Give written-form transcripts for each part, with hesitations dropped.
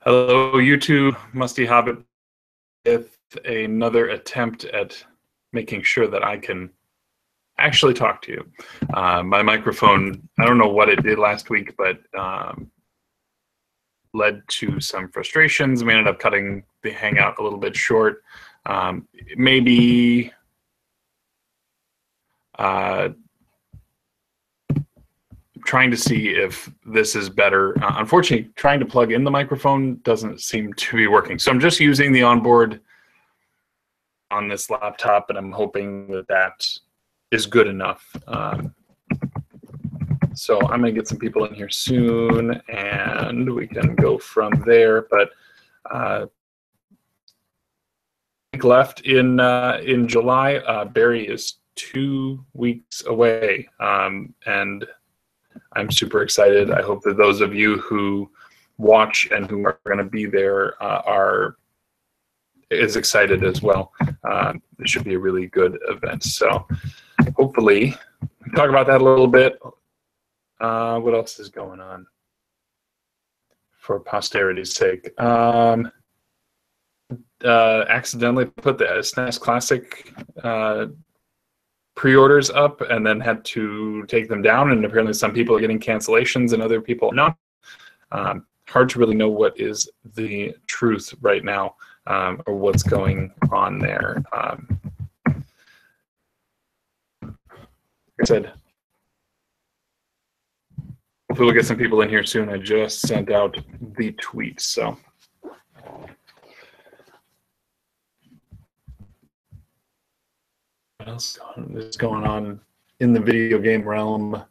Hello, YouTube, Musty Hobbit, with another attempt at making sure that I can actually talk to you. My microphone, I don't know what it did last week, but led to some frustrations. We ended up cutting the Hangout a little bit short. Maybe trying to see if this is better. Unfortunately, trying to plug in the microphone doesn't seem to be working. So I'm just using the onboard on this laptop, and I'm hoping that that is good enough. So I'm going to get some people in here soon, and we can go from there. But left in July, Barry is 2 weeks away, and I'm super excited. I hope that those of you who watch and who are going to be there are as excited as well. It should be a really good event. So hopefully, we can talk about that a little bit. What else is going on for posterity's sake? Accidentally put the SNES Classic pre-orders up and then had to take them down, and apparently some people are getting cancellations and other people not. Hard to really know what is the truth right now, or what's going on there. Like I said, hopefully we'll get some people in here soon. I just sent out the tweet, so. What else is going on in the video game realm?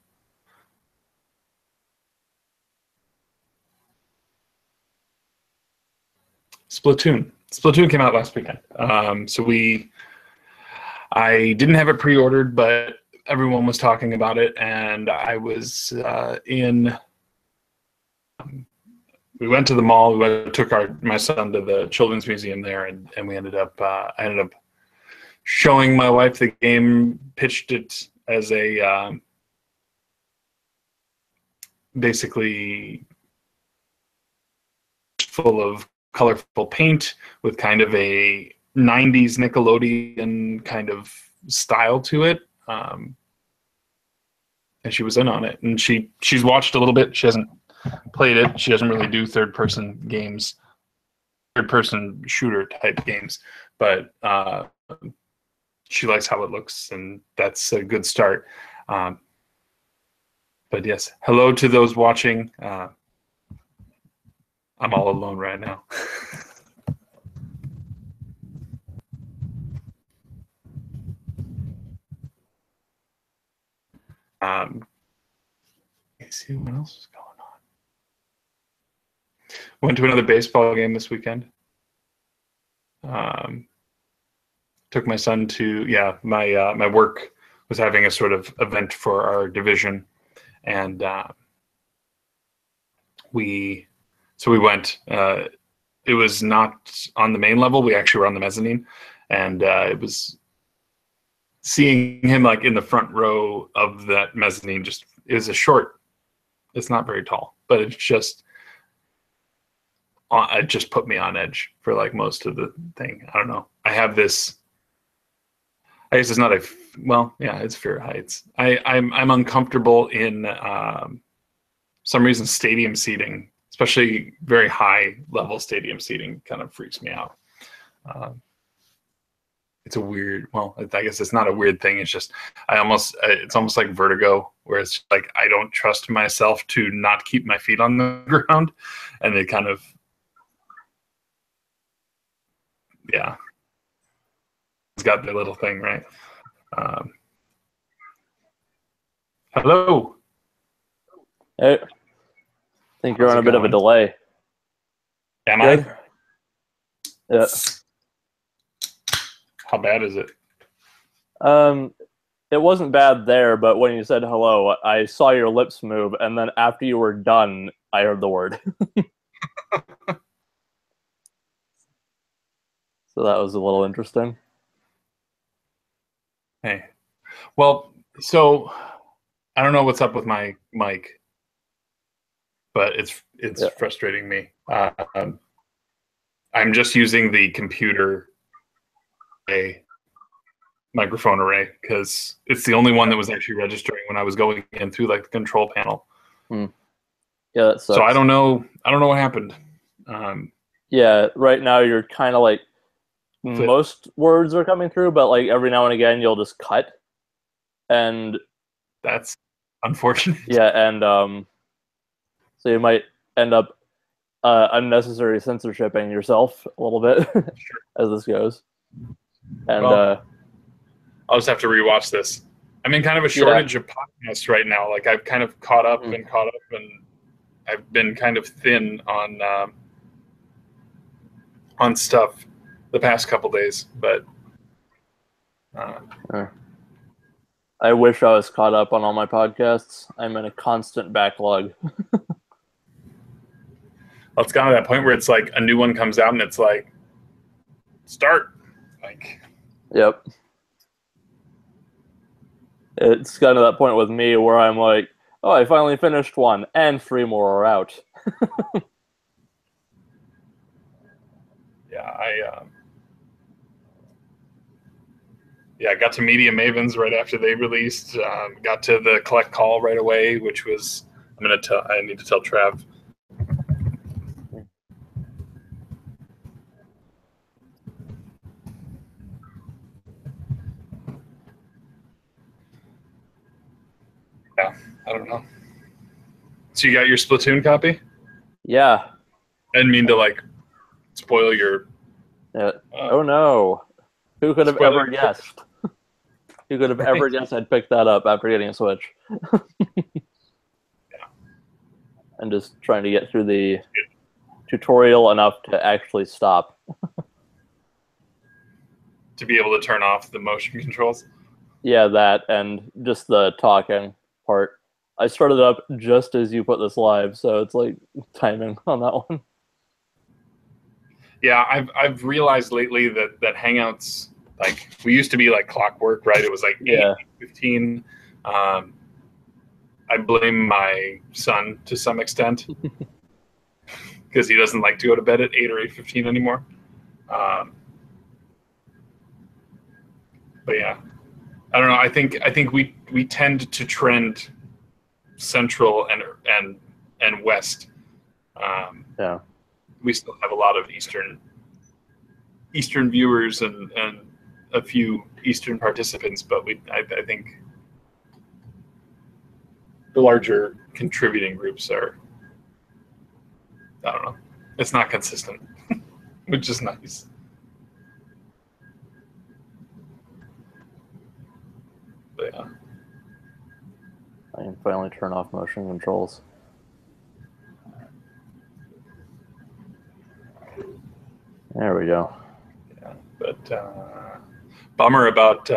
Splatoon. Splatoon came out last weekend. So I didn't have it pre-ordered, but everyone was talking about it, and I was we went to the mall. We took my son to the children's museum there, and we ended up. I ended up showing my wife the game, pitched it as a basically full of colorful paint with kind of a 90s Nickelodeon kind of style to it. And she was in on it. And she's watched a little bit. She hasn't played it. She doesn't really do third-person games, third-person shooter type games. But she likes how it looks, and that's a good start. But yes, hello to those watching. I'm all alone right now. Let's see what else is going on. Went to another baseball game this weekend. Took my son to, my work was having a sort of event for our division, and we went. It was not on the main level. We actually were on the mezzanine, and it was seeing him like in the front row of that mezzanine. Just it was a short. It's not very tall, but it just put me on edge for like most of the thing. I don't know. I have this. I guess it's not it's fear of heights. I'm uncomfortable in some reason stadium seating, especially very high level stadium seating, kind of freaks me out. It's a weird. Well, I guess it's not a weird thing. It's just it's almost like vertigo, where it's like I don't trust myself to not keep my feet on the ground, and it kind of It's got their little thing, right? Hello. Hey, I think you're on a bit of a delay. Am I? Yeah. How bad is it? It wasn't bad there, but when you said hello, I saw your lips move, and then after you were done, I heard the word. So that was a little interesting. Hey, well, so I don't know what's up with my mic, but it's frustrating me. I'm just using the computer microphone array because it's the only one that was actually registering when I was going in through like the control panel. Yeah, that sucks. So I don't know what happened. Yeah, right now you're kind of like most words are coming through, but like every now and again you'll just cut, and that's unfortunate. Yeah, and so you might end up unnecessary censorshiping yourself a little bit as this goes. And well, I'll just have to rewatch this. I'm in kind of a shortage of podcasts right now. Like I've kind of caught up, and I've been kind of thin on stuff the past couple days. But I wish I was caught up on all my podcasts. I'm in a constant backlog. Well, it's gotten to that point where it's like a new one comes out and it's like, start. Like, yep. It's gotten to that point with me where I'm like, oh, I finally finished one, and 3 more are out. Yeah, I got to Media Mavens right after they released. Got to the Collect Call right away, which was I need to tell Trav. Yeah, I don't know. So you got your Splatoon copy? Yeah. I didn't mean to like spoil your. Oh no! Who could have ever guessed? Who could have ever guessed I'd pick that up after getting a Switch? Yeah. And just trying to get through the tutorial enough to actually stop. To be able to turn off the motion controls? Yeah, that, and just the talking part. I started up just as you put this live, so it's like timing on that one. Yeah, I've realized lately that Hangouts, like, we used to be like clockwork, right? It was like 8:15. I blame my son to some extent because he doesn't like to go to bed at 8 or 8:15 anymore. But yeah, I don't know. I think we tend to trend central and west. Yeah. We still have a lot of Eastern viewers and a few Eastern participants, but I think the larger contributing groups are, I don't know, it's not consistent, which is nice. But yeah. I can finally turn off motion controls. There we go. Yeah, but bummer about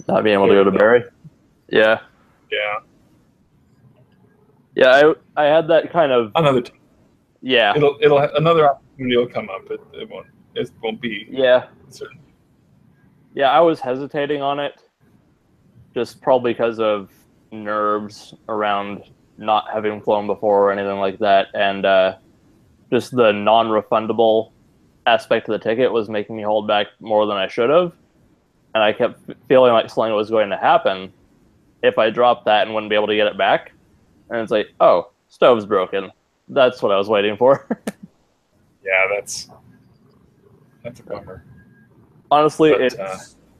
not being able to go to Barry. Yeah. Yeah. Yeah, I had that kind of another time. Yeah. It'll another opportunity will come up. It won't be. Yeah. Certain. Yeah, I was hesitating on it, just probably because of nerves around not having flown before or anything like that, and just the non-refundable aspect of the ticket was making me hold back more than I should have, and I kept feeling like something was going to happen if I dropped that and wouldn't be able to get it back. And it's like, oh, stove's broken. That's what I was waiting for. Yeah, that's a bummer. Honestly, but, it's.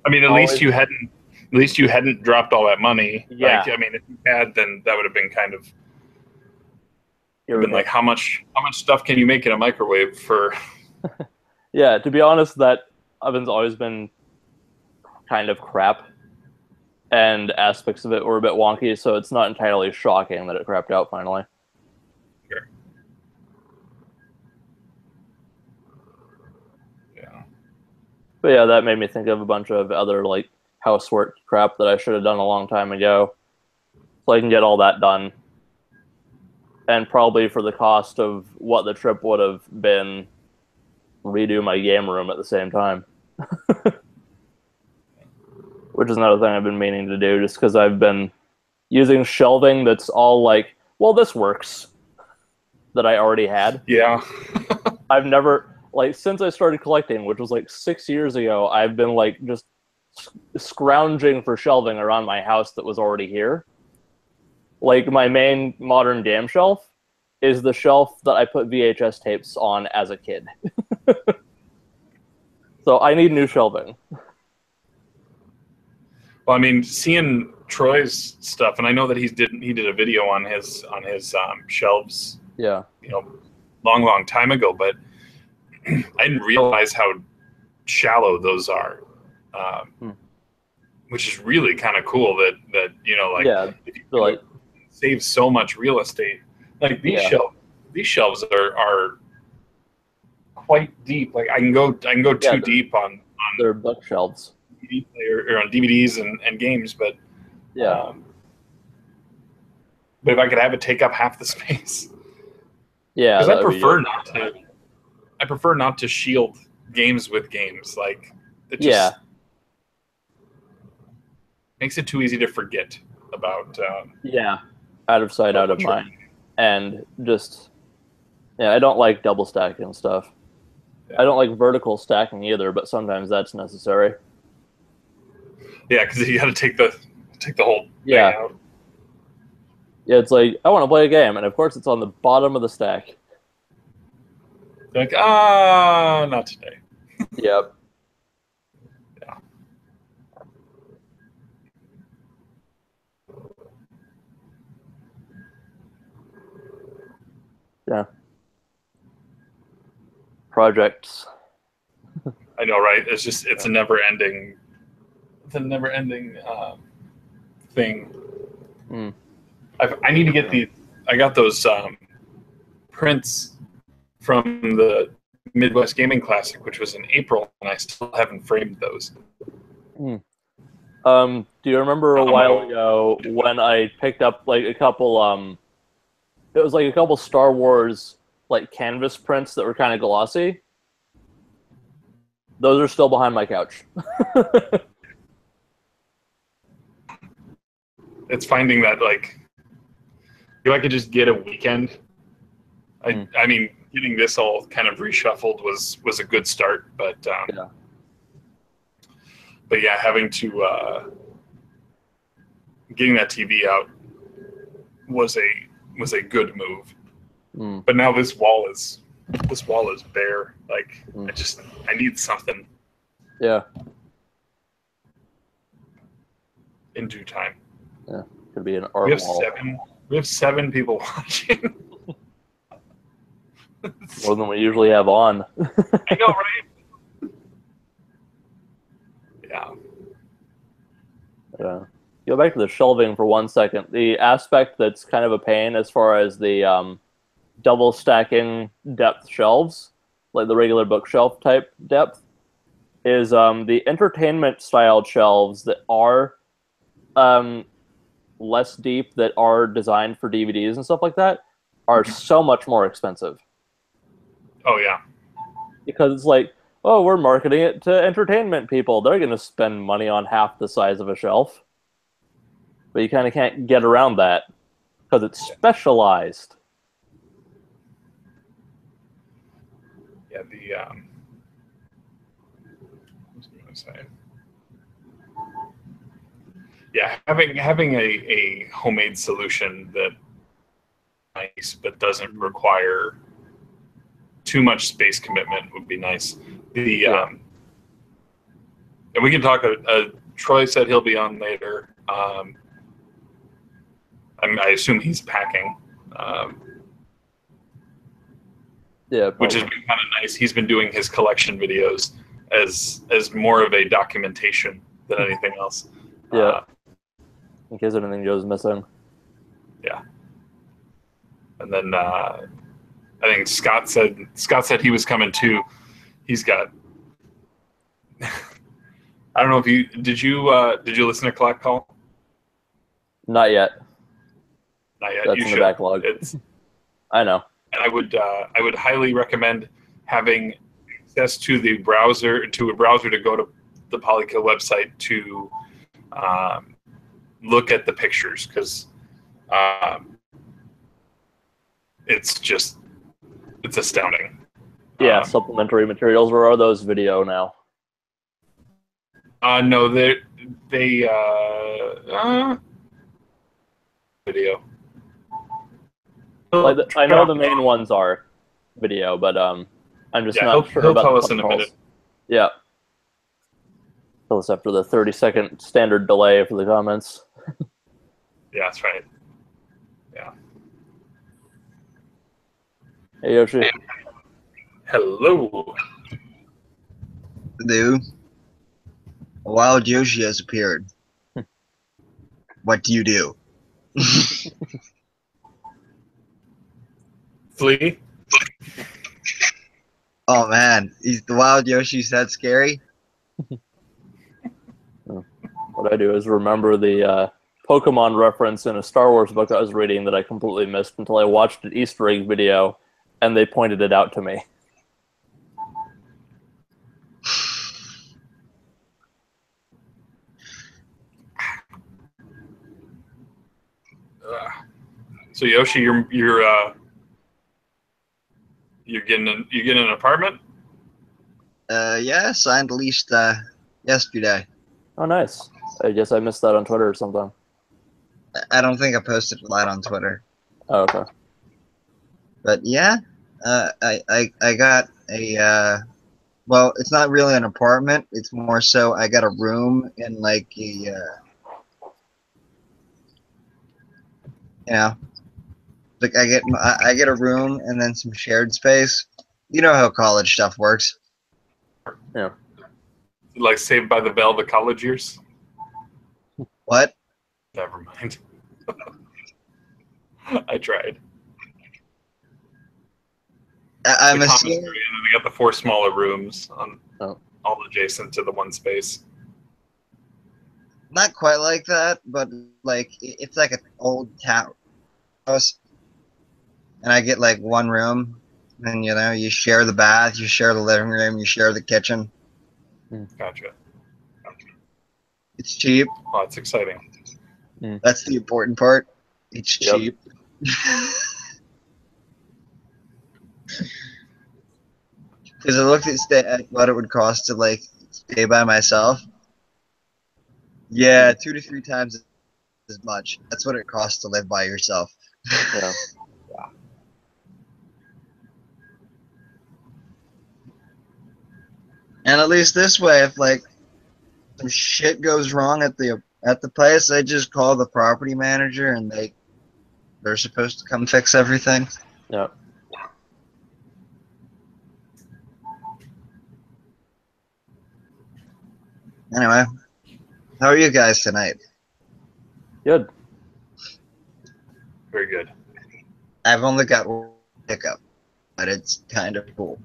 I mean, at least you hadn't dropped all that money. Yeah. Like, I mean, if you had, then that would have been kind of. You've been like, how much stuff can you make in a microwave for? Yeah, to be honest, that oven's always been kind of crap, and aspects of it were a bit wonky, so it's not entirely shocking that it crapped out finally. Sure. Yeah. But yeah, that made me think of a bunch of other like housework crap that I should have done a long time ago, so I can get all that done. And probably for the cost of what the trip would have been, redo my game room at the same time. Which is another thing I've been meaning to do, just because I've been using shelving that's all like, well, this works. that I already had. Yeah. I've never, like, since I started collecting, which was like 6 years ago, I've been like just scrounging for shelving around my house that was already here. Like, my main modern game shelf is the shelf that I put VHS tapes on as a kid. So I need new shelving. Well, I mean, seeing Troy's stuff, and I know that he did a video on his shelves, Yeah. you know, long time ago, but I didn't realize how shallow those are, which is really kind of cool. That you know, like, Yeah, if you so like, save so much real estate. Like these shelves are quite deep. Like I can go too deep on their bookshelves. DVD or on DVDs and games, but Yeah. but if I could have it take up half the space, Yeah, because that would be good. I prefer not to shield games with games. Like it just makes it too easy to forget about. Yeah, out of sight, out of mind, and just I don't like double stacking stuff. Yeah. I don't like vertical stacking either, but sometimes that's necessary. Yeah, because you got to take the whole thing out. Yeah, it's like, I want to play a game, and of course it's on the bottom of the stack. They're like, not today. Yep. Yeah. Yeah. Projects. I know, right? It's a never ending thing. I need to get I got those prints from the Midwest Gaming Classic, which was in April, and I still haven't framed those. Do you remember a while ago when I picked up like a couple it was like a couple Star Wars like canvas prints that were kind of glossy? Those are still behind my couch. It's finding that, like, if I could just get a weekend. I mean, getting this all kind of reshuffled was a good start, but yeah, having to getting that TV out was a good move. But now this wall is bare. Like I need something. Yeah. In due time. Yeah, could be an art wall. We have 7 people watching. More than we usually have on. I know, right? Yeah. Yeah. Go back to the shelving for 1 second. The aspect that's kind of a pain as far as the double stacking depth shelves, like the regular bookshelf type depth, is the entertainment styled shelves that are less deep, that are designed for DVDs and stuff like that, are so much more expensive. Oh yeah. Because it's like, oh, we're marketing it to entertainment people. They're going to spend money on half the size of a shelf. But you kind of can't get around that because it's specialized. Yeah, what was I going to say? Yeah, having a homemade solution that nice but doesn't require too much space commitment would be nice. And we can talk. Troy said he'll be on later. I assume he's packing. Yeah, which has been kind of nice. He's been doing his collection videos as more of a documentation than anything else. Yeah. In case anything goes missing. Yeah. And then I think Scott said he was coming too. He's got. I don't know if you did you listen to Collect Call? Not yet. Not yet. That's you in should. The backlog. I know. And I would highly recommend having access to a browser to go to the Polykill website to look at the pictures, because it's just It's astounding. Yeah, supplementary materials. Where are those video now? No, they video. I know the main ones are video, but I'm just not sure he'll about tell the us in a subtitles. minute. Yeah. Tell us after the 30-second standard delay for the comments. Yeah, that's right. Yeah. Hey, Yoshi. Hello. Dude, a wild Yoshi has appeared. What do you do? Flee. Oh man, is the wild Yoshi's that scary? What I do is remember the Pokemon reference in a Star Wars book I was reading that I completely missed until I watched an Easter egg video, and they pointed it out to me. So Yoshi, you're getting an apartment? Yeah, signed leased yesterday. Oh, nice. I guess I missed that on Twitter or something. I don't think I posted a lot on Twitter. Oh, okay. But yeah, I got a well, it's not really an apartment. It's more so I got a room in like a you know, like I get a room and then some shared space. You know how college stuff works. Yeah. Like Saved by the Bell, the college years? What? Never mind. I tried. I'm the assuming. And then they got the 4 smaller rooms on all adjacent to the one space. Not quite like that, but like it's like an old town house, and I get like one room, and you know you share the bath, you share the living room, you share the kitchen. Gotcha. It's cheap. Oh, it's exciting. That's the important part. It's cheap. Because I looked at what it would cost to like stay by myself. Yeah, 2 to 3 times as much. That's what it costs to live by yourself. Yeah. And at least this way, if like some shit goes wrong at the place, I just call the property manager and they're supposed to come fix everything. Yeah. Anyway, how are you guys tonight? Good. Very good. I've only got one pickup, but it's kind of cool.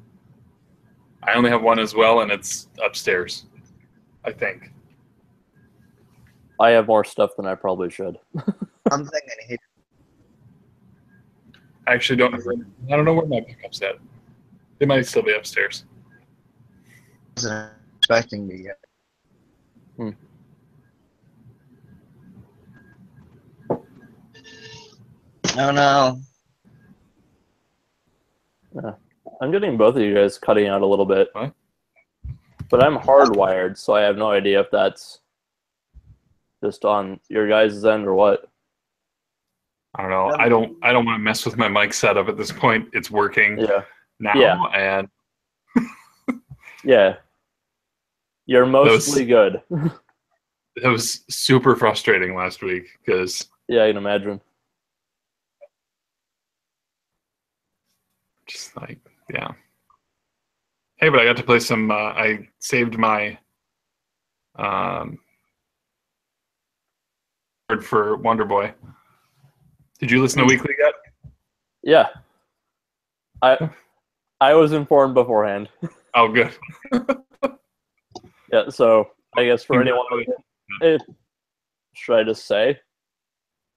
I only have one as well, and it's upstairs, I think. I have more stuff than I probably should. I'm thinking he I actually don't know where my pickup's at. They might still be upstairs. wasn't expecting me yet. Oh no. Yeah. I'm getting both of you guys cutting out a little bit. What? But I'm hardwired, so I have no idea if that's just on your guys' end or what. I don't know. I don't want to mess with my mic setup at this point. It's working now, and yeah. You're mostly good. It was super frustrating last week because yeah, I can imagine. Just like, yeah. Hey, but I got to play some. I saved my for Wonder Boy. Did you listen to Weekly yet? Yeah. I was informed beforehand. Oh, good. Yeah, so I guess for anyone, should I just say?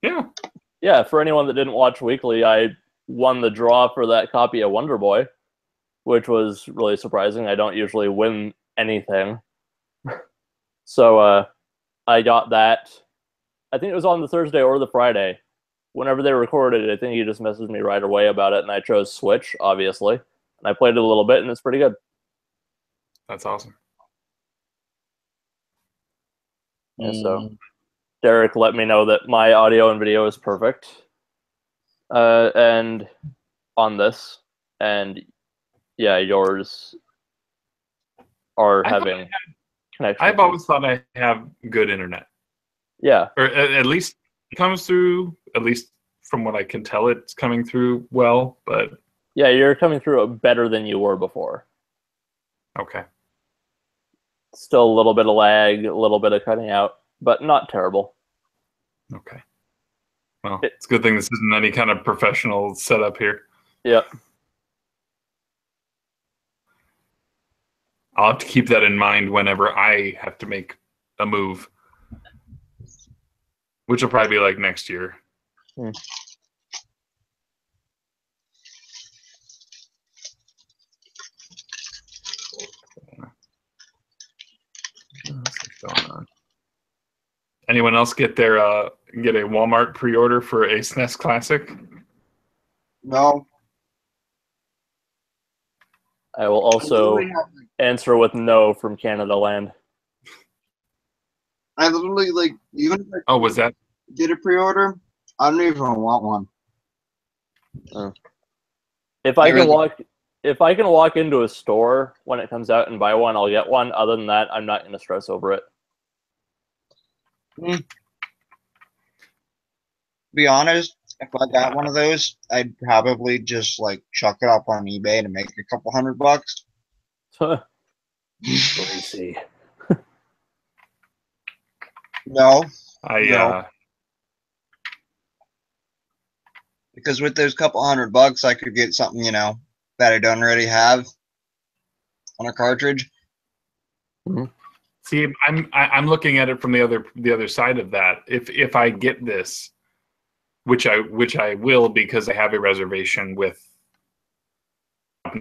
Yeah. Yeah, for anyone that didn't watch Weekly, I won the draw for that copy of Wonder Boy, which was really surprising. I don't usually win anything. So I got that. I think it was on the Thursday or the Friday. whenever they recorded it, I think he just messaged me right away about it, and I chose Switch, obviously. And I played it a little bit, and it's pretty good. That's awesome. Yeah, so Derek let me know that my audio and video is perfect. And on this, and yeah, yours are having connection. I've always thought I have good internet. Yeah. Or at least it comes through, at least from what I can tell, it's coming through well, but... Yeah, you're coming through it better than you were before. Okay. Still a little bit of lag, a little bit of cutting out, but not terrible. Okay. Well, it's a good thing this isn't any kind of professional setup here. Yep. I'll have to keep that in mind whenever I have to make a move, which will probably be like next year. What's going on? Anyone else get their get a Walmart pre-order for a SNES Classic? No. I will also answer with no from Canada Land. I literally, like, even if I Oh, was that? did a pre-order, I don't even want one. If I can walk into a store when it comes out and buy one, I'll get one. Other than that, I'm not going to stress over it. Be honest, if I got one of those, I'd probably just like chuck it up on eBay to make a couple $100. Let me see. No, No. because with those couple $100, I could get something, you know, that I don't already have on a cartridge. See, I'm looking at it from the other side of that. If I get this, which I will because I have a reservation with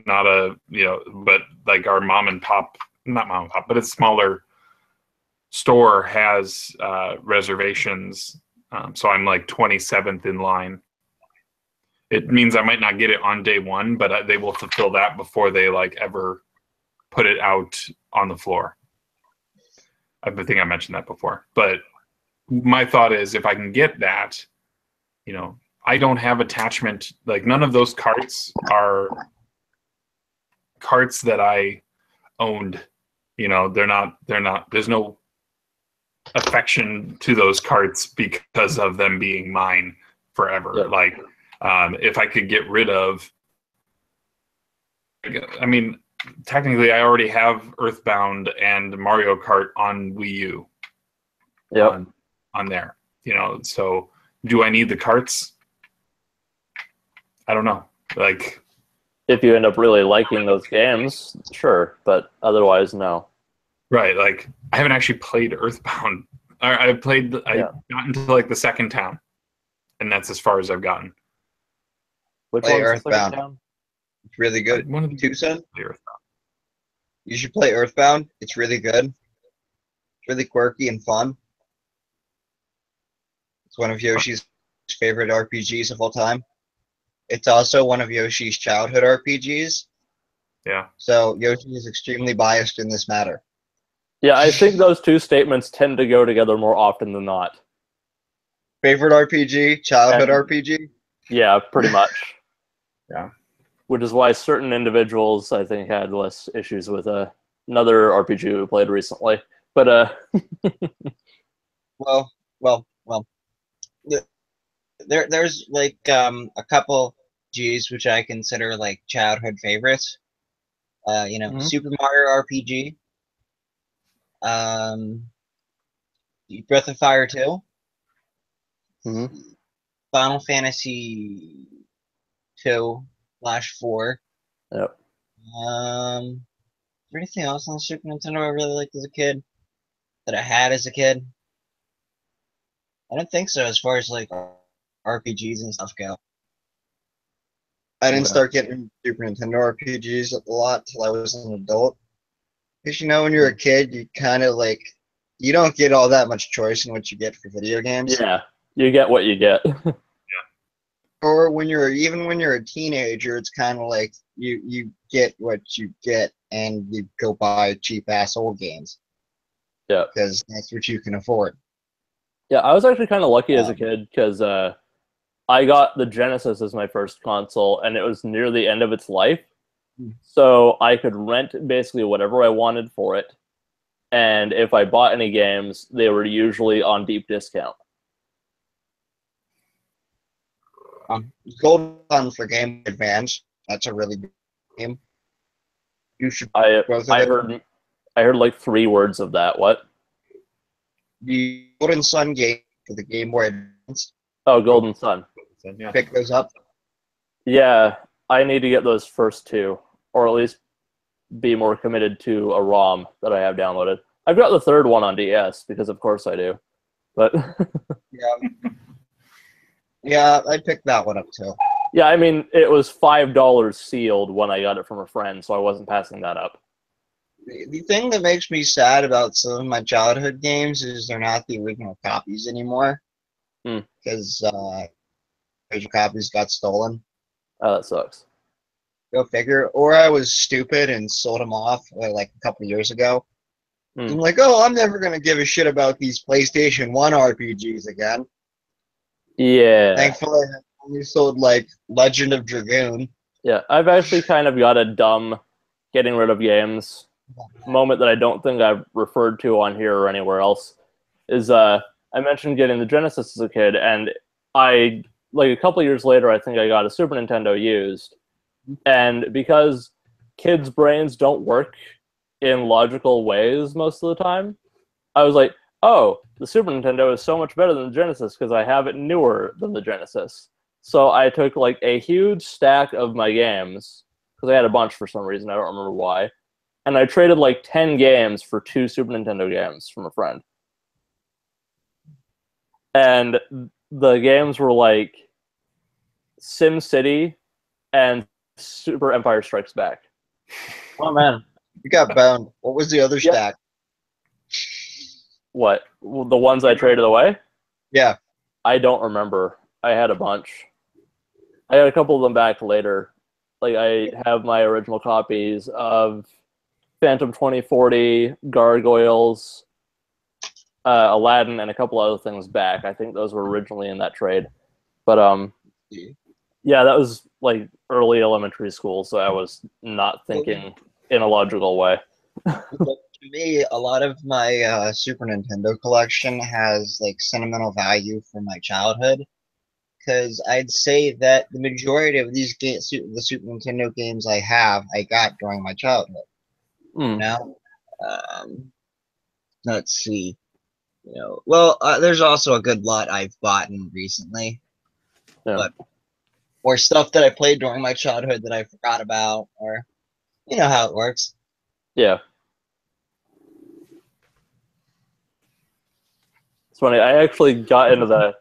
not a, you know, but like our mom and pop, not mom and pop, but a smaller store has reservations. So I'm like 27th in line. It means I might not get it on day one, but they will fulfill that before they like ever put it out on the floor. I think I mentioned that before, but my thought is if I can get that, you know, I don't have attachment, like none of those carts are carts that I owned, you know, they're not, there's no affection to those carts because of them being mine forever. Yep. Like, if I could get rid of, I mean, technically I already have Earthbound and Mario Kart on Wii U. Yep. On there, you know, so do I need the carts? I don't know. Like, if you end up really liking those games, sure, but otherwise, no. Right, like I haven't actually played Earthbound. I gotten to like the second town, and that's as far as I've gotten. Which Play one's the Earthbound. second town? It's really good. One of the Tucson? Earthbound. You should play Earthbound. It's really good. It's really quirky and fun. It's one of Yoshi's favorite RPGs of all time. It's also one of Yoshi's childhood RPGs. Yeah. So Yoshi is extremely biased in this matter. Yeah, I think those two statements tend to go together more often than not. Favorite RPG, childhood RPG? Yeah, pretty much. Yeah. Which is why certain individuals, I think, had less issues with another RPG we played recently. But Well. There's like a couple Gs which I consider like childhood favorites. You know, Super Mario RPG. Breath of Fire 2. Final Fantasy 2/4. Yep. Is there anything else on the Super Nintendo I really liked as a kid? That I had as a kid? I don't think so, as far as like RPGs and stuff go. I didn't start getting Super Nintendo RPGs a lot till I was an adult. Because you know, when you're a kid, you kind of like, you don't get all that much choice in what you get for video games. yeah, you get what you get. or when you're a teenager, it's kind of like you get what you get, and you go buy cheap ass old games. Yeah, because that's what you can afford. yeah. I was actually kind of lucky as a kid because I got the Genesis as my first console, and it was near the end of its life, so I could rent basically whatever I wanted for it. And if I bought any games, they were usually on deep discount. Golden Sun for Game Boy Advance. That's a really good game. You should. I heard like 3 words of that. What? The Golden Sun game for the Game Boy Advance. Oh, Golden Sun. Yeah. Pick those up. Yeah, I need to get those first 2, or at least be more committed to a ROM that I have downloaded. I've got the 3rd one on DS because, of course, I do. But yeah, I picked that one up too. yeah, I mean, it was $5 sealed when I got it from a friend, so I wasn't passing that up. The thing that makes me sad about some of my childhood games is they're not the original copies anymore. Because original copies got stolen. Oh, that sucks. Go figure. Or I was stupid and sold them off like a couple years ago. I'm like, oh, I'm never going to give a shit about these PlayStation 1 RPGs again. Yeah. Thankfully, I only sold like Legend of Dragoon. Yeah, I've actually kind of got a dumb getting rid of games moment that I don't think I've referred to on here or anywhere else. Is I mentioned getting the Genesis as a kid, and I, like a couple years later, I think I got a Super Nintendo used. And because kids' brains don't work in logical ways most of the time, I was like, oh, the Super Nintendo is so much better than the Genesis because I have it newer than the Genesis. So I took like a huge stack of my games, because I had a bunch for some reason, I don't remember why, and I traded like 10 games for 2 Super Nintendo games from a friend. And the games were like Sim City and Super Empire Strikes Back. Oh, man. You got bound. What was the other stack? What? The ones I traded away? Yeah. I don't remember. I had a bunch. I had a couple of them back later. Like, I have my original copies of Phantom 2040, Gargoyles, Aladdin, and a couple other things back. I think those were originally in that trade. But, yeah, that was, like, early elementary school, so I was not thinking in a logical way. To me, a lot of my Super Nintendo collection has, like, sentimental value from my childhood. Because I'd say that the majority of these games, the Super Nintendo games I have, I got during my childhood. Now, let's see. There's also a good lot I've bought recently, but or stuff that I played during my childhood that I forgot about, or you know how it works. Yeah. It's funny. I actually got into the.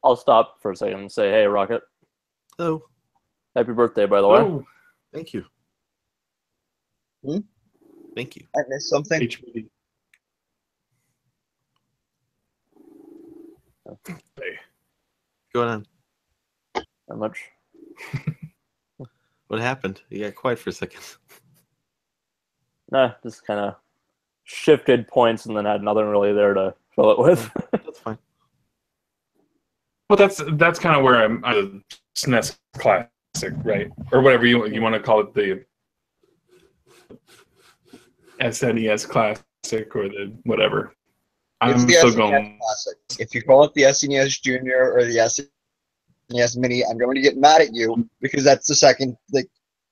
I'll stop for a second and say, hey, Rocket. Hello. Happy birthday, by the way. Thank you. Thank you. I missed something. HBD. Hey. Going on? Not much. What happened? You got quiet for a second. Nah, just kind of shifted points and then had nothing really there to fill it with. That's fine. Well, that's kind of where I'm a SNES classic, right? Or whatever you want to call it, the SNES classic or the whatever. I'm the still SNES going. Classic. If you call it the SNES Junior or the SNES Mini, I'm going to get mad at you because that's the second. Like,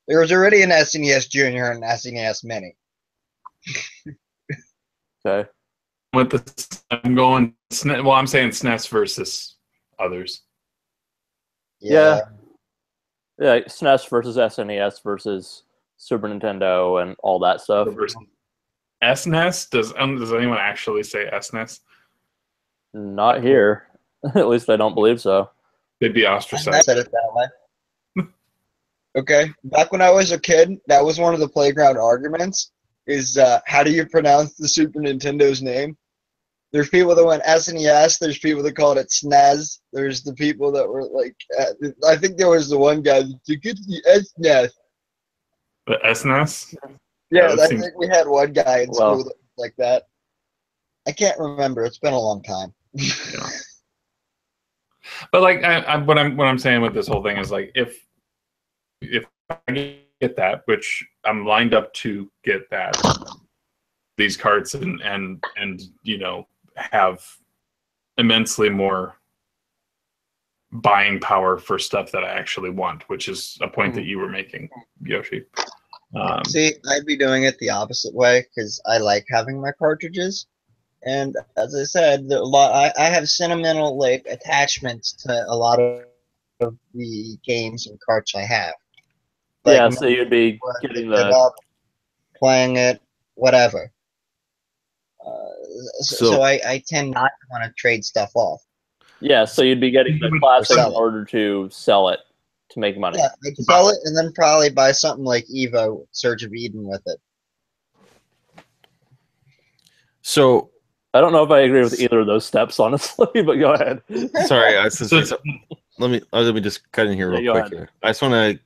there was already an SNES Junior and an SNES Mini. Okay. I'm going SNES. Well, I'm saying SNES versus others. Yeah, SNES versus SNES versus Super Nintendo and all that stuff. SNES? Does anyone actually say SNES? Not here. At least I don't believe so. They'd be I ostracized. said it that way. Okay, back when I was a kid, that was one of the playground arguments. Is how do you pronounce the Super Nintendo's name? There's people that went SNES. There's people that called it SNES. There's the people that were like, I think there was the one guy that said, "Get the SNES." The SNES. Yeah, that I seems- think we had one guy in Well- school that was like that. I can't remember. It's been a long time. Yeah. But like, what I'm saying with this whole thing is like, if I get that, which I'm lined up to get that, these carts and you know, have immensely more buying power for stuff that I actually want, which is a point that you were making, Yoshi. See, I'd be doing it the opposite way because I like having my cartridges. And as I said, I have sentimental like attachments to a lot of the games and carts I have. Like, Yeah, so you'd be getting picked it the up, playing it, whatever. So- So I tend not to want to trade stuff off. so you'd be getting the You would classic sell in it. order to sell it to make money. Yeah, I'd sell it and then probably buy something like Evo, Surge of Eden with it. So I don't know if I agree with either of those steps, honestly, but go ahead. sorry, I was gonna say So- something. Let me just cut in here Yeah, real go quick. Here. I just want to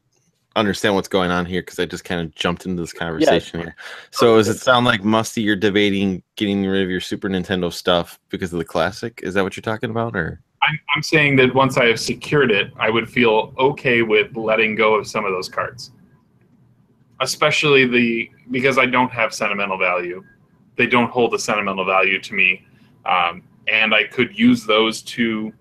understand what's going on here because I just kind of jumped into this conversation here. So does it sound like, Musty, you're debating getting rid of your Super Nintendo stuff because of the classic? Is that what you're talking about, or? I'm saying that once I have secured it, I would feel okay with letting go of some of those cards, especially because I don't have sentimental value. They don't hold a sentimental value to me, and I could use those to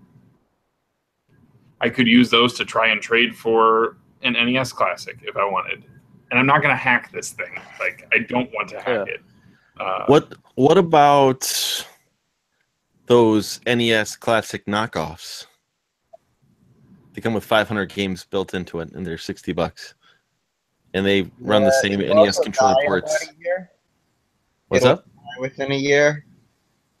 try and trade for an NES Classic if I wanted. And I'm not going to hack this thing. Like, I don't want to hack it. What about those NES Classic knockoffs? They come with 500 games built into it, and they're $60, and they run the same It'll NES also controller die in ports. about a year. What's It'll up? die within a year.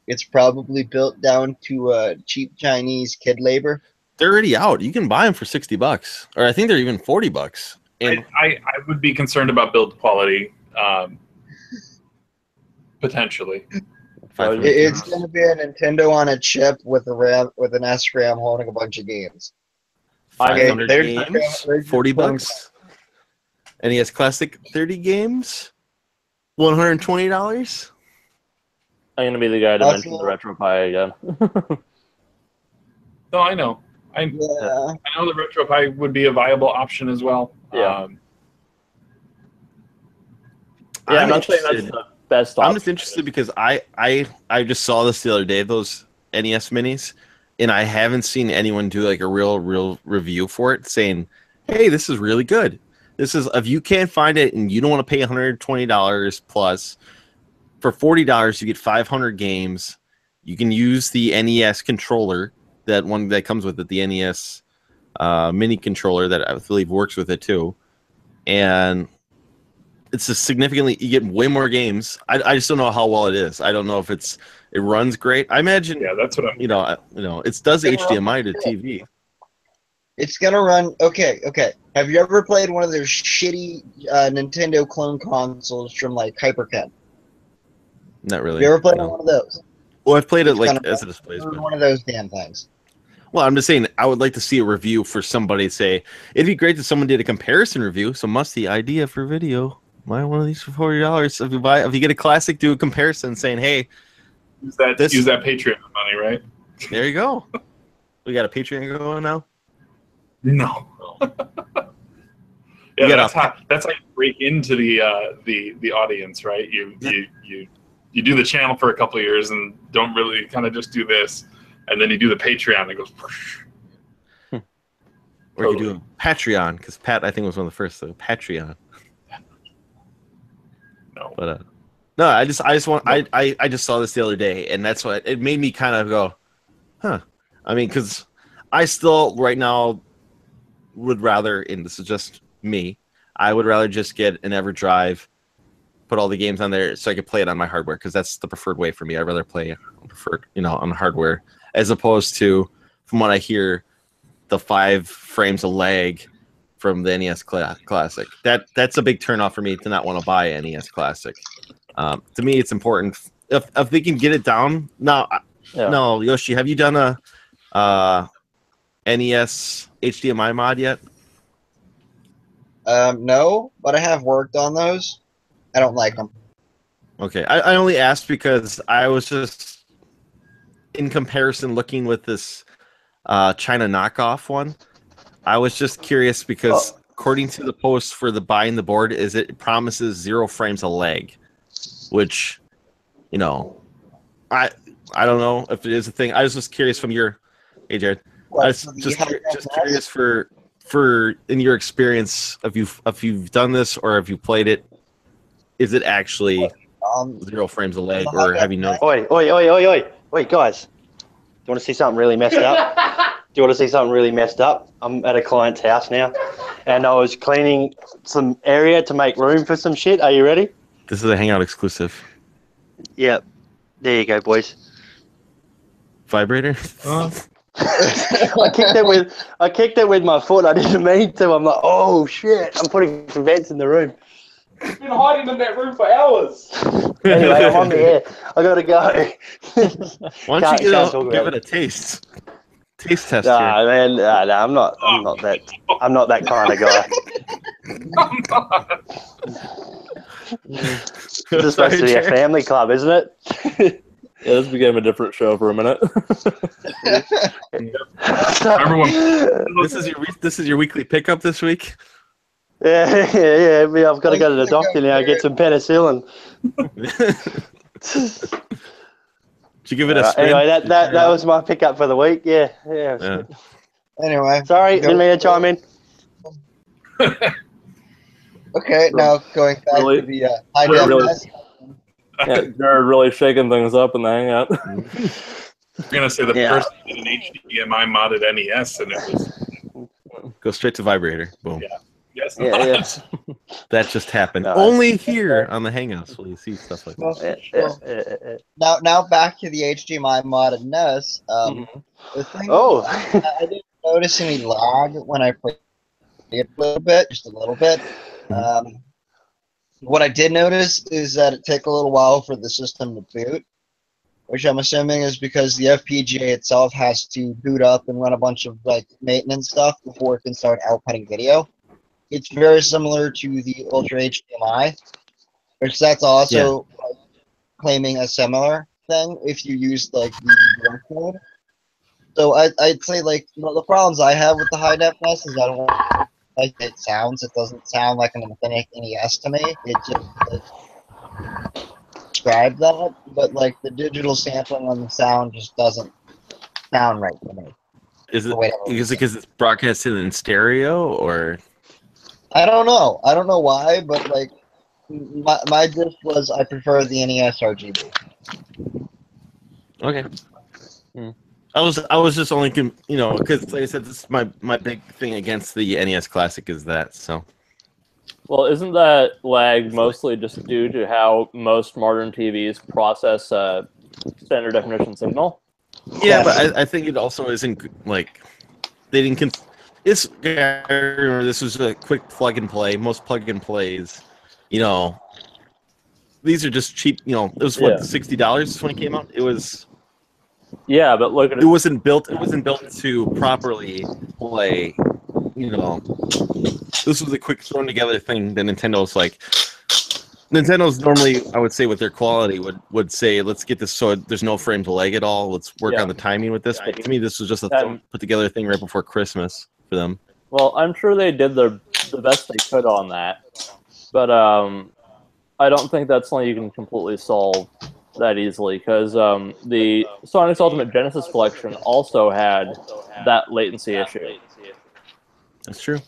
It's probably built down to cheap Chinese kid labor. They're already out. You can buy them for $60, or I think they're even $40. And I would be concerned about build quality, potentially. 500 It's games. going to be a Nintendo on a chip with an SRAM holding a bunch of games. 500 there's- games, there's $40. NES Classic, 30 games, $120. I'm gonna be the guy to Also- mention the RetroPie again. No, I know. I Yeah. know the RetroPie would be a viable option as well. Yeah. Yeah, I'm not saying that's interested- the best option. I'm just interested because I just saw this the other day, those NES minis, and I haven't seen anyone do like a real review for it saying, hey, this is really good. This is, if you can't find it and you don't want to pay $120 plus, for $40 you get 500 games. You can use the NES controller, that one that comes with it, the NES mini controller that I believe works with it too, and it's a significantly, you get way more games. I just don't know how well it is. I don't know if it runs great. I imagine, Yeah, that's what I'm. you know, it does HDMI to TV. It's going to run. Okay. Have you ever played one of those shitty Nintendo clone consoles from like Hyperkin? Not really. Have you ever played no. on one of those? Well, I've played it It's like gonna as it displays. Run But... one of those damn things. Well, I'm just saying, I would like to see a review for somebody. Say it'd be great if someone did a comparison review. So, Musty, idea for video. Buy one of these for $40. If you get a classic, do a comparison, saying, "Hey, Use that Patreon money, right? there you go. We got a Patreon going now." No. You Yeah, gotta- that's how you break into the audience, right? You do the channel for a couple of years and don't really, kind of just do this, and then you do the Patreon and it goes. Or you do a Patreon, because Pat, I think, was one of the first. So Patreon. No. But no, I just saw this the other day, and that's what it made me kind of go, huh. I mean, because I still right now would rather, and this is just me, I would rather just get an EverDrive, put all the games on there so I could play it on my hardware, because that's the preferred way for me. I'd rather play on hardware, as opposed to, from what I hear, the 5 frames of lag from the NES Classic. That's a big turnoff for me to not want to buy a NES Classic. To me, it's important if they can get it down now. Yeah. No, Yoshi, have you done a NES HDMI mod yet? No, but I have worked on those. I don't like them. Okay, I only asked because I was just in comparison looking with this China knockoff one. I was just curious because according to the post for the buying the board, it promises 0 frames of lag, which, you know, I don't know if it is a thing. I was just curious from your, hey Jared, I was just curious for in your experience if you've done this or if you played it, is it actually 0 frames of lag, or have you noticed? Oi, guys! Do you want to see something really messed up? Do you want to see something really messed up? I'm at a client's house now, and I was cleaning some area to make room for some shit. Are you ready? This is a Hangout exclusive. Yep. There you go, boys. Vibrator? I kicked it with my foot. I didn't mean to. I'm like, oh shit! I'm putting some vents in the room. You've been hiding in that room for hours. Anyway, I'm on the air. I gotta go. Why don't you give it a taste? Taste test here. Man, I'm not that kind of guy. This is supposed to be a family club, isn't it? Yeah, this became a different show for a minute. Everyone, This is your weekly pickup this week. Yeah. I've got to go to the doctor now and get some penicillin. Did you give it a spin? Anyway, that was my pickup for the week. Yeah. Anyway. Sorry, didn't mean to chime in. Okay, now going back to the high def. Yeah, Jared really shaking things up in the Hangout. I'm gonna say the person did an HDMI modded NES, and it was go straight to vibrator. Boom. Yeah. Yes. Yeah. That just happened. Only here on the Hangouts will you see stuff like that. Now back to the HDMI modded NES. The thing I didn't notice any lag when I played it a little bit, just a little bit. What I did notice is that it took a little while for the system to boot, which I'm assuming is because the FPGA itself has to boot up and run a bunch of like maintenance stuff before it can start outputting video. It's very similar to the Ultra HDMI, which that's also like, claiming a similar thing if you use like the direct mode. So I'd say like the problems I have with the high def NES is I don't like it sounds. It doesn't sound like an authentic NES to me. It just describes that, but like the digital sampling on the sound just doesn't sound right to me. Is it because it's broadcasted in stereo, or? I don't know. I don't know why, but like my gist was I prefer the NES RGB. Okay. I was just only because like I said, this is my big thing against the NES Classic is that so. Well, isn't that lag mostly just due to how most modern TVs process standard definition signal? Yeah, but I think it also isn't like they didn't. This was a quick plug and play. Most plug and plays, these are just cheap. It was $60 when it came out. It was. Yeah, but look at it. It wasn't built to properly play. This was a quick thrown together thing that Nintendo's like. Nintendo's normally, I would say, with their quality, would say, let's get this so there's no frames of lag at all. Let's work on the timing with this. But to me, this was just a put together thing right before Christmas for them. Well, I'm sure they did the best they could on that, but I don't think that's something you can completely solve that easily, because the Sonic's Ultimate Genesis Collection also had that latency issue. That's true.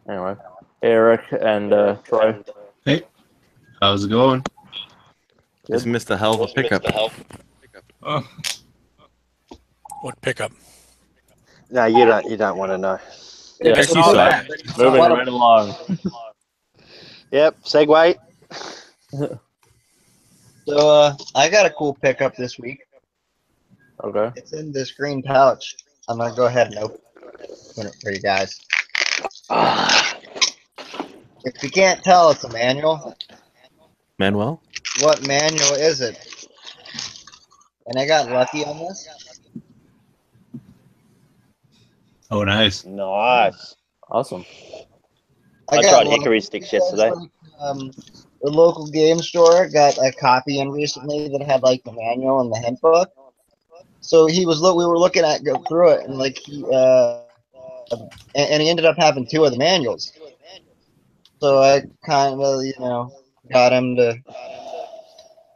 Anyway, Eric and Troy. Hey, how's it going? Just missed a hell of a pickup. What pickup? No, you don't want to know. Yeah, I see that. moving right along. Yep, segue. So I got a cool pickup this week. Okay. It's in this green pouch. I'm gonna go ahead and open it for you guys. If you can't tell, it's a manual. Manuel? What manual is it? And I got lucky on this. Oh, nice. Nice. Awesome. I got tried lucky hickory sticks because, yesterday. the local game store got a copy in recently that had like the manual and the handbook. So we were looking at go through it, and like and he ended up having two of the manuals. So I kind of got him to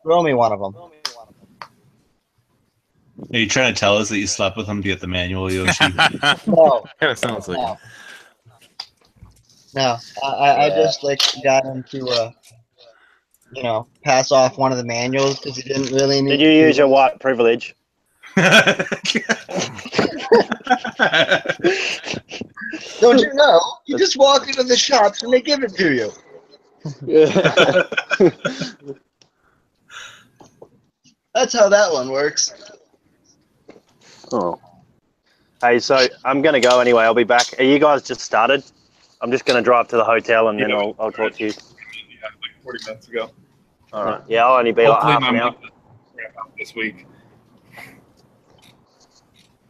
throw me one of them. Are you trying to tell us that you slept with him to get the manual, Yoshi? No, Kind of sounds like no, no. I just like got him to pass off one of the manuals because he didn't really need. Did you use your white privilege? Don't you know? You just walk into the shops and they give it to you. That's how that one works. Oh. Hey, so I'm going to go anyway. I'll be back. Are you guys just started? I'm just going to drive to the hotel and then I'll talk to you. Yeah, like 40 minutes ago. All right. Yeah, I'll only be like half an hour. This week.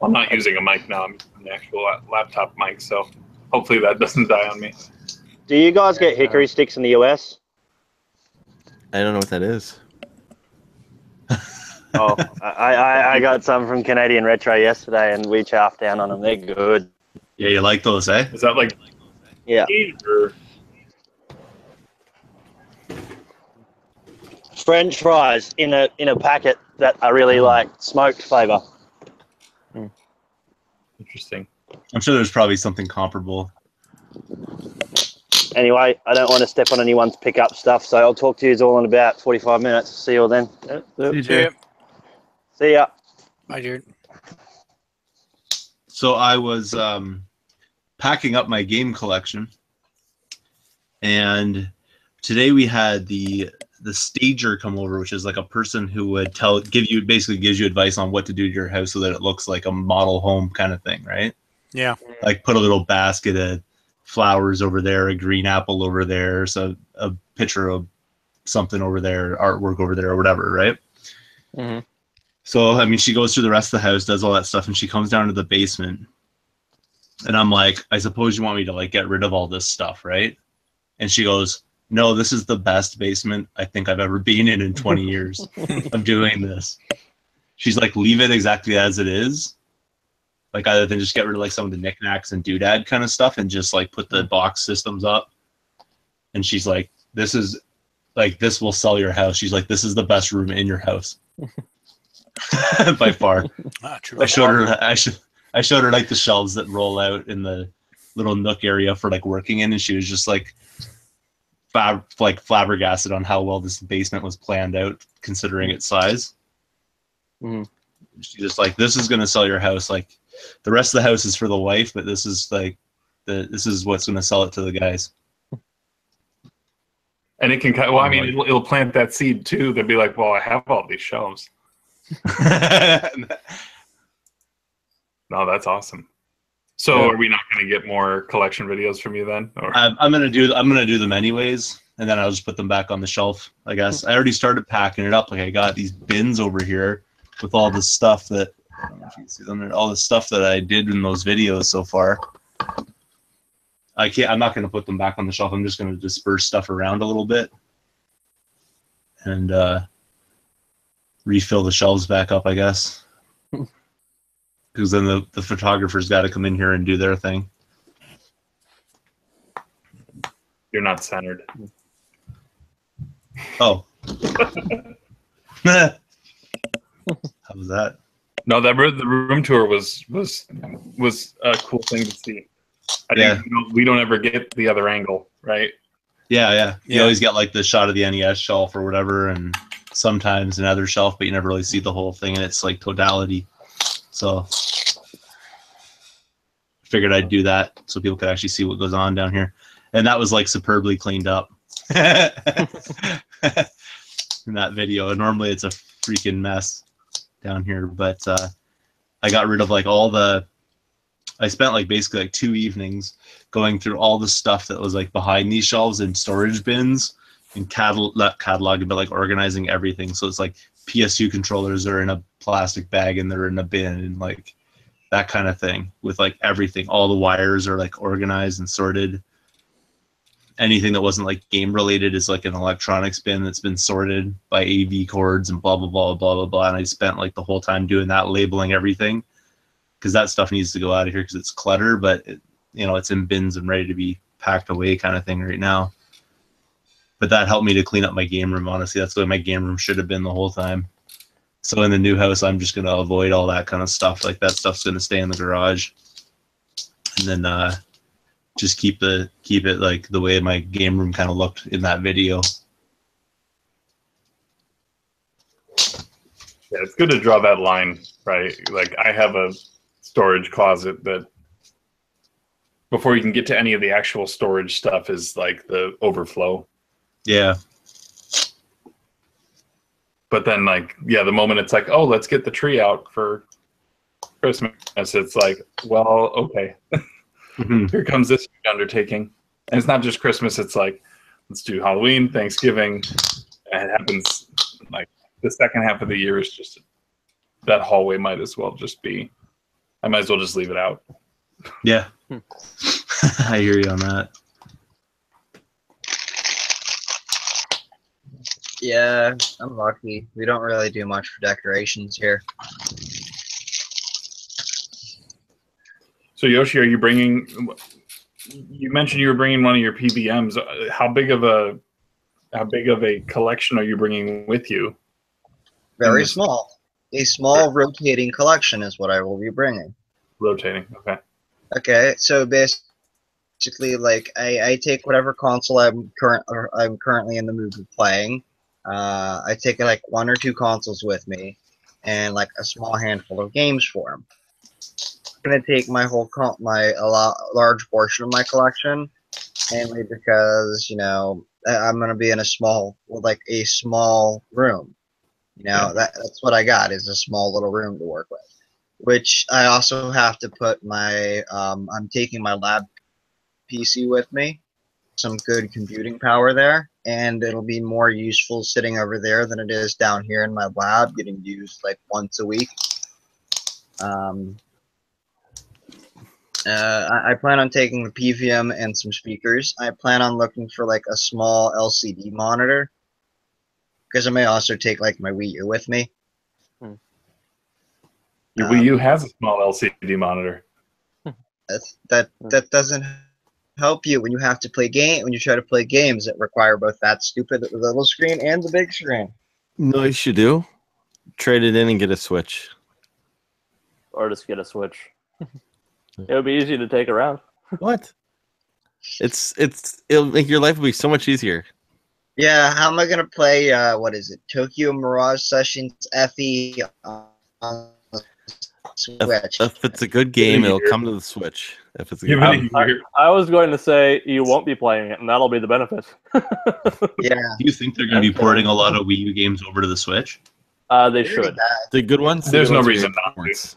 I'm not using a mic now. I'm using an actual laptop mic, so hopefully that doesn't die on me. Do you guys get hickory sticks in the US? I don't know what that is. Oh, I got some from Canadian Retro yesterday, and we chopped down on them. They're good. Yeah, you like those, eh? Is that like Yeah. or French fries in a packet that I really like, smoked flavor. interesting? I'm sure there's probably something comparable. Anyway, I don't want to step on anyone's pickup stuff, so I'll talk to you all in about 45 minutes. See you all then. Yeah. See ya. Bye, Jared. So I was packing up my game collection, and today we had the stager come over, which is like a person who would basically gives you advice on what to do to your house so that it looks like a model home kind of thing, right? Yeah. Like put a little basket of flowers over there, a green apple over there, so a picture of something over there, artwork over there, or whatever, right? Mm-hmm. So, I mean, she goes through the rest of the house, does all that stuff, and she comes down to the basement. And I'm like, I suppose you want me to like get rid of all this stuff, right? And she goes, no, this is the best basement I think I've ever been in 20 years of doing this. She's like, leave it exactly as it is. Like, other than just get rid of like some of the knickknacks and doodad kind of stuff and just like put the box systems up. And she's like, this will sell your house. She's like, this is the best room in your house. By far. True. I showed her like the shelves that roll out in the little nook area for like working in, and she was just like flabbergasted on how well this basement was planned out considering its size. Mm-hmm. She's just like, this is gonna sell your house. Like the rest of the house is for the wife, but this is like this is what's gonna sell it to the guys. And it can, well, I mean, it'll plant that seed too. They'll be like, well, I have all these shelves. No, that's awesome. So Yeah. Are we not going to get more collection videos from you then? Or? I'm gonna do them anyways, and then I'll just put them back on the shelf. I guess I already started packing it up. Like I got these bins over here with all the stuff that I don't know if you can see them there, all the stuff that I did in those videos so far. I'm not going to put them back on the shelf. I'm just going to disperse stuff around a little bit and refill the shelves back up, I guess. Because then the photographers got to come in here and do their thing. You're not centered. Oh. How was that? No, the room tour was a cool thing to see. We don't ever get the other angle, right? Yeah. You always get like the shot of the NES shelf or whatever, and sometimes another shelf, but you never really see the whole thing, and it's like totality. So I figured I'd do that so people could actually see what goes on down here. And that was like superbly cleaned up in that video. And normally it's a freaking mess down here, but I got rid of like I spent like basically like 2 evenings going through all the stuff that was like behind these shelves in storage bins and not cataloging, but like organizing everything. So it's like PSU controllers are in a plastic bag and they're in a bin, and like that kind of thing with like everything. All the wires are like organized and sorted. Anything that wasn't like game related is like an electronics bin that's been sorted by AV cords and blah blah blah blah blah blah. And I spent like the whole time doing that, labeling everything, because that stuff needs to go out of here because it's clutter. But it's in bins and ready to be packed away, kind of thing right now. But that helped me to clean up my game room. Honestly, that's the way my game room should have been the whole time. So in the new house, I'm just gonna avoid all that kind of stuff. Like that stuff's gonna stay in the garage, and then just keep it like the way my game room kind of looked in that video. Yeah, it's good to draw that line, right? Like I have a storage closet that before you can get to any of the actual storage stuff is like the overflow. Yeah. But then like, yeah, the moment it's like, oh, let's get the tree out for Christmas, it's like, well, okay. Here comes this undertaking. And it's not just Christmas, it's like, let's do Halloween, Thanksgiving. And it happens like the second half of the year is just that hallway might as well just be, I might as well just leave it out. Yeah. I hear you on that. Yeah, I'm lucky. We don't really do much for decorations here. So Yoshi, are you bringing? You mentioned you were bringing one of your PBMs. How big of a collection are you bringing with you? Very small. A small rotating collection is what I will be bringing. Rotating. Okay. Okay, so basically, like I take whatever console I'm currently in the mood of playing. I take like 1 or 2 consoles with me, and like a small handful of games for them. I'm gonna take my whole large portion of my collection, mainly because I'm gonna be in a small room. That's what I got is a small little room to work with. Which I also have to put my I'm taking my lab PC with me, some good computing power there, and it'll be more useful sitting over there than it is down here in my lab, getting used like once a week. I plan on taking the PVM and some speakers. I plan on looking for like a small LCD monitor, because I may also take like my Wii U with me. Your Wii U has a small LCD monitor. That doesn't help you when you have to play when you try to play games that require both that stupid little screen and the big screen. No, you should do. Trade it in and get a Switch. Or just get a Switch. It would be easy to take around. What? It'll make your life will be so much easier. Yeah, how am I gonna play? What is it? Tokyo Mirage Sessions FE on Switch. If it's a good game, it'll come to the Switch. If it's a good game. I was going to say you won't be playing it, and that'll be the benefit. Yeah. Do you think they're going to be porting a lot of Wii U games over to the Switch? They should. The good ones. There's no reason not to.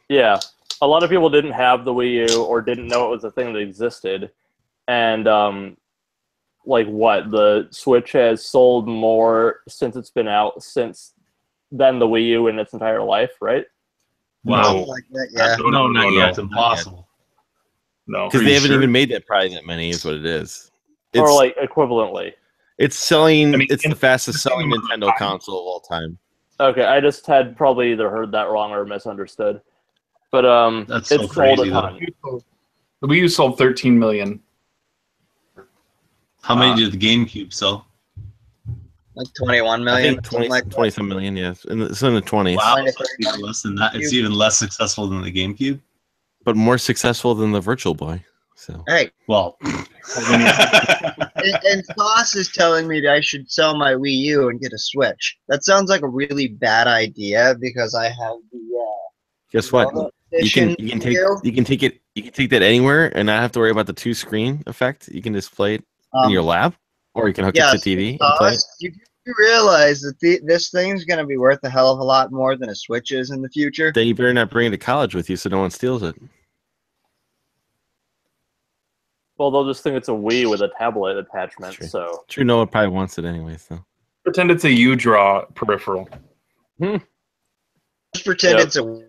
Yeah. A lot of people didn't have the Wii U or didn't know it was a thing that existed, and the Switch has sold more since it's been out than the Wii U in its entire life, right? Wow. Like that, yeah. No, not yet. It's impossible. No. Because they haven't even made that probably that many is what it is. Or like equivalently. It's selling. It's the fastest selling Nintendo console of all time. Okay, I just had probably either heard that wrong or misunderstood. But That's it's so crazy, sold a ton. The Wii U sold 13 million. How many did the GameCube sell? Like 21 million. I think 20 million, yes. And it's in the 20s. Wow, it's even less than that. It's even less successful than the GameCube. But more successful than the Virtual Boy. So. Hey. Well. and Sauce is telling me that I should sell my Wii U and get a Switch. That sounds like a really bad idea because I have the. Guess what? You can take that anywhere and not have to worry about the 2-screen effect. You can just play it in your lab, or you can hook it to TV and play it. You realize that this thing's going to be worth a hell of a lot more than a Switch is in the future. Then you better not bring it to college with you so no one steals it. Well, they'll just think it's a Wii with a tablet attachment. True. So True, Noah probably wants it anyway. So Pretend it's a U-Draw peripheral. Just pretend Yep. it's a.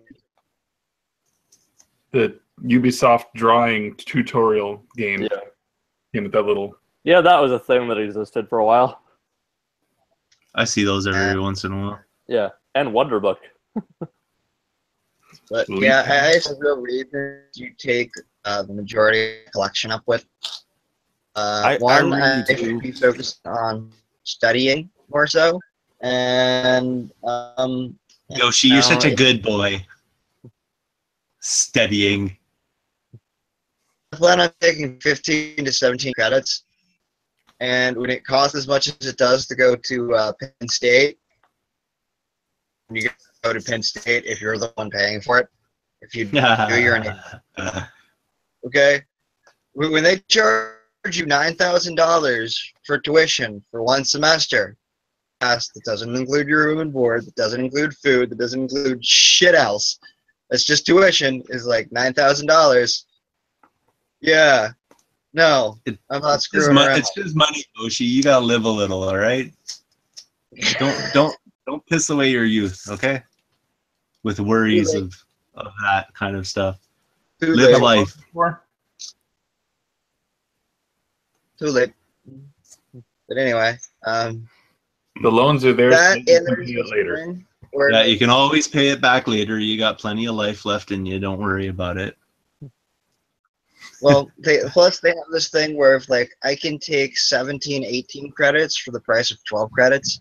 The Ubisoft drawing tutorial game yeah, came with that little. yeah, that was a thing that existed for a while. I see those every once in a while. Yeah, and Wonderbook. But Leap. yeah, I have real reasons you take the majority of the collection up with. I One, really I do. should be focused on studying more so, and Yoshi, you're such a good boy. Studying. I plan on taking 15 to 17 credits, and when it costs as much as it does to go to Penn State, you go to Penn State if you're the one paying for it. If you do, you're an idiot. Okay? When they charge you $9,000 for tuition for one semester, that doesn't include your room and board, that doesn't include food, that doesn't include shit else. That's just tuition, is like $9,000. Yeah. No, I'm not screwing around. It's just money, Yoshi. You gotta live a little, all right? Don't piss away your youth, okay? With worries of that kind of stuff. Too Live a late. life. Too late. But anyway, The loans are there. that So you and can there's pay it this later. thing where Yeah, you can always pay it back later. You got plenty of life left in you. Don't worry about it. well, plus they have this thing where if like I can take 17, 18 credits for the price of 12 credits.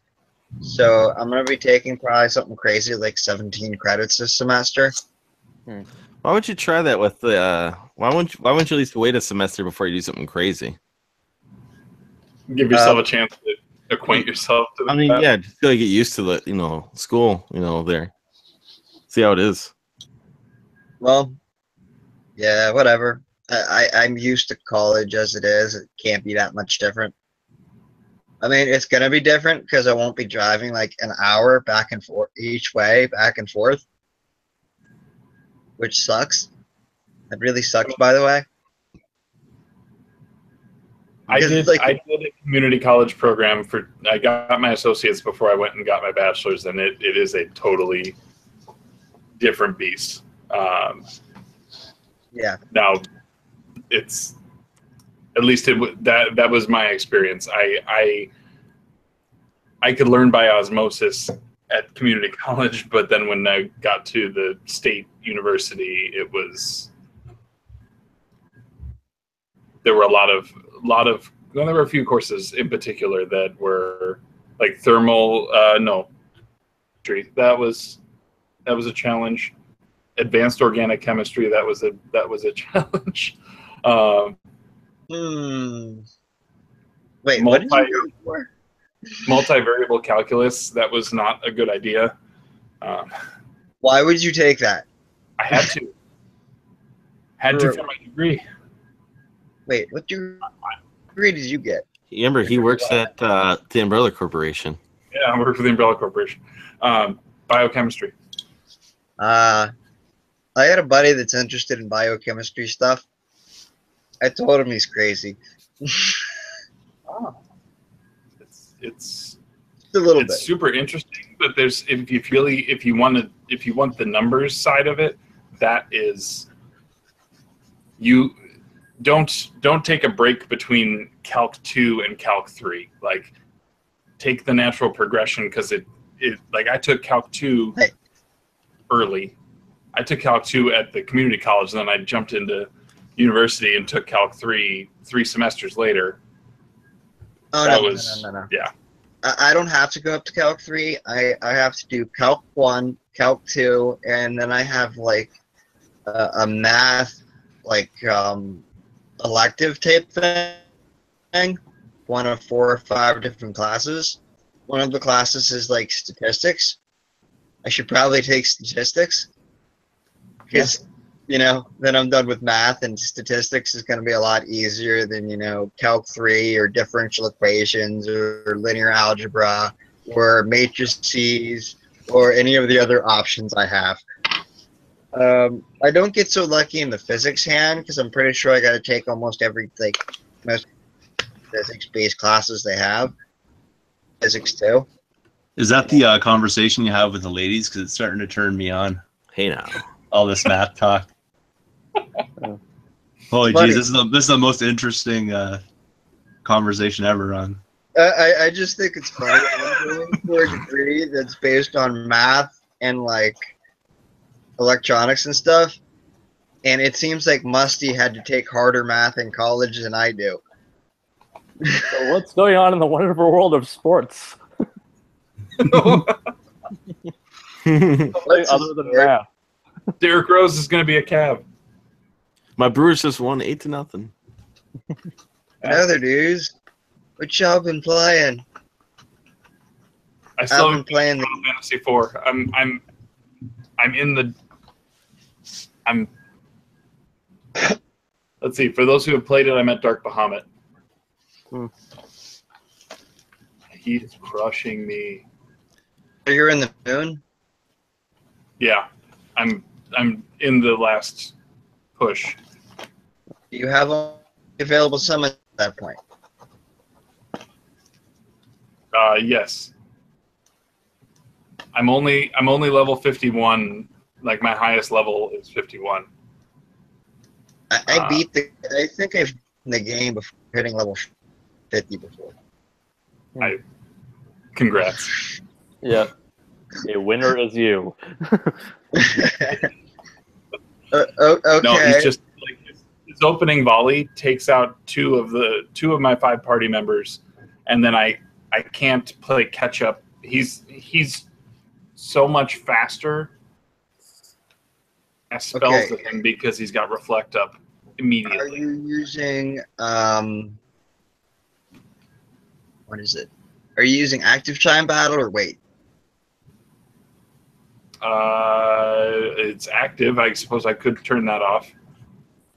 So I'm gonna be taking probably something crazy like 17 credits this semester. why would you try that with the? Why wouldn't you at least wait a semester before you do something crazy? Give yourself a chance to acquaint yourself to the I mean, yeah, just to get used to the school, there. See how it is. Well, yeah, whatever. I'm used to college as it is. It can't be that much different. I mean, it's gonna be different because I won't be driving like an hour back and forth each way, back and forth, which sucks. It really sucks, by the way. I Because did. it's like- I did a community college program for. I got my associates before I went and got my bachelor's, and it is a totally different beast. Yeah. Now, it's at least that was my experience. I could learn by osmosis at community college, but then when I got to the state university, there were a lot of well, there were a few courses in particular that were like thermal that was a challenge. Advanced organic chemistry, that was a challenge. Wait, what did you go for? Multivariable calculus, that was not a good idea. Why would you take that? I had to for my degree. Wait, what degree did you get? Remember, he works at the Umbrella Corporation. Yeah, I work for the Umbrella Corporation. Biochemistry. I had a buddy that's interested in biochemistry stuff. I told him he's crazy. It's a little it's bit. super interesting, but there's if you want the numbers side of it, that is you don't take a break between Calc 2 and Calc 3. Like take the natural progression because it like I took Calc 2 early. I took Calc 2 at the community college, and then I jumped into university and took Calc 3 semesters later. Oh, no. Yeah. I don't have to go up to Calc 3. I have to do Calc 1, Calc 2, and then I have like a math elective type thing. One of 4 or 5 different classes. One of the classes is like statistics. I should probably take statistics because then I'm done with math, and statistics is going to be a lot easier than Calc 3 or differential equations or linear algebra or matrices or any of the other options I have. I don't get so lucky in the physics hand because I'm pretty sure I got to take almost every most physics-based classes they have. Physics too. Is that the conversation you have with the ladies? Because it's starting to turn me on. Hey now. All this math talk. Holy Funny. geez, this is the most interesting conversation ever on. I just think it's funny. I'm going for a degree that's based on math and like electronics and stuff, and it seems like Musty had to take harder math in college than I do. So what's going on in the wonderful world of sports? Other than math. Derrick Rose is going to be a Cav. My Brewers just won 8-0. Another dudes. What y'all been playing? I still I've been playing the Final Fantasy 4. I'm in the. Let's see. For those who have played it, I'm at Dark Bahamut. He is crushing me. You're in the moon? Yeah, I'm in the last push. Do you have available summon at that point? Yes. I'm only level 51. Like my highest level is 51. I beat the. I think I've beaten the game before hitting level 50 before. Congrats. Yeah. A winner is you. Okay. No, he's just like his opening volley takes out two of my 5 party members, and then I can't play catch up. He's so much faster. I spells to him because he's got reflect up immediately. Are you using what is it? Are you using active time battle or wait? It's active. I suppose I could turn that off.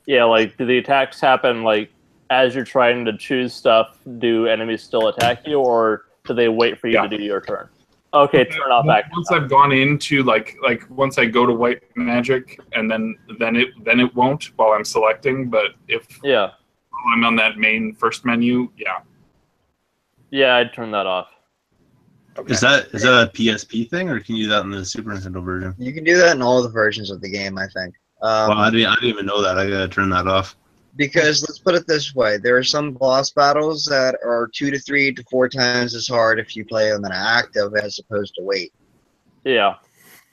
Yeah, like, do the attacks happen, like, as you're trying to choose stuff, do enemies still attack you, or do they wait for you to do your turn? Okay, turn off active. Once I've gone into, like once I go to white magic, and then it won't while I'm selecting, but if I'm on that main first menu, Yeah, I'd turn that off. Okay. Is that a PSP thing, or can you do that in the Super Nintendo version? You can do that in all the versions of the game, I think. Well, I didn't even know that. I gotta turn that off. Because let's put it this way: there are some boss battles that are 2 to 3 to 4 times as hard if you play them in active as opposed to wait. Yeah.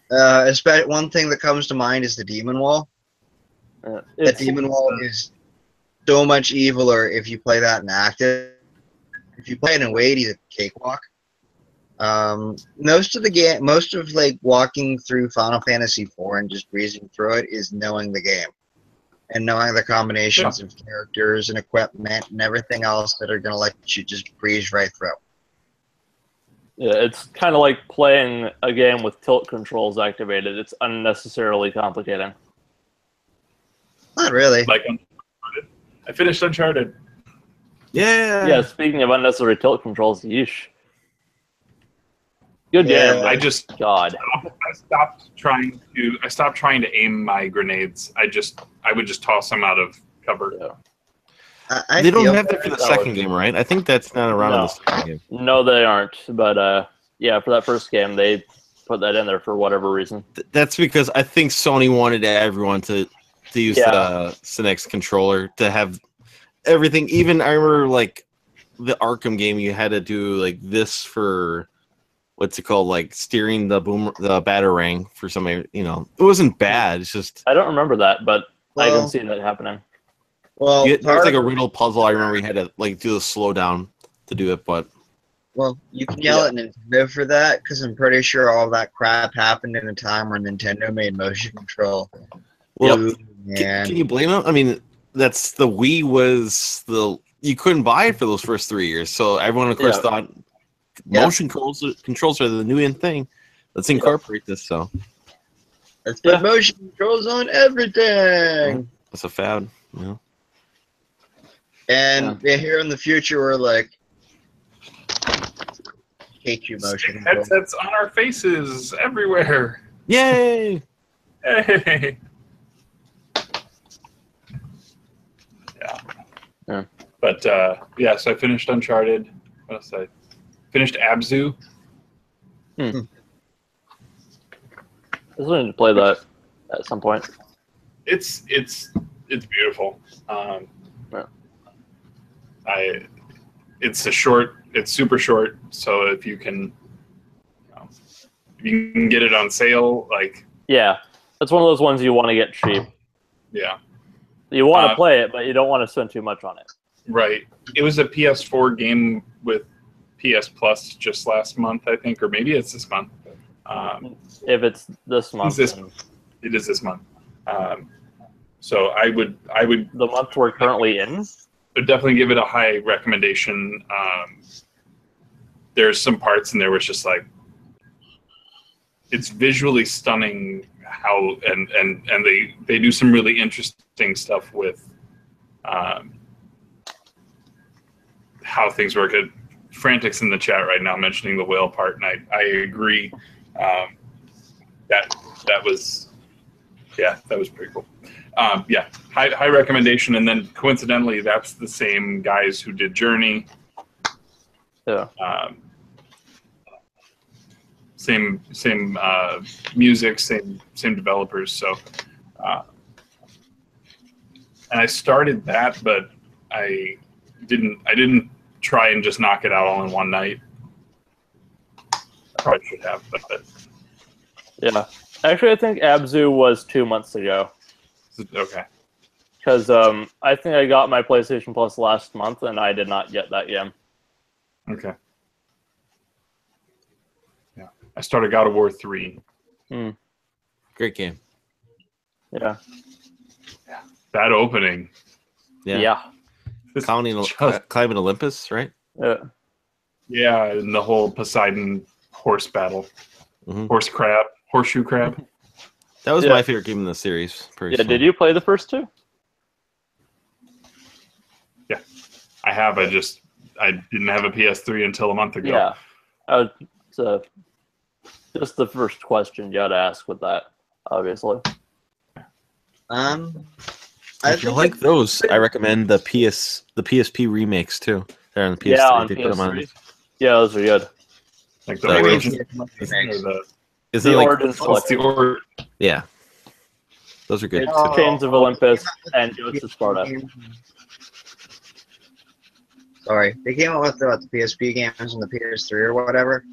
One thing that comes to mind is the demon wall. The demon wall is so much eviler if you play that in active. If you play it in wait, he's a cakewalk. Most of like walking through Final Fantasy IV and just breezing through it is knowing the game and knowing the combinations of characters and equipment and everything else that are going to let you just breeze right through. Yeah, it's kind of like playing a game with tilt controls activated. It's unnecessarily complicating. Not really. Like Uncharted. I finished Uncharted. Yeah, speaking of unnecessary tilt controls, yeesh. Good game. I just God. I stopped trying to aim my grenades. I would just toss them out of cover. Yeah. They don't have that for the second game, right? I think that's not around in the second game. No, they aren't. But yeah, for that first game, they put that in there for whatever reason. That's because I think Sony wanted everyone to use the Synex controller to have everything. Even I remember like the Arkham game, you had to do like this for what's it called, like steering the batarang for somebody. You know, it wasn't bad. It's just I don't remember that, but I can see that happening. Well, there was like a riddle puzzle. I remember you had to like do the slowdown to do it, but you can yell at Nintendo for that because I'm pretty sure all that crap happened in a time where Nintendo made motion control. Well, can you blame them? I mean, that's the Wii was you couldn't buy it for those first 3 years, so everyone of course thought motion controls are the new in thing. Let's incorporate this. So let's put motion controls on everything. That's a fad, you know. And here in the future, we're like, hate you, motion control. Headsets on our faces everywhere. Yay! Hey. Yeah. But yeah, so I finished Uncharted. What else? I finished Abzu. I just wanted to play that at some point. It's beautiful. Yeah. It's super short. So if you can get it on sale, like Yeah, that's one of those ones you want to get cheap. yeah, You want to play it, but you don't want to spend too much on it. right. It was a PS4 game with PS Plus just last month, I think, or maybe it's this month. If it's this month, it is this month. So I would the month we're currently in. would definitely give it a high recommendation. There's some parts in there where it's just like it's visually stunning how and they do some really interesting stuff with how things work. Frantic's in the chat right now mentioning the whale part, and I agree. That was pretty cool. Yeah, high recommendation. And then coincidentally, that's the same guys who did Journey. Yeah. Same music, same developers. So, and I started that, but I didn't try and just knock it out all in one night. I probably should have, but Yeah. Actually, I think Abzu was 2 months ago. okay. Because I think I got my PlayStation Plus last month, and I did not get that game. Okay. Yeah, I started God of War 3. Great game. Yeah. That opening. Yeah. Climbing Olympus, right? Yeah, and the whole Poseidon horse battle. Horseshoe crab. That was my favorite game in the series. Yeah, did you play the first two? Yeah, I have. I didn't have a PS3 until a month ago. Yeah. Just the first question you got to ask with that, obviously. If you like those, I recommend the PSP remakes too. They're on the PS3. Yeah, on they PS3. put them on. Yeah, those are good. Like the Origins. Is the it like Origins collection. Yeah, those are good It's too. Chains of Olympus and Ghosts of Sparta. Sorry, they came out with the PSP games and the PS3 or whatever.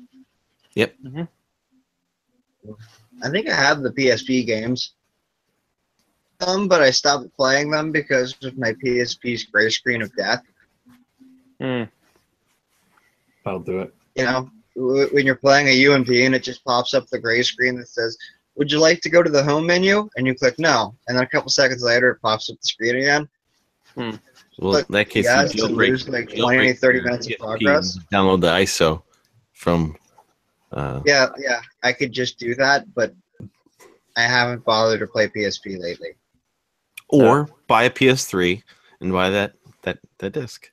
Yep. I think I have the PSP games. But I stopped playing them because of my PSP's gray screen of death. I'll do it. You know, when you're playing a UMP and it just pops up the gray screen that says, "Would you like to go to the home menu?" And you click no, and then a couple seconds later it pops up the screen again. Well, in that case, you lose like 20, 30 minutes of progress. Download the ISO from. Yeah, I could just do that, but I haven't bothered to play PSP lately. Or buy a PS3 and buy that disc.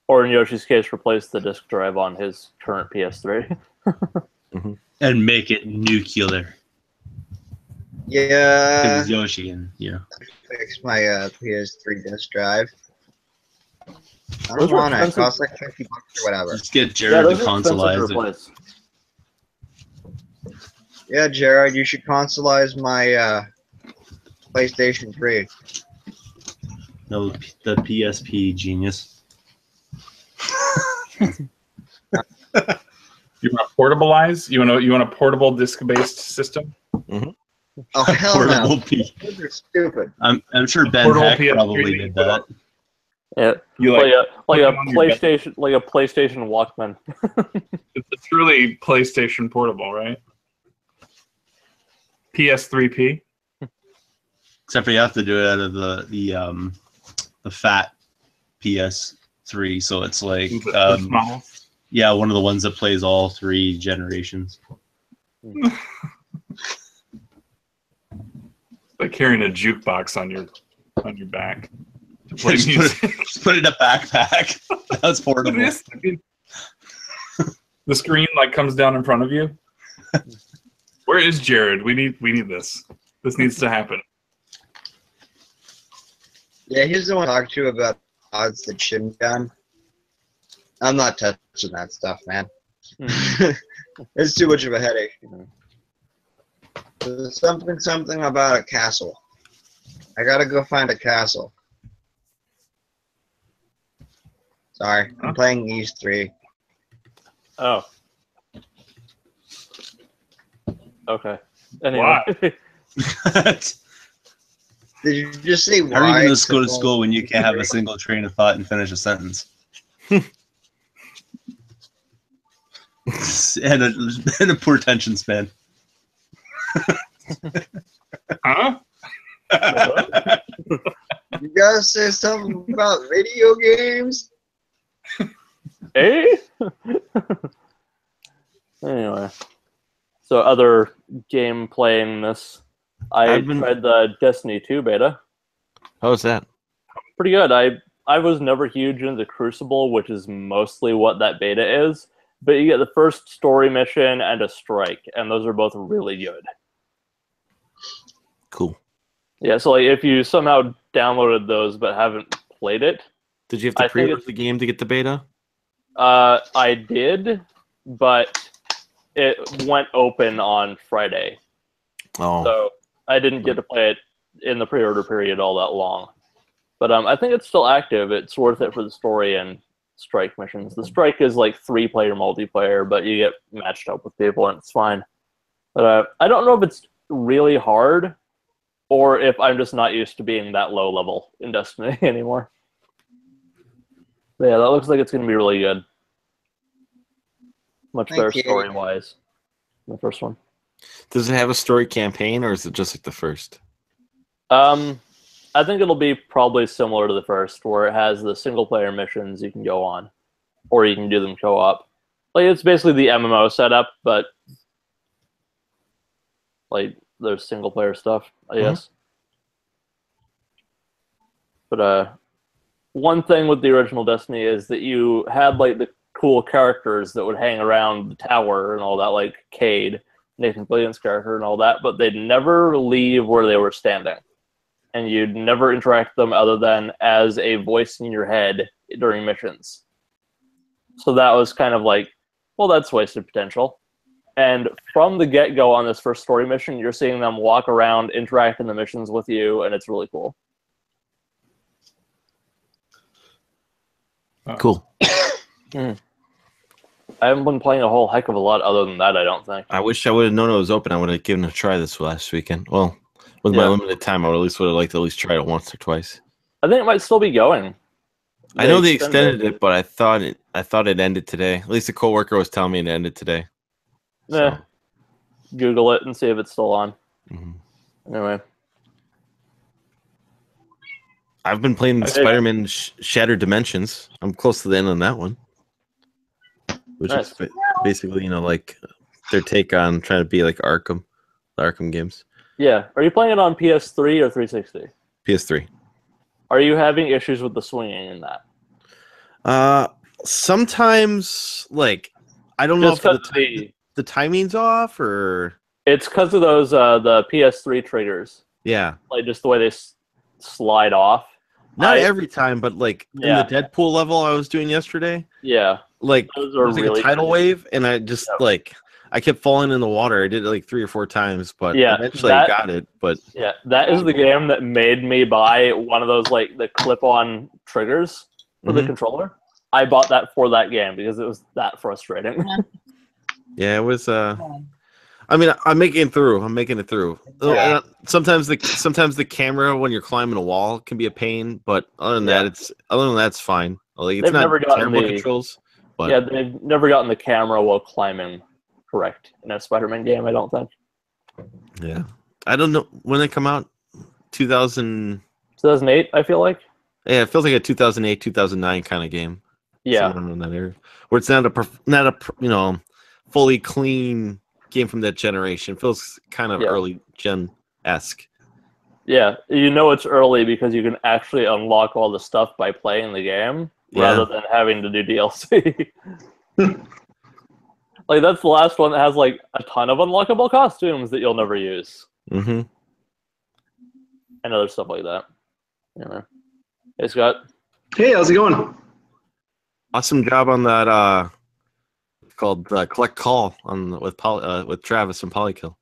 Or in Yoshi's case, replace the disk drive on his current PS3. And make it nuclear. Yeah. Because it's Yoshi and Fix my PS3 disk drive. I don't want it. It costs like $50 or whatever. Just get Jared to consolize it. Yeah, Jared, you should consolize my PlayStation 3. No, the PSP genius. You want to portabilize? You want a portable disc-based system? Oh hell Portable no! P. Those are stupid. I'm sure Ben Portable Heck PS3 probably did that. Yeah, You like a on your PlayStation, like a PlayStation Walkman. It's really PlayStation Portable, right? PS3P. Except for you have to do it out of the fat PS3, so it's like Small. yeah, one of the ones that plays all 3 generations. Like carrying a jukebox on your back to play Just music. put it in a backpack. That's portable. The screen like comes down in front of you. Where is Jared? We need this. This needs to happen. Yeah, he's the one to talk to about odds that shouldn't be done. I'm not touching that stuff, man. It's too much of a headache. There's something about a castle. I gotta go find a castle. Sorry, I'm playing East 3. Oh. Okay. Anyway. Did you just say why? How are you going to go to school when you can't have a single train of thought and finish a sentence? and a poor attention span. Huh? You gotta say something about video games? Eh? Anyway. So other game playing this. I tried the Destiny 2 beta. How was that? Pretty good. I was never huge into Crucible, which is mostly what that beta is. But you get the first story mission and a strike, and those are both really good. Cool. Yeah, so like if you somehow downloaded those but haven't played it, did you have to pre-order the game to get the beta? I did, but it went open on Friday. Oh. So I didn't get to play it in the pre-order period all that long. But I think it's still active. It's worth it for the story and strike missions. The strike is like 3-player multiplayer, but you get matched up with people and it's fine. But I don't know if it's really hard or if I'm just not used to being that low level in Destiny anymore. But yeah, that looks like it's going to be really good. Much better story-wise than the first one. Does it have a story campaign, or is it just like the first? I think it'll be probably similar to the first, where it has the single-player missions you can go on, or you can do them co-op. Like, it's basically the MMO setup, but like there's single-player stuff, I guess. But one thing with the original Destiny is that you had like the cool characters that would hang around the tower and all that, like Cade, Nathan Fillion's character and all that, but they'd never leave where they were standing. And you'd never interact with them other than as a voice in your head during missions. So that was kind of like, well, that's wasted potential. And from the get-go on this first story mission, you're seeing them walk around, interact in the missions with you, and it's really cool. Cool. I haven't been playing a whole heck of a lot other than that, I don't think. I wish I would have known it was open. I would have given it a try this last weekend. Well, with my limited time, I would at least like to try it once or twice. I think it might still be going. I know they extended it, but I thought it ended today. At least a coworker was telling me it ended today. Yeah. So. Google it and see if it's still on. Anyway. I've been playing Spider-Man Shattered Dimensions. I'm close to the end on that one. Which is basically, like their take on trying to be like Arkham, the Arkham games. Yeah. Are you playing it on PS3 or 360? PS3. Are you having issues with the swinging in that? Sometimes, like, I don't know if the timing's off or... It's because of those, the PS3 triggers. Yeah. Like, just the way they slide off. Not every time, but, like, in the Deadpool level I was doing yesterday. Yeah. Like, it was like really a tidal wave, and I just, like... I kept falling in the water. I did it like 3 or 4 times, but eventually I got it. But yeah, that is the game that made me buy one of those like the clip-on triggers for the controller. I bought that for that game because it was that frustrating. Yeah, it was. I mean, I'm making it through. Yeah. Sometimes the camera when you're climbing a wall can be a pain, but other than that, it's fine. Like it's not terrible controls. But yeah, they've never gotten the camera while climbing correct in a Spider-Man game, I don't think. Yeah. I don't know when they come out. 2008, I feel like. Yeah, it feels like a 2008, 2009 kind of game. Yeah. Somewhere in that area. Where it's not a fully clean game from that generation. It feels kind of early gen-esque. Yeah, it's early because you can actually unlock all the stuff by playing the game rather than having to do DLC. Like, that's the last one that has, like, a ton of unlockable costumes that you'll never use. Mm-hmm. And other stuff like that. Yeah. Hey, Scott. Hey, how's it going? Awesome job on that. It's called Collect Call with Travis and Polykill.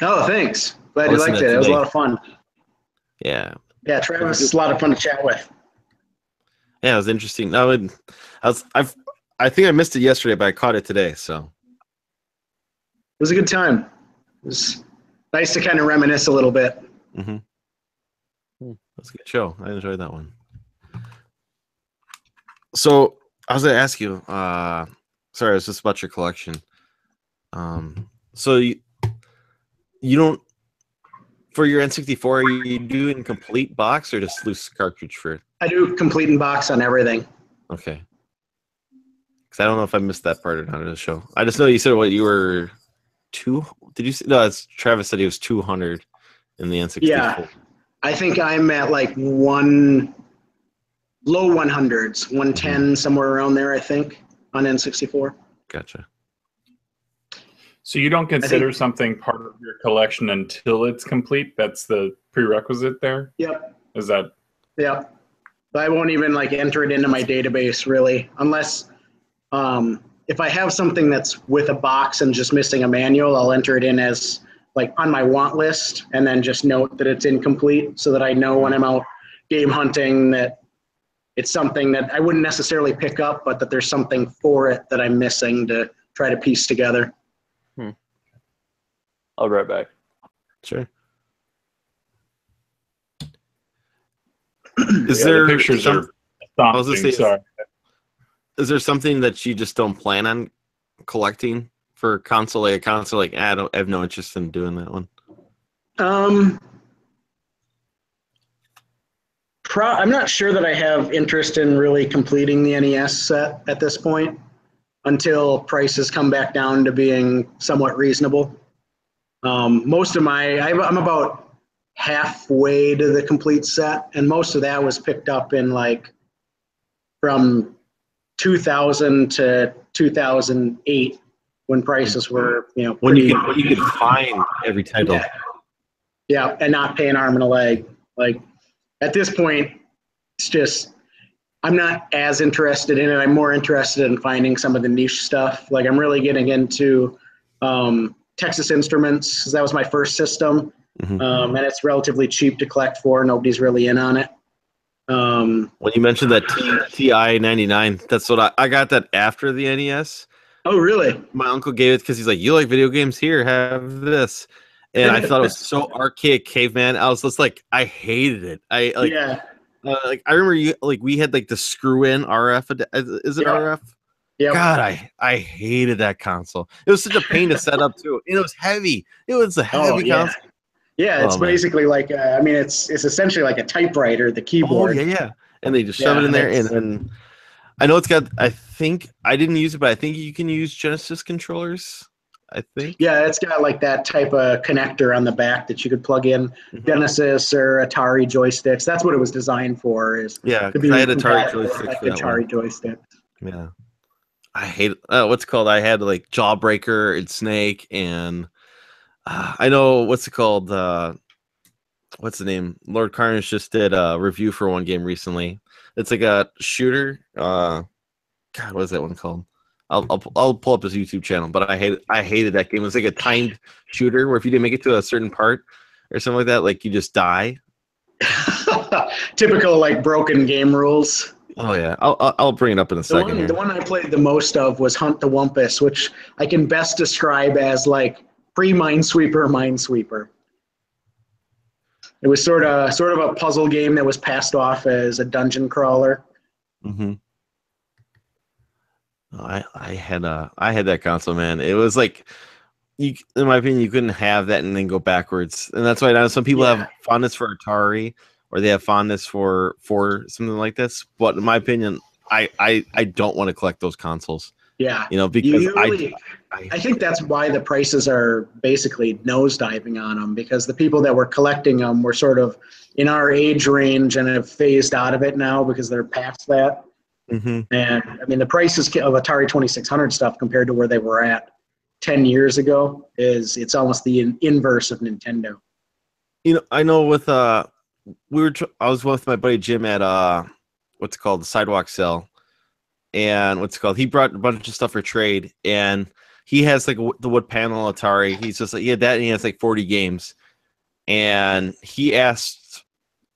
Oh, thanks. Glad I you listened liked to it. it It was a today. lot of fun. Yeah. Yeah, Travis is a lot of fun to chat with. Yeah, it was interesting. I think I missed it yesterday, but I caught it today. So It was a good time. It was nice to kind of reminisce a little bit. mm-hmm. That's a good show. I enjoyed that one. So I was gonna ask you. Sorry, it was just about your collection. So you don't for your N64. Are you doing complete box or just loose cartridge for it? I do complete in box on everything. Okay. Because I don't know if I missed that part or not in the show. I just know you said what you were Did you say no? It's Travis said he was 200 in the N64. Yeah, I think I'm at like low 100s, 110 somewhere around there. I think on N64. Gotcha. So you don't consider something part of your collection until it's complete? That's the prerequisite there? Yep. Is that? Yep. I won't even like enter it into my database really, unless if I have something that's with a box and just missing a manual, I'll enter it in as like on my want list and then just note that it's incomplete so that I know when I'm out game hunting that it's something that I wouldn't necessarily pick up, but that there's something for it that I'm missing to try to piece together. I'll be right back. Sure. The pictures are astonishing. Sorry. Is there something that you just don't plan on collecting for a console? Like a console, like I have no interest in doing that one. I'm not sure that I have interest in really completing the NES set at this point until prices come back down to being somewhat reasonable. Most of I'm about halfway to the complete set, and most of that was picked up in like from 2000 to 2008 when prices were, when you could find every title. Yeah, and not pay an arm and a leg. Like at this point, it's just I'm not as interested in it. I'm more interested in finding some of the niche stuff. Like I'm really getting into Texas Instruments, 'cause that was my first system, and it's relatively cheap to collect for. Nobody's really in on it. When you mentioned that TI 99, that's what I got that after the NES. Oh, really? My uncle gave it because he's like, "You like video games? Here, have this." And I thought it was so archaic, caveman. I was just like, I hated it. I remember we had like the screw in RF. Is it RF? Yeah. God, I hated that console. It was such a pain to set up too. And it was heavy. It was a heavy console. Yeah, it's basically like it's essentially like a typewriter, the keyboard. Oh yeah. And they just shove it in there, and I know it's got. I think I didn't use it, but I think you can use Genesis controllers. I think. Yeah, it's got like that type of connector on the back that you could plug in Genesis or Atari joysticks. That's what it was designed for. I had Atari joysticks. Like Atari joysticks. Yeah. I hate what's it called. I had like Jawbreaker and Snake, and I know what's it called. What's the name? Lord Carnage just did a review for one game recently. It's like a shooter. God, what is that one called? I'll pull up his YouTube channel, but I hated that game. It was like a timed shooter where if you didn't make it to a certain part or something like that, like you just die. Typical like broken game rules. Oh yeah, I'll bring it up in a second. The one I played the most of was Hunt the Wumpus, which I can best describe as like pre-Minesweeper. It was sort of a puzzle game that was passed off as a dungeon crawler. Mm-hmm. I had that console, man. It was like, in my opinion, you couldn't have that and then go backwards, and that's why now some people have fondness for Atari or they have fondness for something like this. But in my opinion, I don't want to collect those consoles. Yeah, because I think that's why the prices are basically nosediving on them, because the people that were collecting them were sort of in our age range and have phased out of it now because they're past that. Mm-hmm. And I mean, the prices of Atari 2600 stuff compared to where they were at 10 years ago it's almost the inverse of Nintendo. You know, I know with I was with my buddy Jim at what's it called, the Sidewalk Sale, and he brought a bunch of stuff for trade, and he has like the wood panel Atari. He's just like, he had that, and he has like 40 games, and he asked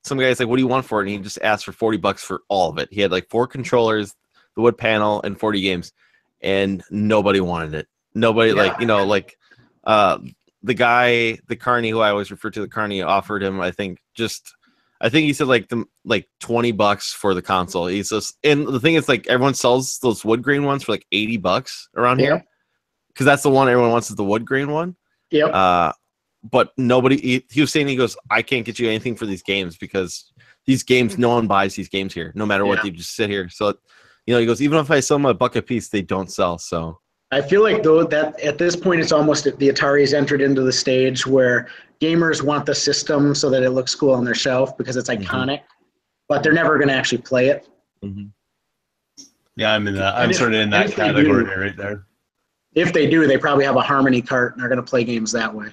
some guys like, what do you want for it? And he just asked for $40 for all of it. He had like 4 controllers, the wood panel, and 40 games, and nobody wanted it. Nobody the guy, the Carney, who I always refer to, the Carney, offered him, I think he said like $20 for the console. He's just, and the thing is, like, everyone sells those wood grain ones for like $80 around here, because that's the one everyone wants, is the wood grain one. Yep. But nobody. He was saying, he goes, I can't get you anything for these games because these games, no one buys these games here, no matter what. They just sit here. So, you know, he goes, even if I sell them a buck a piece, they don't sell. So I feel like, though, that at this point it's almost the Atari's entered into the stage where gamers want the system so that it looks cool on their shelf because it's iconic, but they're never going to actually play it. Mm-hmm. Yeah, I'm in that. I'm sort of in that category right there. If they do, they probably have a Harmony cart and are going to play games that way.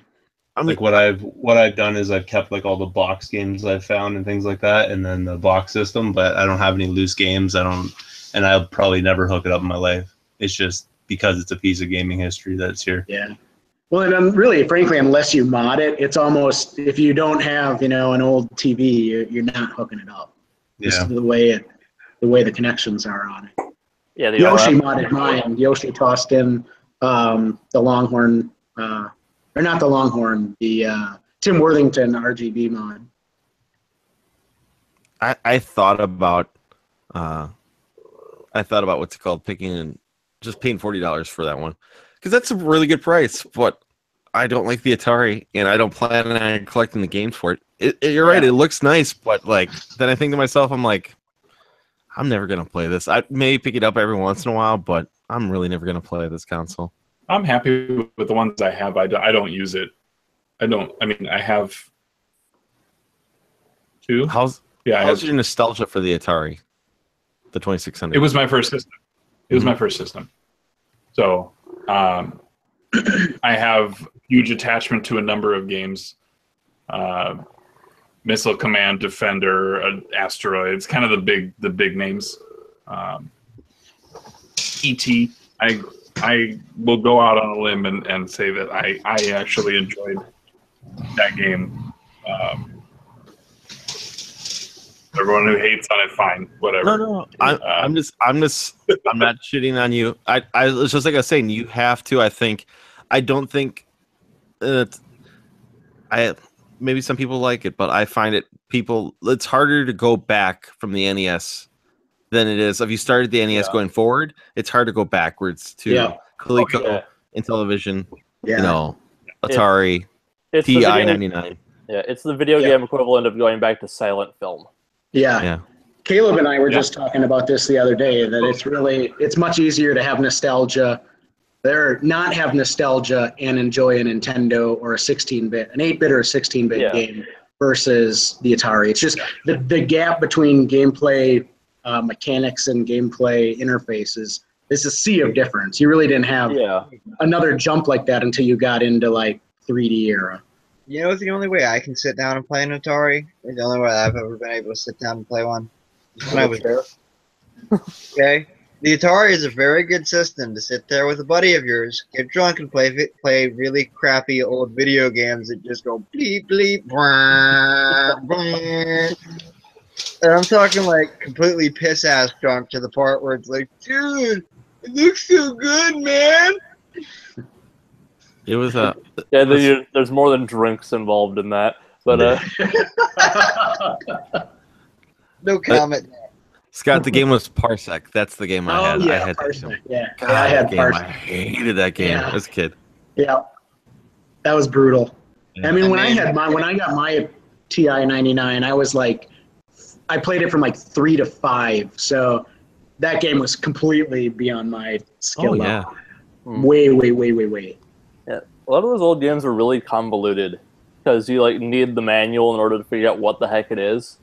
I mean, what I've done is I've kept like all the box games I've found and things like that, and then the box system. But I don't have any loose games. And I'll probably never hook it up in my life. It's just because it's a piece of gaming history that's here. Yeah. Well, and really, frankly, unless you mod it, it's almost, if you don't have, you know, an old TV, you're not hooking it up. Yeah. Just the way the connections are on it. Yeah, Yoshi modded mine. Yoshi tossed in the Longhorn, or not the Longhorn, the Tim Worthington RGB mod. I thought about what's it called, just paying $40 for that one, because that's a really good price. But I don't like the Atari, and I don't plan on collecting the games for it. You're right; it looks nice, but like then I think to myself, I'm like, I'm never gonna play this. I may pick it up every once in a while, but I'm really never gonna play this console. I'm happy with the ones I have. I don't use it. I have 2. How's your nostalgia for the Atari, the 2600? It was my first system. My first system. So I have huge attachment to a number of games. Missile Command, Defender, Asteroids, kind of the big names. E.T. I will go out on a limb and say that I actually enjoyed that game. Everyone who hates on it, fine, whatever. No. I'm not shitting on you. It's just like I was saying, you have to. I don't think maybe some people like it, but I find it's harder to go back from the NES than it is if you started the NES going forward. It's hard to go backwards to Coleco, Intellivision, you know, Atari, TI-99. Yeah, it's the video game equivalent of going back to silent film. Yeah. Caleb and I were just talking about this the other day, that it's much easier to have nostalgia, not have nostalgia and enjoy a Nintendo or a 16-bit, an 8-bit or a 16-bit game versus the Atari. It's just the gap between gameplay mechanics and gameplay interfaces is a sea of difference. You really didn't have another jump like that until you got into like 3D era. You know, the only way I can sit down and play an Atari, or the only way I've ever been able to sit down and play one, is when I was there. Okay? The Atari is a very good system to sit there with a buddy of yours, get drunk, and play really crappy old video games that just go bleep, bleep, blah, blah. And I'm talking like completely piss-ass drunk to the part where it's like, dude, it looks so good, man. It was there's more than drinks involved in that, but no comment. Scott, the game was Parsec. That's the game I had. I had Parsec. God, I had Parsec. I hated that game as a kid. Yeah, that was brutal. I mean, when I got my TI-99, I was like, I played it from like 3 to 5, so that game was completely beyond my skill level. Way. Yeah, a lot of those old games were really convoluted because you like need the manual in order to figure out what the heck it is.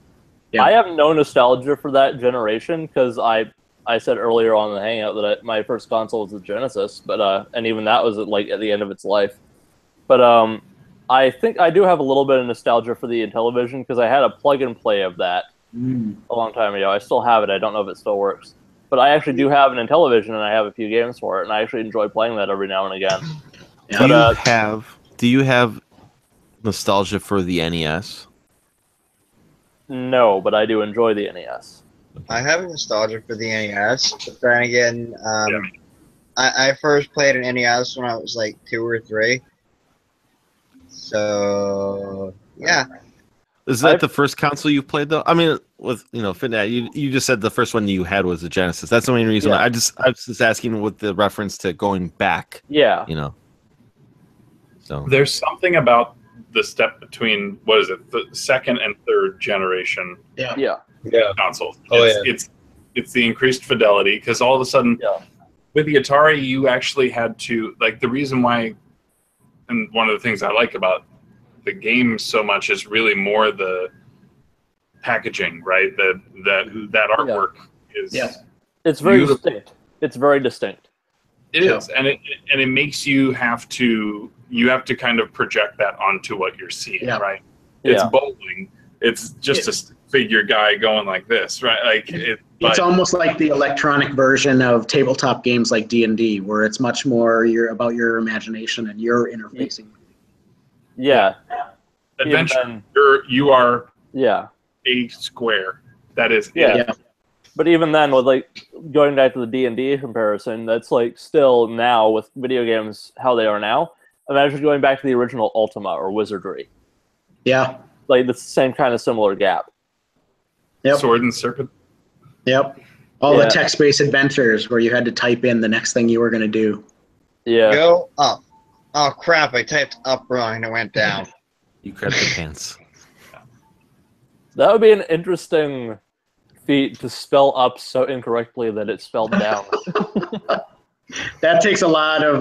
Yeah. I have no nostalgia for that generation because I I said earlier on the Hangout that my first console was the Genesis, but and even that was like at the end of its life. But I think I do have a little bit of nostalgia for the Intellivision because I had a plug and play of that a long time ago. I still have it. I don't know if it still works, but I actually do have an Intellivision and I have a few games for it, and I actually enjoy playing that every now and again. Do you have nostalgia for the NES? No, but I do enjoy the NES. I have a nostalgia for the NES, but then again, I first played an NES when I was like 2 or 3. So yeah. Is that the first console you played though? I mean, with you just said the first one you had was the Genesis. That's the main reason. I was just asking with the reference to going back. Yeah. So there's something about the step between the second and third generation. Yeah. Consoles. It's the increased fidelity because all of a sudden with the Atari you actually had to the reason why, and one of the things I like about the game so much is really more the packaging, right? That artwork is it's very beautiful. distinct. It's very distinct. It is, and it makes you have to kind of project that onto what you're seeing, right? It's bowling. It's just a figure guy going like this, right? It's almost like the electronic version of tabletop games like D&D, where it's much more about your imagination and your interfacing. Yeah. Adventure. You are a square. That is it. But even then, with going back to the D&D comparison, that's still now with video games how they are now. Imagine going back to the original Ultima or Wizardry. Yeah. The same kind of similar gap. Yep. Sword and Serpent. Yep. All the text-based adventures where you had to type in the next thing you were going to do. Yeah. Go up. Oh crap! I typed up wrong and it went down. You grabbed the pants. That would be an interesting feat to spell up so incorrectly that it's spelled down. That takes a lot of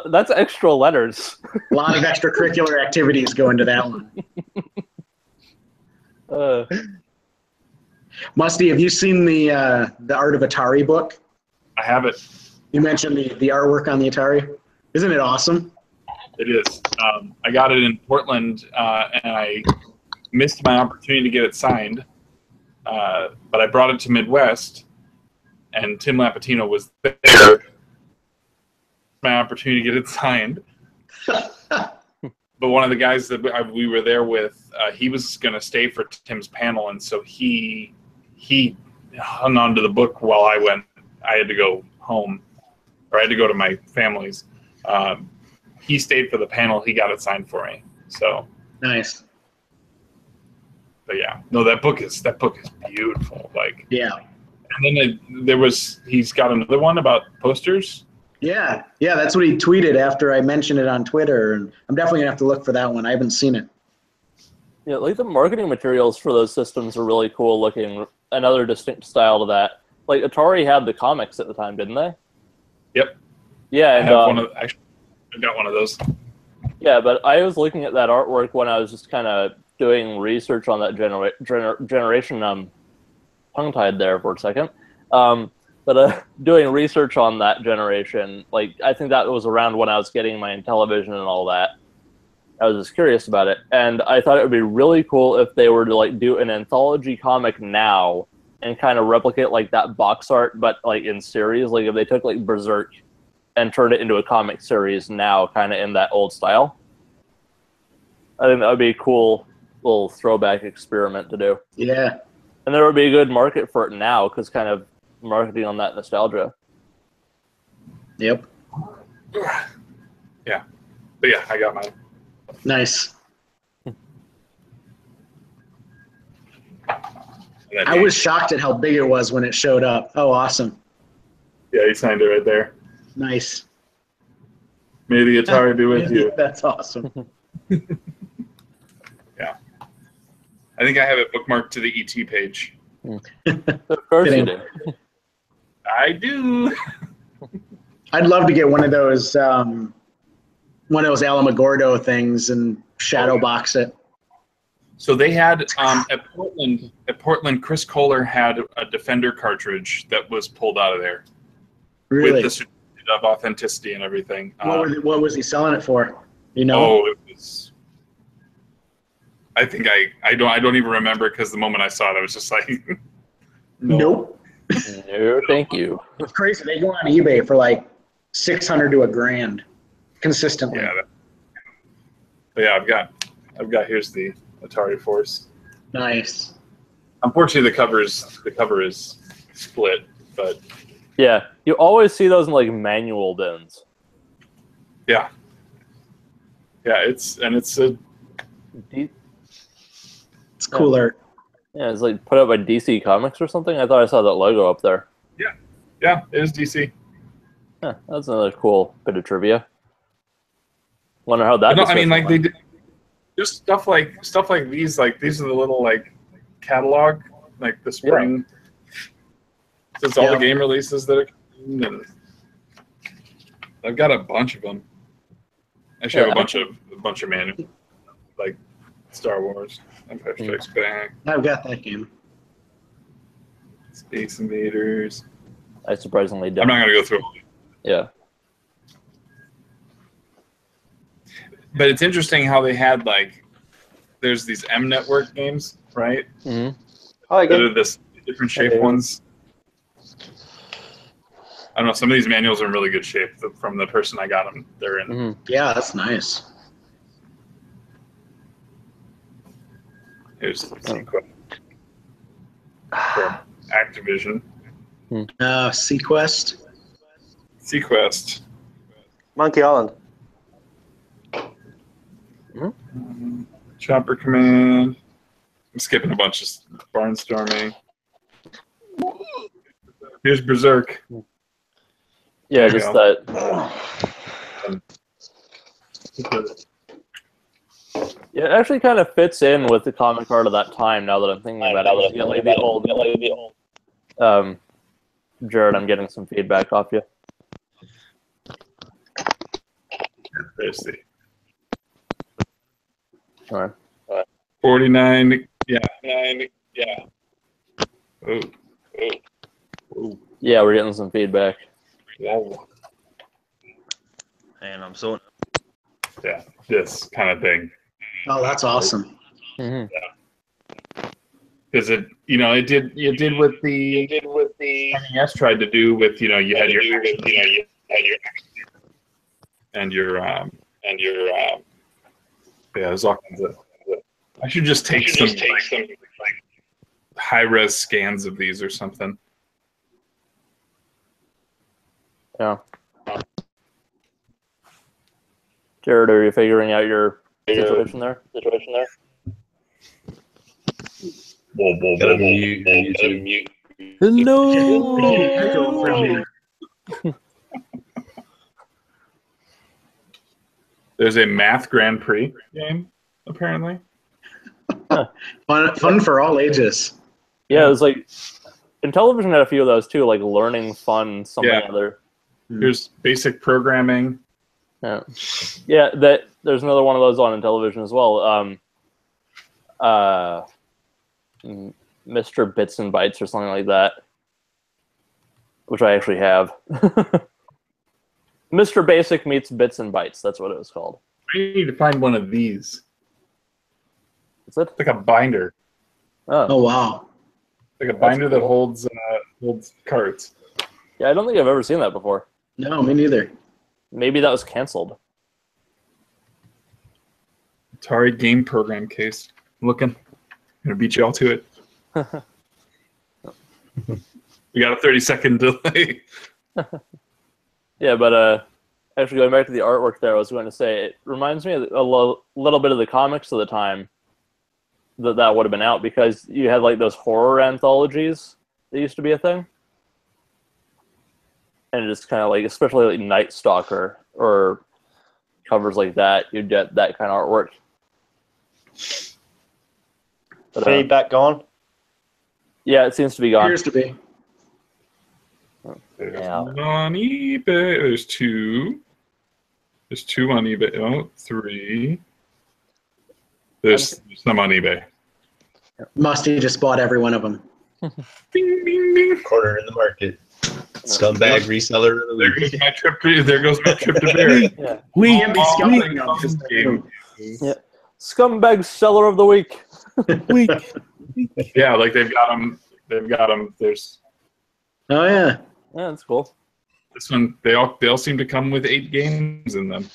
that's extra letters. A lot of extracurricular activities go into that one. Musty, have you seen the Art of Atari book? I have it. You mentioned the artwork on the Atari. Isn't it awesome? It is. I got it in Portland, and I missed my opportunity to get it signed. But I brought it to Midwest, and Tim Lapatino was there. My opportunity to get it signed. But one of the guys that we were there with, he was going to stay for Tim's panel, and so he hung on to the book while I went. I had to go home, or I had to go to my family's. He stayed for the panel. He got it signed for me. So nice. But yeah, no, that book is beautiful. Yeah. And then he's got another one about posters. Yeah, that's what he tweeted after I mentioned it on Twitter, and I'm definitely gonna have to look for that one. I haven't seen it. Yeah, the marketing materials for those systems are really cool looking. Another distinct style to that. Atari had the comics at the time, didn't they? Yep. Yeah, and I got one of those. Yeah, but I was looking at that artwork when I was just kind of doing research on that generation. Tongue-tied there for a second. But doing research on that generation, I think that was around when I was getting my Intellivision and all that. I was just curious about it, and I thought it would be really cool if they were to do an anthology comic now and kind of replicate that box art, but in series. If they took Berserk and turned it into a comic series now, kind of in that old style. I think that would be a cool little throwback experiment to do. Yeah. And there would be a good market for it now, because kind of marketing on that nostalgia. Yep. Yeah. But yeah, I got mine. Nice. I was shocked at how big it was when it showed up. Oh, awesome. Yeah, he signed it right there. Nice. May the Atari be with you. That's awesome. Yeah. I think I have it bookmarked to the ET page. Of course you do. I do. I'd love to get one of those Alamogordo things and shadow box it. So they had at Portland, Chris Kohler had a Defender cartridge that was pulled out of there Really? with the certificate of authenticity and everything. What was he selling it for? You know? Oh, it was. I think I don't even remember because the moment I saw it, I was just like, no. Nope. No, thank you. It's crazy. They go on eBay for like $600 to $1,000 consistently. Yeah. But yeah, I've got. Here's the Atari Force. Nice. Unfortunately, the cover is split, but Yeah, you always see those in like manual bins. yeah, it's a It's cool art. Yeah, it's like put out by DC Comics or something. I thought I saw that logo up there. yeah, it is DC. Yeah, that's another cool bit of trivia. Wonder how that. No, I mean, like went. they did just stuff like these. Like these are the little like catalog, like the spring. So it's all the game releases that are coming, and I've got a bunch of them. I actually have a bunch of manuals, like Star Wars, Empire Strikes Back, I've got that game. Space Invaders. I surprisingly don't. I'm not gonna go through all of them. Yeah. But it's interesting how they had like, there's these M Network games, right? Mm-hmm. Hi That again. are this different shape ones. I don't know. Some of these manuals are in really good shape. From the person I got them, they're in. Mm-hmm. Yeah, that's nice. Here's the sequence from Activision. Sequest. Sequest. Monkey Island. Chopper Command. I'm skipping a bunch of barnstorming. Here's Berserk. Yeah, There you just go. that. Yeah, it actually kind of fits in with the comic art of that time. Now that I'm thinking about it, you get like the old. Jared, I'm getting some feedback off you. There's the All right. 49. Yeah. Oh. Yeah, we're getting some feedback. Wow. And I'm sorting. Yeah, this kind of thing. Oh, that's awesome. Mm-hmm. Because it did what the NES tried to do with you had your and your yeah, there's all kinds of. I should just take some high res scans of these or something. Yeah. Jared, are you figuring out your situation there? Gotta mute. Hello. There's a Math Grand Prix game, apparently. Fun for all ages. Yeah, it was like in television had a few of those too, like learning fun something Yeah. or other. There's basic programming. Yeah, there's another one of those on in television as well. Mr. Bits and Bytes or something like that, which I actually have. Mr. Basic meets Bits and Bytes. That's what it was called. I need to find one of these. Is it? It's like a binder. Oh, wow. Like a binder that holds cards. Yeah, I don't think I've ever seen that before. No, me neither. Maybe that was canceled. Atari game program case. I'm looking. I'm gonna beat you all to it. We got a 30-second delay. Yeah, but actually going back to the artwork there, I was going to say it reminds me of a little bit of the comics of the time that would have been out, because you had like those horror anthologies that used to be a thing, and just kind of like, especially like Night Stalker or covers like that, you'd get that kind of artwork. But, Feedback gone. yeah, it seems to be gone. Appears to be. There's Yeah. one on eBay. There's two. There's two on eBay. Oh, three. There's some on eBay. Musty just bought every one of them. Ding, ding, ding. Corner in the market. Scumbag reseller of the There week. goes my trip to, there goes my trip to Barry. Yeah. We can't be All scumbag the on this game. Yeah. Scumbag seller of the week. Yeah, like they've got them. There's Oh yeah. Yeah, that's cool. this one. They all seem to come with 8 games in them.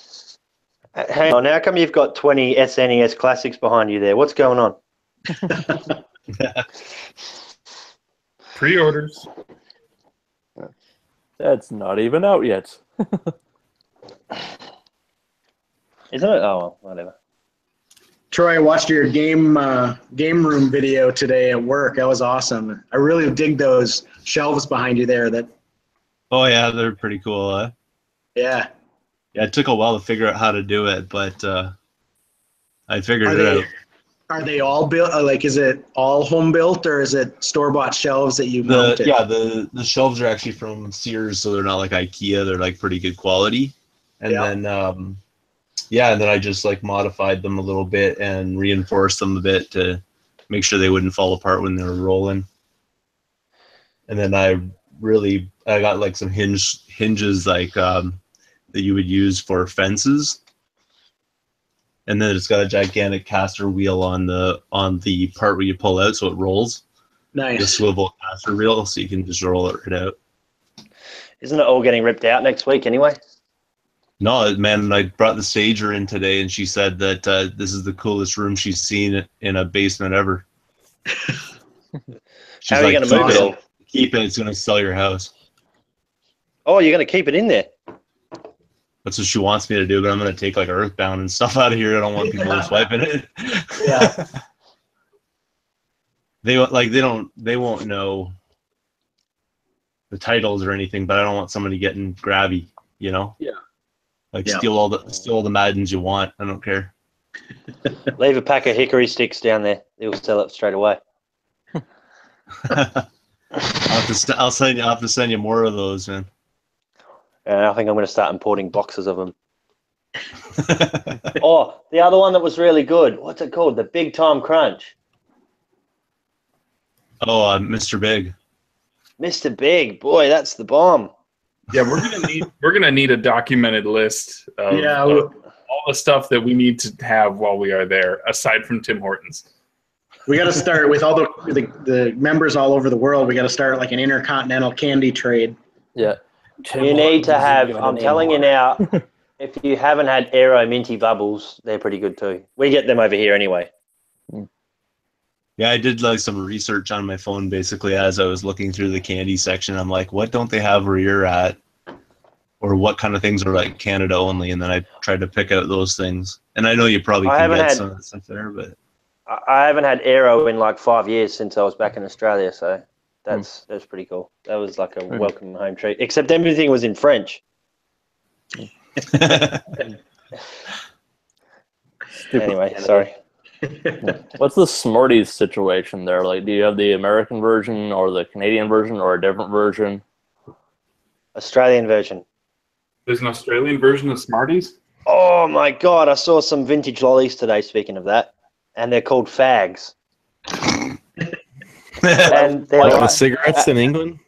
Hang on, how come you've got 20 SNES classics behind you there? What's going on? Pre-orders. That's not even out yet. Isn't it? Oh, well, whatever. Troy, I watched your game room video today at work. That was awesome. I really dig those shelves behind you there. Oh yeah, they're pretty cool. Yeah. Yeah, it took a while to figure out how to do it, but I figured it out. Are they all built? Like, is it all home built, or is it store bought shelves that you mounted? The shelves are actually from Sears, so they're not like IKEA. They're like pretty good quality. And then and then I just like modified them a little bit and reinforced them a bit to make sure they wouldn't fall apart when they were rolling. And then I got like some hinges like that you would use for fences. And then it's got a gigantic caster wheel on the part where you pull out so it rolls. Nice. The swivel caster wheel, so you can just roll it right out. Isn't it all getting ripped out next week anyway? No, man, I brought the stager in today, and she said that this is the coolest room she's seen in a basement ever. She's How are you going to move it all? Keep it. It's going to sell your house. Oh, you're going to keep it in there? That's what she wants me to do, but I'm going to take like Earthbound and stuff out of here. I don't want people swiping it. Yeah. They won't know the titles or anything, but I don't want somebody getting grabby, you know? Yeah. Like steal all the Maddens you want. I don't care. Leave a pack of hickory sticks down there. It'll sell it straight away. I'll have to send you more of those, man. And I think I'm going to start importing boxes of them. Oh, the other one that was really good. What's it called? The Big Time Crunch. Oh, Mr. Big. Mr. Big, boy, that's the bomb. Yeah, we're gonna need a documented list of all the stuff that we need to have while we are there, aside from Tim Hortons. We got to start with all the members all over the world. We got to start like an intercontinental candy trade. Yeah. You need to have, I'm telling you now, if you haven't had Aero Minty Bubbles, they're pretty good too. We get them over here anyway. Yeah, I did like some research on my phone basically as I was looking through the candy section. I'm like, what don't they have where you're at? Or what kind of things are like Canada only? And then I tried to pick out those things. And I know you probably can get some of that stuff there, but I haven't had Aero in like 5 years since I was back in Australia, so that's pretty cool. That was like a welcome home treat. Except everything was in French. Anyway, sorry. What's the Smarties situation there? Like, do you have the American version or the Canadian version or a different version? Australian version. There's an Australian version of Smarties? Oh my God, I saw some vintage lollies today, speaking of that, and they're called fags. And they're Like the cigarettes in England?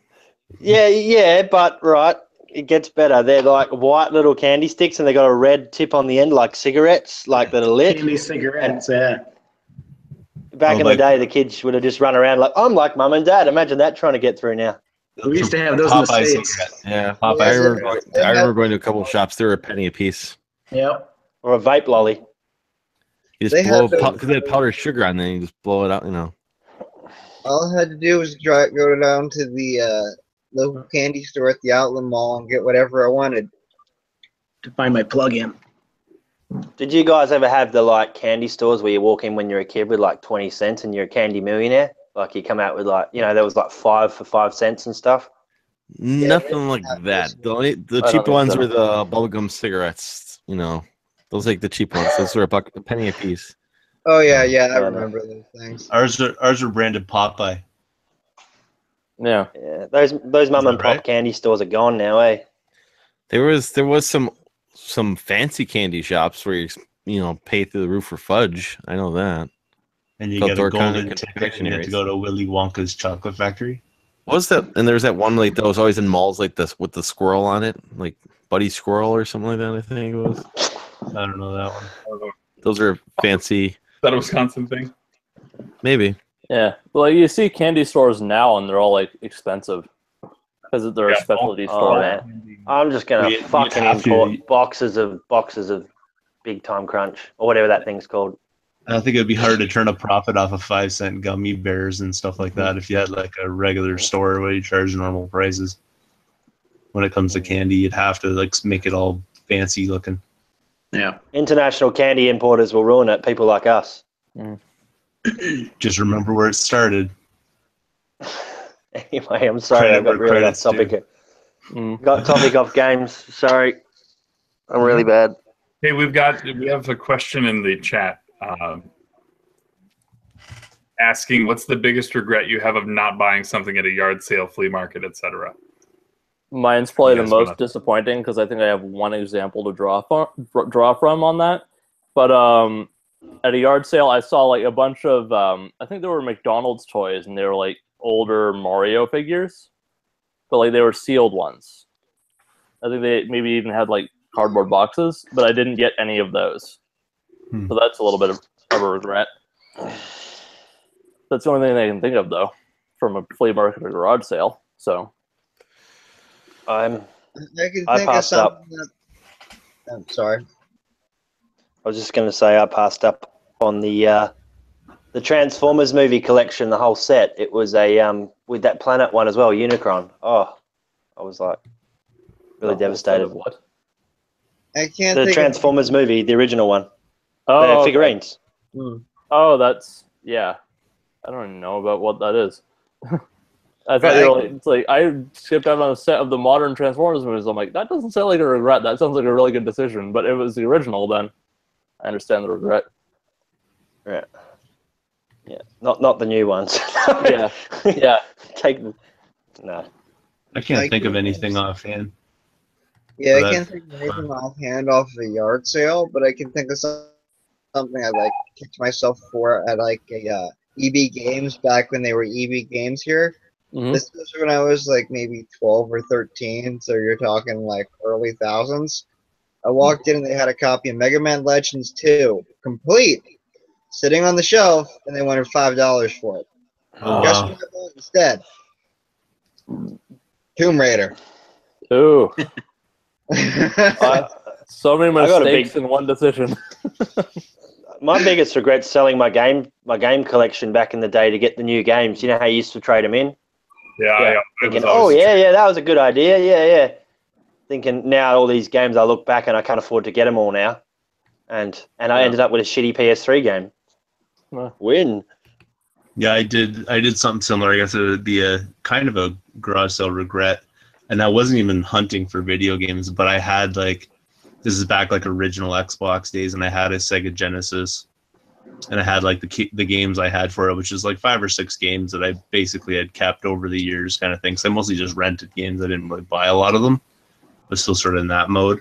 Yeah, but right, it gets better. They're like white little candy sticks, and they got a red tip on the end, like cigarettes, like that are lit. Candy cigarettes, yeah. Back in the day, the kids would have just run around like, I'm like mum and dad. Imagine that trying to get through now. We used to have those in the Popeye States. cigarette. Yeah, I remember going to a couple of shops. They were a penny a piece. Yep. Or a vape lolly. You They just blow have those- because they had powdered sugar on there. You just blow it out, you know. All I had to do was go down to the local candy store at the outlet mall and get whatever I wanted. To find my plug-in. Did you guys ever have the like candy stores where you walk in when you're a kid with like 20 cents and you're a candy millionaire? Like you come out with like, there was like 5 for 5 cents and stuff. Nothing like that. The cheap ones were the bubblegum cigarettes. You know, those like the cheap ones. Those were a penny a piece. Oh yeah, I remember those things. Ours are branded Popeye. Yeah. Yeah, those mum and pop candy stores are gone now, eh? There was some fancy candy shops where you pay through the roof for fudge. I know that. And you Felt get a door golden conduit ticket and you get to go to Willy Wonka's chocolate factory. What was that? And there's that one like that was always in malls like this with the squirrel on it, like Buddy Squirrel or something like that. I think it was. I don't know that one. I don't know. Is Those are fancy. that a Wisconsin thing? Maybe. Yeah, well, you see candy stores now, and they're all like expensive because they're a specialty store. Man. I'm just gonna You'd fucking have to- import boxes of Big Time Crunch or whatever that thing's called. I think it'd be hard to turn a profit off of 5-cent gummy bears and stuff like that if you had like a regular store where you charge normal prices. When it comes to candy, you'd have to like make it all fancy looking. Yeah. International candy importers will ruin it. People like us. Just remember where it started. Anyway, I'm sorry I got really off topic. Got topic off games. Sorry, I'm really bad. Hey, we have a question in the chat asking, what's the biggest regret you have of not buying something at a yard sale, flea market, etc.? Mine's probably the Yes, most but- disappointing because I think I have one example to draw from on that. But at a yard sale, I saw like a bunch of I think there were McDonald's toys, and they were like older Mario figures, but like they were sealed ones. I think they maybe even had like cardboard boxes, but I didn't get any of those. So that's a little bit of a regret. That's the only thing I can think of, though, from a flea market or garage sale. So I can I think of passed up. something that. I'm sorry. I was just going to say I passed up on the Transformers movie collection, the whole set. It was a with that planet one as well, Unicron. Oh, I was like really devastated. What? I can't The think Transformers movie, the original one, Oh, the figurines. Oh, that's yeah. I don't even know about what that is. I thought Right. you were like, it's like I skipped out on a set of the modern Transformers movies. I'm like, that doesn't sound like a regret. That sounds like a really good decision. But if it was the original, then I understand the regret. Yeah, yeah, not the new ones. Yeah, yeah. Take the no. I can't Like- think of anything offhand. Yeah, So I can't think of anything offhand off the yard sale, but I can think of something I like kicked myself for at like a EB Games back when they were EB Games here. Mhm. This was when I was like maybe 12 or 13, so you're talking like early thousands. I walked in and they had a copy of Mega Man Legends 2, complete, sitting on the shelf, and they wanted $5 for it. Oh, Guess wow. what I bought instead? Tomb Raider. Ooh, I, so many I got a mistakes big- in one decision. my biggest regret's selling my game collection back in the day to get the new games. You know how you used to trade them in? Yeah, Yeah. I Thinking, was oh always- yeah, that was a good idea. Yeah. Thinking now all these games, I look back and I can't afford to get them all now, and I ended up with a shitty PS3 game. Win. Yeah, I did something similar. I guess it would be a kind of a garage sale regret. And I wasn't even hunting for video games, but I had like, this is back like original Xbox days, and I had a Sega Genesis, and I had like the games I had for it, which is like 5 or 6 games that I basically had kept over the years, kind of thing. So I mostly just rented games. I didn't really buy a lot of them, but still sort of in that mode.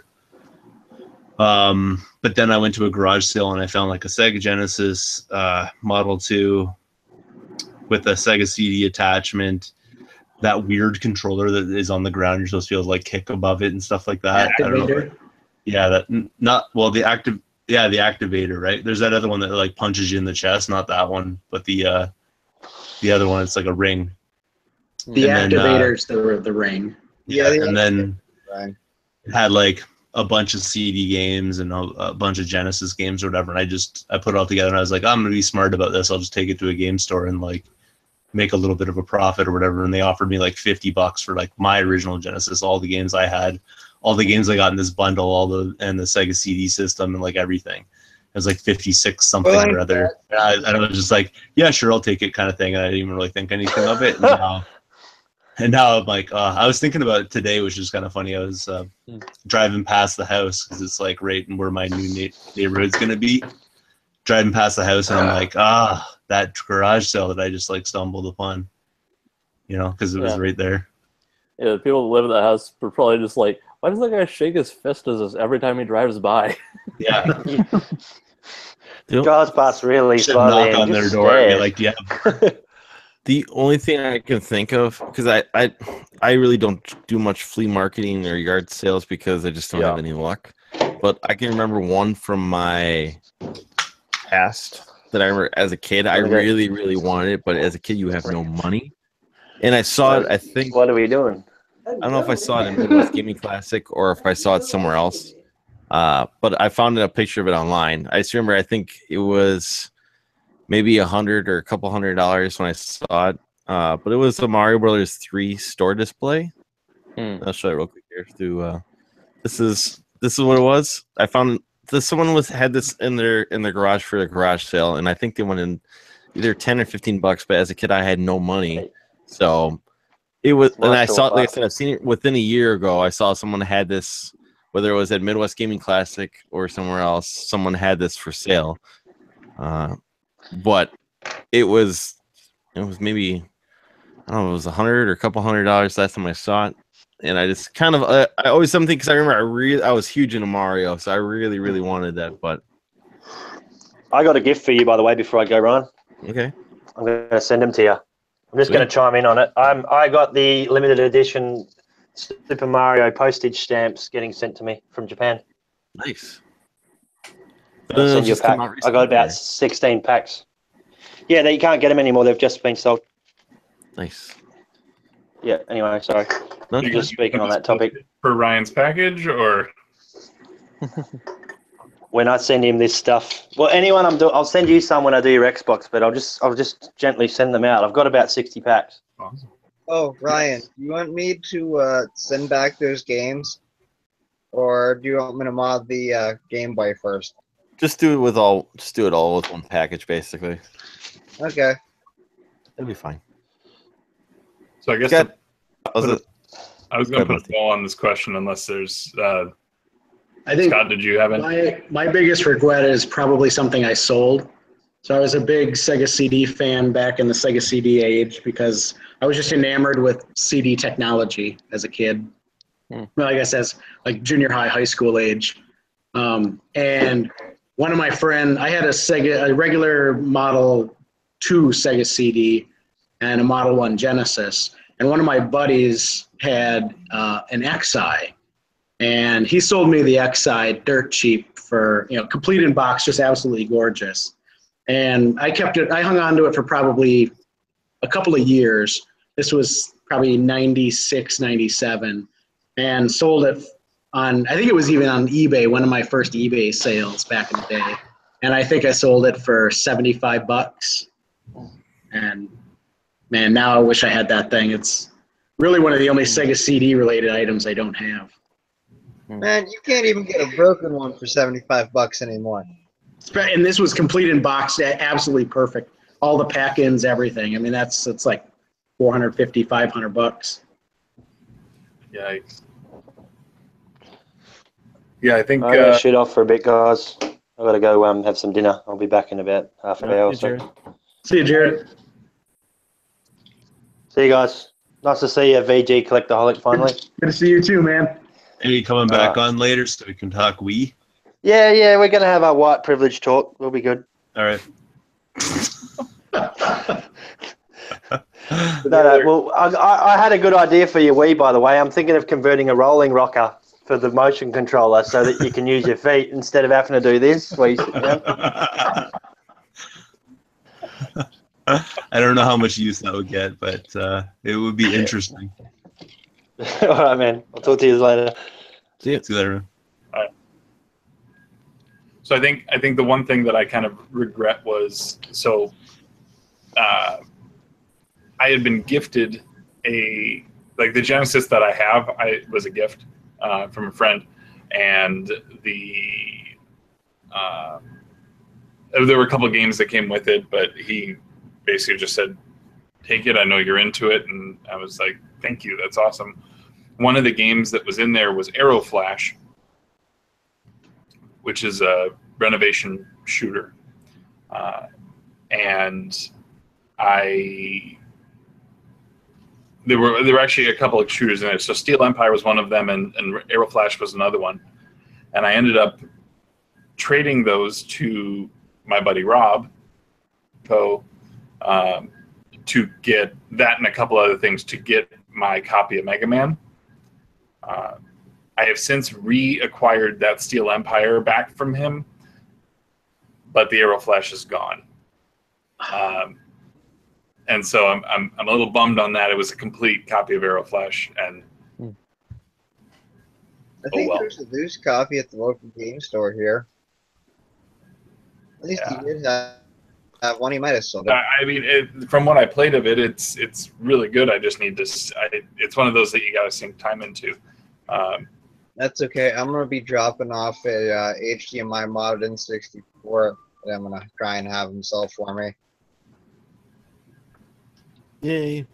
But then I went to a garage sale and I found like a Sega Genesis Model 2 with a Sega CD attachment, that weird controller that is on the ground. You're supposed to be able to like kick above it and stuff like that. I don't know. Activator. Yeah, the activator, right? There's that other one that like punches you in the chest, not that one, but the other one, it's like a ring. The And then, activator's the ring. Yeah, the and then Right. it had like a bunch of CD games and a bunch of Genesis games or whatever. And I put it all together and I was like, I'm gonna be smart about this. I'll just take it to a game store and like make a little bit of a profit or whatever. And they offered me like $50 for like my original Genesis, all the games I had, all the games I got in this bundle, and the Sega CD system and like everything. It was like 56 something or other. And I was just like, yeah, sure, I'll take it kind of thing. And I didn't even really think anything of it. And now I'm like, I was thinking about it today, which is kind of funny. I was driving past the house because it's like right in where my new neighborhood's going to be. Driving past the house and I'm like, that garage sale that I just like stumbled upon, because it was right there. Yeah, the people that live in that house were probably just like, Why does that guy shake his fist as this every time he drives by? Yeah. Drives past really Should slowly knock and on their just door and be stares. like, "Yeah, The only thing I can think of, because I really don't do much flea marketing or yard sales because I just don't have any luck. But I can remember one from my past that I remember as a kid. I really, really wanted it, but as a kid, you have no money. And I saw it, I think, What are we doing? I don't know if I saw it in Midwest Gaming Classic or if I saw it somewhere else. But I found a picture of it online. I just remember, I think it was maybe $100 or a couple $100 when I saw it. But it was a Mario Brothers 3 store display. I'll show you real quick here. Through this is what it was. I found this. Someone had this in their garage for a garage sale, and I think they went in either $10 or $15. But as a kid, I had no money, so it was. And I saw, like I said, I've seen it within a year ago. I saw someone had this, whether it was at Midwest Gaming Classic or somewhere else. Someone had this for sale, but it was maybe, I don't know, it was $100 or a couple $100 last time I saw it. And I just kind of, I always something, because I remember I was huge into Mario, so I really, really wanted that. But I got a gift for you, by the way, before I go, Ryan. Okay. I'm going to send them to you. I'm just going to chime in on it. I got the limited edition Super Mario postage stamps getting sent to me from Japan. Nice. I'll send you a pack. I got about 16 packs. Yeah, you can't get them anymore. They've just been sold. Nice. Yeah, anyway, sorry. No, Just speaking on that topic. For Ryan's package, or when I send him this stuff, well, anyone I'll send you some when I do your Xbox, but I'll just gently send them out. I've got about 60 packs. awesome. Oh, Ryan, you want me to send back those games, or do you want me to mod the Game Boy first? Just do it all with one package, basically. Okay. It'll be fine. So I guess Scott, I was going to put a ball on this question, unless there's. I think Scott, did you have any? my biggest regret is probably something I sold. So I was a big Sega CD fan back in the Sega CD age because I was just enamored with CD technology as a kid. Well, I guess as like junior high school age. And one of my friends, I had a regular Model 2 Sega CD and a Model 1 Genesis. And one of my buddies had an XI. And he sold me the XI dirt cheap for, complete in box, just absolutely gorgeous. And I kept it, I hung on to it for probably a couple of years. This was probably 96, 97, and sold it on, I think it was even on eBay, one of my first eBay sales back in the day. And I think I sold it for $75. And man, now I wish I had that thing. It's really one of the only Sega CD related items I don't have. Man, you can't even get a broken one for $75 anymore. And this was complete in box, absolutely perfect. All the pack-ins, everything. I mean, it's like $450, $500. Yikes. Yeah, I think. I'm going to shoot off for a bit, guys. I've got to go have some dinner. I'll be back in about half an hour or so. See you, Jared. See you guys. Nice to see you, VG Collectaholic, finally. Good to see you too, man. maybe coming back on later so we can talk Wii. Yeah, we're going to have our white privilege talk. We'll be good. All right. No. Well, I had a good idea for your Wii, by the way. I'm thinking of converting a rolling rocker for the motion controller so that you can use your feet instead of having to do this where you sit down. I don't know how much use that would get, but it would be interesting. All right, man. I'll talk to you later. See you later. All right. So I think the one thing that I kind of regret was I had been gifted the Genesis that I have. Was a gift from a friend, and there were a couple of games that came with it, but he basically just said, "Take it. I know you're into it," and I was like, "Thank you. That's awesome." One of the games that was in there was Arrow Flash, which is a renovation shooter, and I there were actually a couple of shooters in there. So Steel Empire was one of them, and Arrow Flash was another one. And I ended up trading those to my buddy Rob to get that and a couple other things to get my copy of Mega Man. I have since reacquired that Steel Empire back from him, but the Arrow Flash is gone. And so I'm a little bummed on that. It was a complete copy of Arrow Flash, and I think there's a loose copy at the local game store here. At least he did have one. He might have sold it. I mean, from what I played of it, it's really good. I just need to. It's one of those that you got to sink time into. That's okay. I'm gonna be dropping off a HDMI modded N64 that I'm gonna try and have him sell for me. Yay!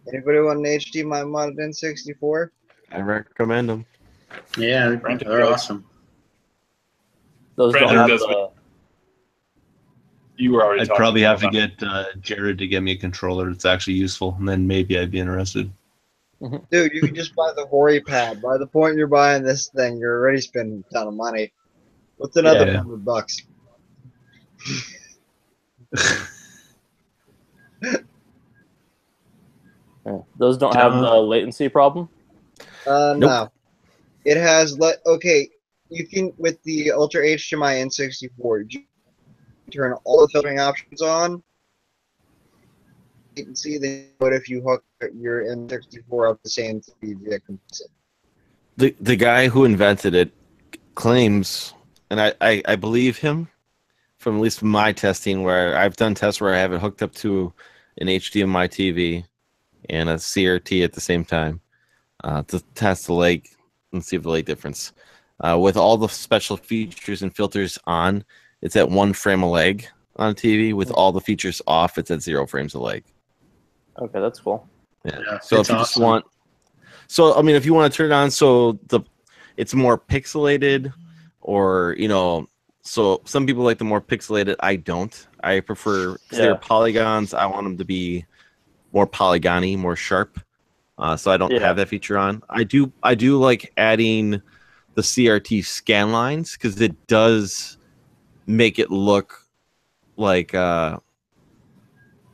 Anybody want an HDMI modded N64? I recommend them. Yeah, they're awesome. Those don't have the... You were already. I'd probably have to get Jared to get me a controller that's actually useful, and then maybe I'd be interested. Dude, you can just buy the Hori pad. By the point you're buying this thing, you're already spending a ton of money. What's another $100? Those don't have the latency problem? No. It has okay, you can with the Ultra HDMI N64, you turn all the filtering options on. You can see what if you hook your N64 up the same speed via composite. The guy who invented it claims, and I believe him, from at least my testing, where I've done tests where I have it hooked up to an HDMI TV and a CRT at the same time to test the lag and see if the lag difference. With all the special features and filters on, it's at 1 frame a lag on TV. With all the features off, it's at 0 frames a lag. Okay, that's cool. Yeah. So if you just want, I mean, if you want to turn it on so it's more pixelated, or so some people like the more pixelated. I don't. I prefer they're polygons. I want them to be more polygony, more sharp. So I don't have that feature on. I do like adding the CRT scan lines because it does make it look like a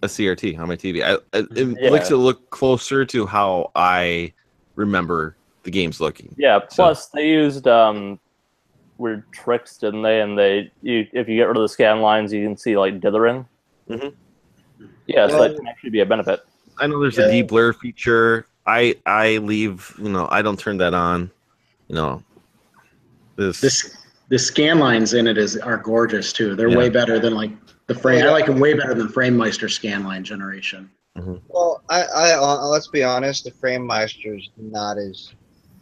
CRT on my TV. It makes it look closer to how I remember the games looking. Yeah. Plus, they used weird tricks, didn't they? And if you get rid of the scan lines, you can see like dithering. Mm-hmm. Yeah, so that can actually be a benefit. I know there's a de-blur feature. I leave. I don't turn that on. The scan lines in it are gorgeous too. They're way better than like the frame. I like them way better than FrameMeister scanline generation. Mm-hmm. Well, I let's be honest, the FrameMeister's not as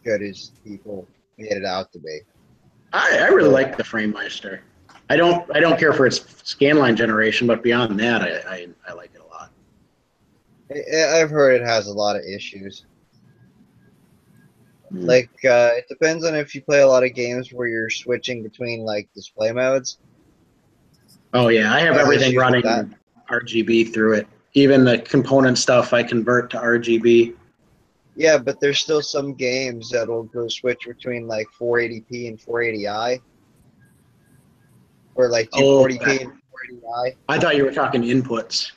good as people made it out to be. I really like the FrameMeister. I don't care for its scanline generation, but beyond that, I like it a lot. I've heard it has a lot of issues. Like, it depends on if you play a lot of games where you're switching between, like, display modes. Oh, yeah. I have everything running RGB through it. Even the component stuff I convert to RGB. Yeah, but there's still some games that'll go switch between, like, 480p and 480i. Or, like, 240p and 480i. I thought you were talking inputs.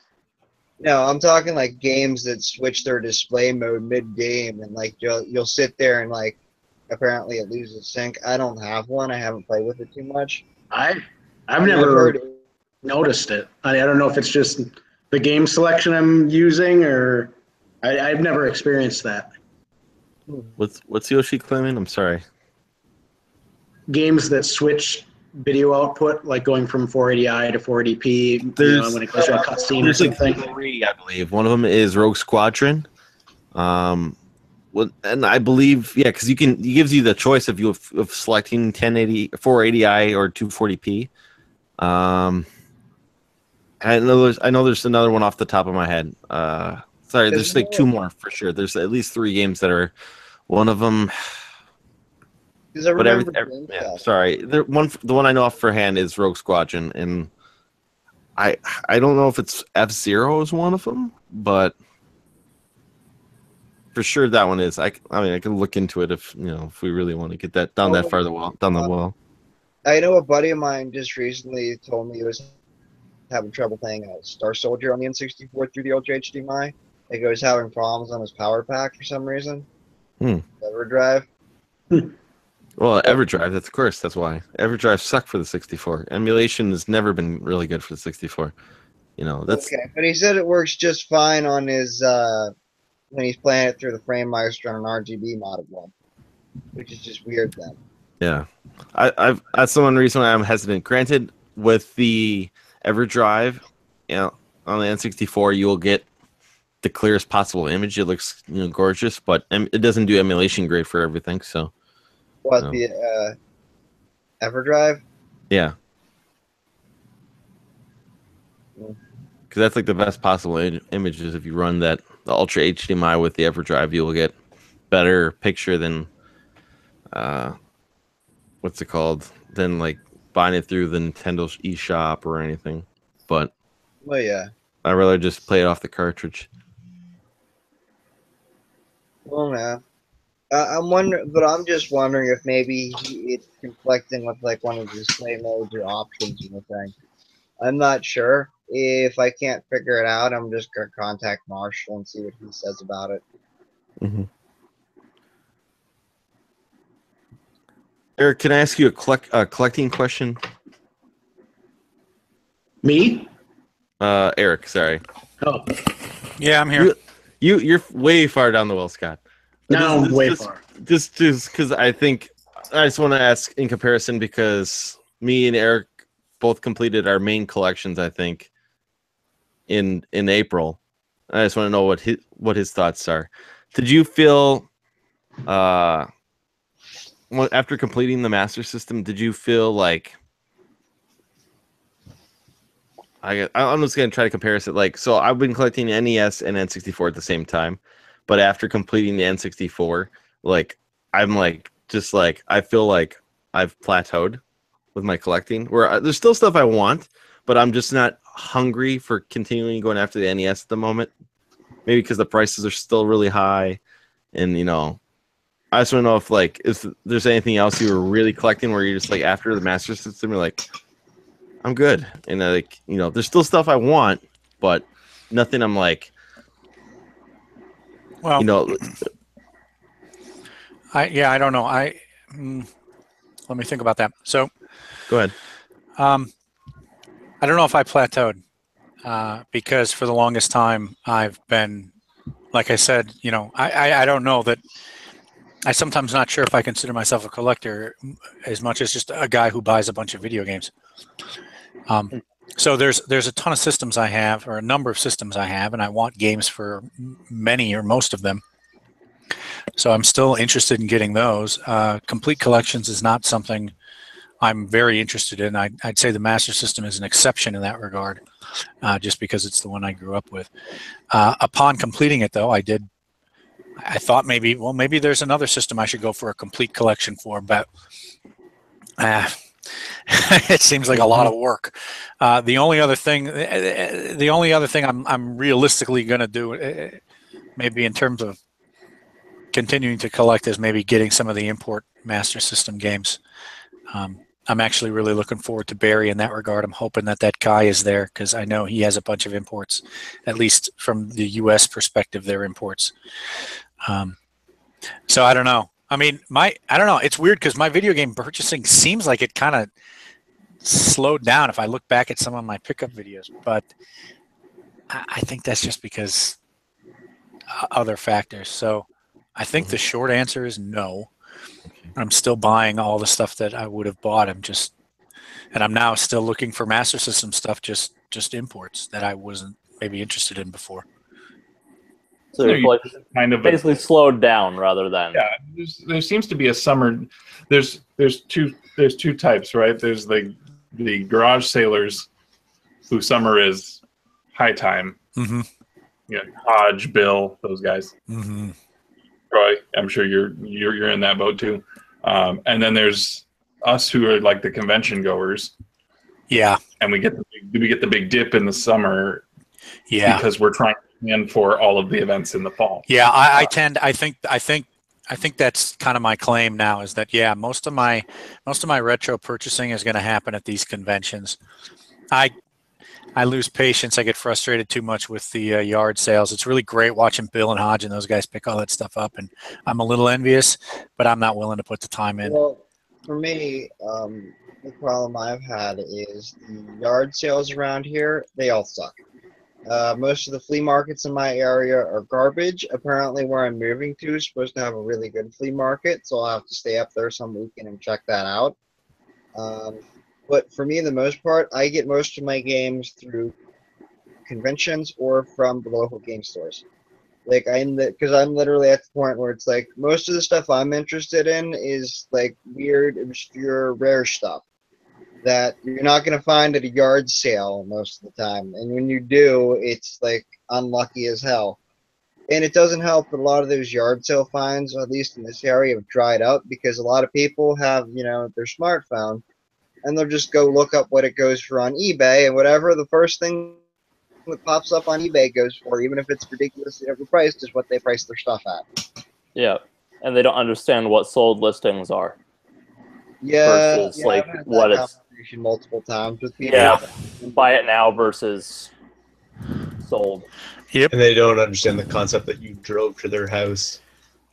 No, I'm talking like games that switch their display mode mid-game, and like you'll sit there and like apparently it loses sync. I don't have one. I haven't played with it too much. I've never noticed it. I don't know if it's just the game selection I'm using, or I've never experienced that. What's Yoshi claiming? I'm sorry. Games that switch video output, like going from 480i to 480p, when it goes to a cutscene or something. Like 3, I believe. One of them is Rogue Squadron. And I believe, because he gives you the choice of selecting 1080, 480i or 240p. I know there's another one off the top of my head. Sorry, there's like 2 more for sure. There's at least 3 games that are one of them. Sorry. The one I know off for hand is Rogue Squadron, and I don't know if it's F-Zero is one of them, but for sure that one is. I mean, I can look into it if if we really want to get that down that far down the wall. I know a buddy of mine just recently told me he was having trouble playing Star Soldier on the N64 through the Ultra HDMI. Like, he was having problems on his power pack for some reason. EverDrive. Well, EverDrive, of course, that's why. EverDrive sucked for the 64. Emulation has never been really good for the 64. That's okay, but he said it works just fine on his when he's playing it through the Frame Meister on an RGB modded one, which is just weird then. Yeah, that's the one reason why I'm hesitant. Granted, with the EverDrive, on the N64, you will get the clearest possible image. It looks gorgeous, but it doesn't do emulation great for everything. So, what the EverDrive? Yeah, because that's like the best possible images. If you run the Ultra HDMI with the EverDrive, you will get better picture than what's it called? Than like buying it through the Nintendo eShop or anything. But well, yeah, I'd rather just play it off the cartridge. Well, yeah. I'm wondering, but I'm just wondering if maybe it's conflicting with like one of the display modes or options or anything. I'm not sure. If I can't figure it out, I'm just gonna contact Marshall and see what he says about it. Mm-hmm. Eric, can I ask you a collecting question? Me? Eric, sorry. Oh, Yeah, I'm here. You're way far down the well, Scott. no, way far. Just because I just want to ask in comparison, because me and Eric both completed our main collections, I think, in April. I just want to know what his thoughts are. Did you feel after completing the Master System, did you feel like I'm just going to try to compare it. Like, so I've been collecting NES and N64 at the same time, but after completing the N64, like, I'm like, just like, I feel like I've plateaued with my collecting, where there's still stuff I want, but I'm just not hungry for continuing going after the NES at the moment. Maybe because the prices are still really high, and I just want to know if there's anything else you were really collecting where you're just like, after the Master System, you're like, I'm good, and there's still stuff I want, but nothing I'm like, Well, I don't know. Let me think about that. So, go ahead. I don't know if I plateaued because for the longest time I've been, like I said, I don't know that. I'm sometimes not sure if I consider myself a collector as much as just a guy who buys a bunch of video games. So there's a ton of systems I have, or a number of systems I have, and I want games for many or most of them. So I'm still interested in getting those. Complete collections is not something I'm very interested in. I'd say the Master System is an exception in that regard, just because it's the one I grew up with. Upon completing it, though, I thought maybe there's another system I should go for a complete collection for, but it seems like a lot of work. The only other thing I'm realistically going to do, maybe in terms of continuing to collect, is maybe getting some of the import Master System games. I'm actually really looking forward to Barry in that regard. I'm hoping that guy is there, because I know he has a bunch of imports, at least from the U.S. perspective, they're imports. So I don't know. I mean, I don't know. It's weird because my video game purchasing seems like it kind of slowed down if I look back at some of my pickup videos, but I think that's just because other factors. So I think the short answer is no. I'm still buying all the stuff that I would have bought. And I'm now still looking for Master System stuff, just imports that I wasn't maybe interested in before. So it's kind of basically slowed down rather than. Yeah, there seems to be a summer. There's two types, right? There's the garage sailors, who summer is high time. Mm-hmm. Hodge, Bill, those guys. Mm-hmm. Troy, I'm sure you're in that boat too. And then there's us, who are like the convention goers. Yeah, and we get the big dip in the summer. Yeah. because we're trying to plan for all of the events in the fall. Yeah, I think that's kind of my claim now is that most of my retro purchasing is going to happen at these conventions. I lose patience. I get frustrated too much with the yard sales. It's really great watching Bill and Hodge and those guys pick all that stuff up, and I'm a little envious, but I'm not willing to put the time in. Well, for me, the problem I've had is the yard sales around here, they all suck. Most of the flea markets in my area are garbage. Apparently, where I'm moving to is supposed to have a really good flea market, so I'll have to stay up there some weekend and check that out. But for me, the most part, I get most of my games through conventions or from the local game stores. Like because I'm literally at the point where it's like most of the stuff I'm interested in is like weird, obscure, rare stuff that you're not going to find at a yard sale most of the time. And when you do, it's like unlucky as hell. And it doesn't help that a lot of those yard sale finds, at least in this area, have dried up because a lot of people have, their smartphone and they'll just go look up what it goes for on eBay, and whatever the first thing that pops up on eBay goes for, even if it's ridiculously overpriced, is what they price their stuff at. Yeah, and they don't understand what sold listings are. Yeah, versus I've had that what it's conversation multiple times with people. Yeah, buy it now versus sold. Yep. And they don't understand the concept that you drove to their house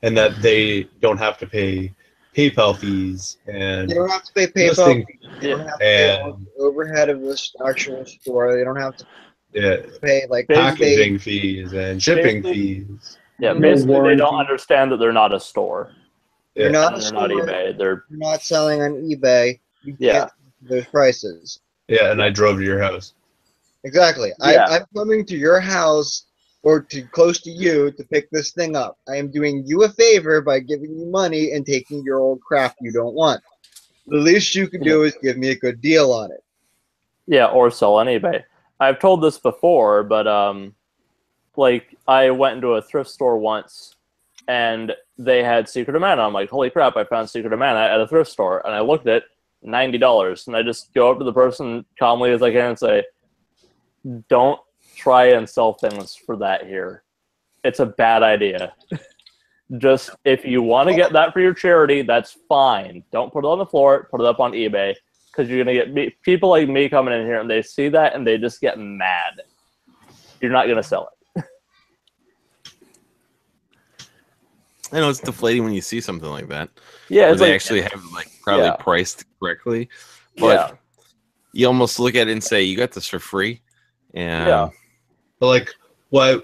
and that they don't have to pay PayPal fees and They don't have to pay PayPal listing fees. They don't have to pay all the overhead of the actual store. They don't have to pay like packaging fees and shipping fees. Yeah, No basically they warranty. don't understand that they're not a store. You're not a They're store. not eBay. They're You're not selling on eBay. You can't those prices. Yeah, and I drove to your house. Exactly. Yeah. I'm coming to your house or to close to you to pick this thing up. I am doing you a favor by giving you money and taking your old crap you don't want. The least you can do is give me a good deal on it. Yeah, or sell on eBay. I've told this before, but like I went into a thrift store once and they had Secret of Mana. I'm like, holy crap, I found Secret of Mana at a thrift store. And I looked at $90. And I just go up to the person calmly as I can and say, don't try and sell things for that here. It's a bad idea. Just if you want to get that for your charity, that's fine. Don't put it on the floor. Put it up on eBay. Because you're going to get people like me coming in here and they see that and they just get mad. You're not going to sell it. I know it's deflating when you see something like that. Yeah, it's they actually have like probably priced correctly, but you almost look at it and say, "You got this for free." And but like, why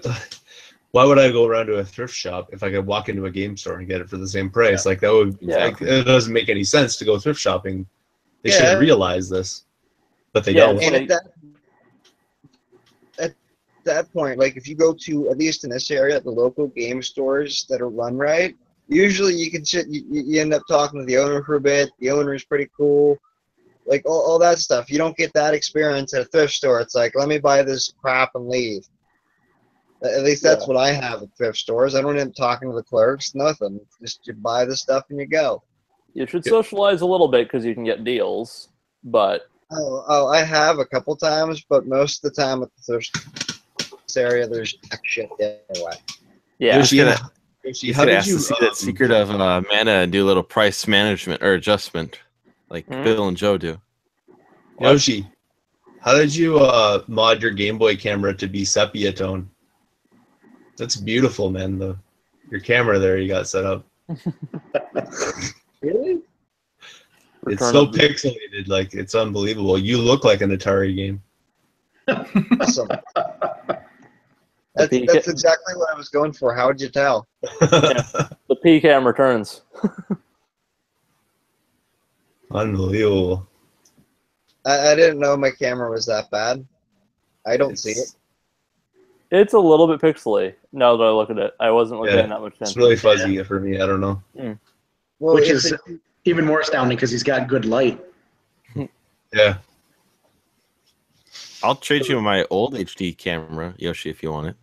would I go around to a thrift shop if I could walk into a game store and get it for the same price? Like that would, like, it doesn't make any sense to go thrift shopping. They should realize this, but they don't. And at that point, like if you go to, at least in this area, the local game stores that are run right, usually you can sit, you end up talking to the owner for a bit. The owner is pretty cool. Like all that stuff. You don't get that experience at a thrift store. It's like, let me buy this crap and leave. At least that's what I have at thrift stores. I don't end up talking to the clerks, nothing. Just you buy the stuff and you go. You should socialize a little bit because you can get deals, but... Oh, I have a couple times, but most of the time at the thrift area, there's jack shit anyway. Yeah. You could ask to see that Secret of Mana and do a little price management or adjustment like Bill and Joe do. Yoshi, how did you mod your Game Boy camera to be sepia tone? That's beautiful, man. Your camera there you got set up. Really? It's so pixelated, like it's unbelievable. You look like an Atari game. Awesome. That's exactly what I was going for. How would you tell? The P cam returns. Unbelievable. I didn't know my camera was that bad. I don't see it. It's a little bit pixely now that I look at it. I wasn't looking at that much attention. It's really fuzzy for me. I don't know. Well, which is even more astounding because he's got good light. Yeah. I'll trade you my old HD camera, Yoshi, if you want it.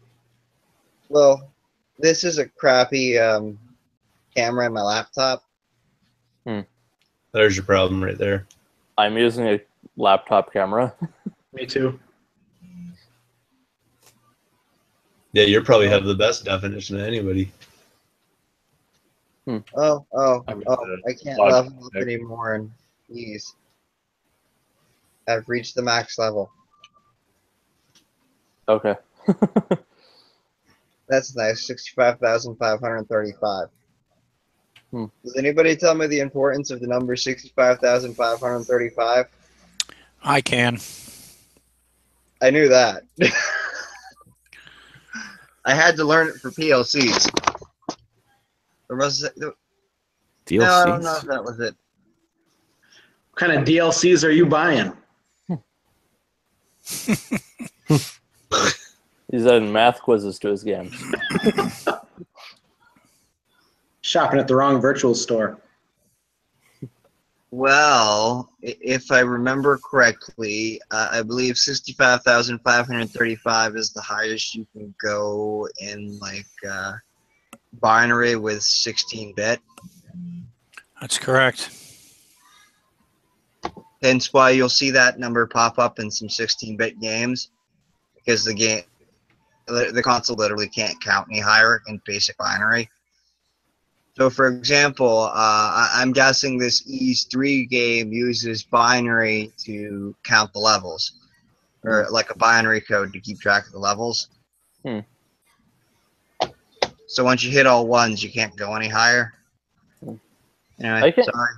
Well, this is a crappy camera in my laptop. There's your problem right there. I'm using a laptop camera. Me too. Yeah, you probably have the best definition of anybody. Oh, I'm I can't log level up check. anymore in ease. I've reached the max level. Okay. That's nice. 65,535. Hmm. Does anybody tell me the importance of the number 65,535? I can. I knew that. I had to learn it for PLCs. Or was it, no, I don't know if DLCs? that was it. What kind of DLCs are you buying? He's adding math quizzes to his games. Shopping at the wrong virtual store. Well, if I remember correctly, I believe 65,535 is the highest you can go in like binary with 16-bit. That's correct. Hence why you'll see that number pop up in some 16-bit games, because the console literally can't count any higher in basic binary. So, for example, I'm guessing this Ease 3 game uses binary to count the levels, or like a binary code to keep track of the levels. Hmm. So once you hit all ones, you can't go any higher. Anyway, I can- sorry.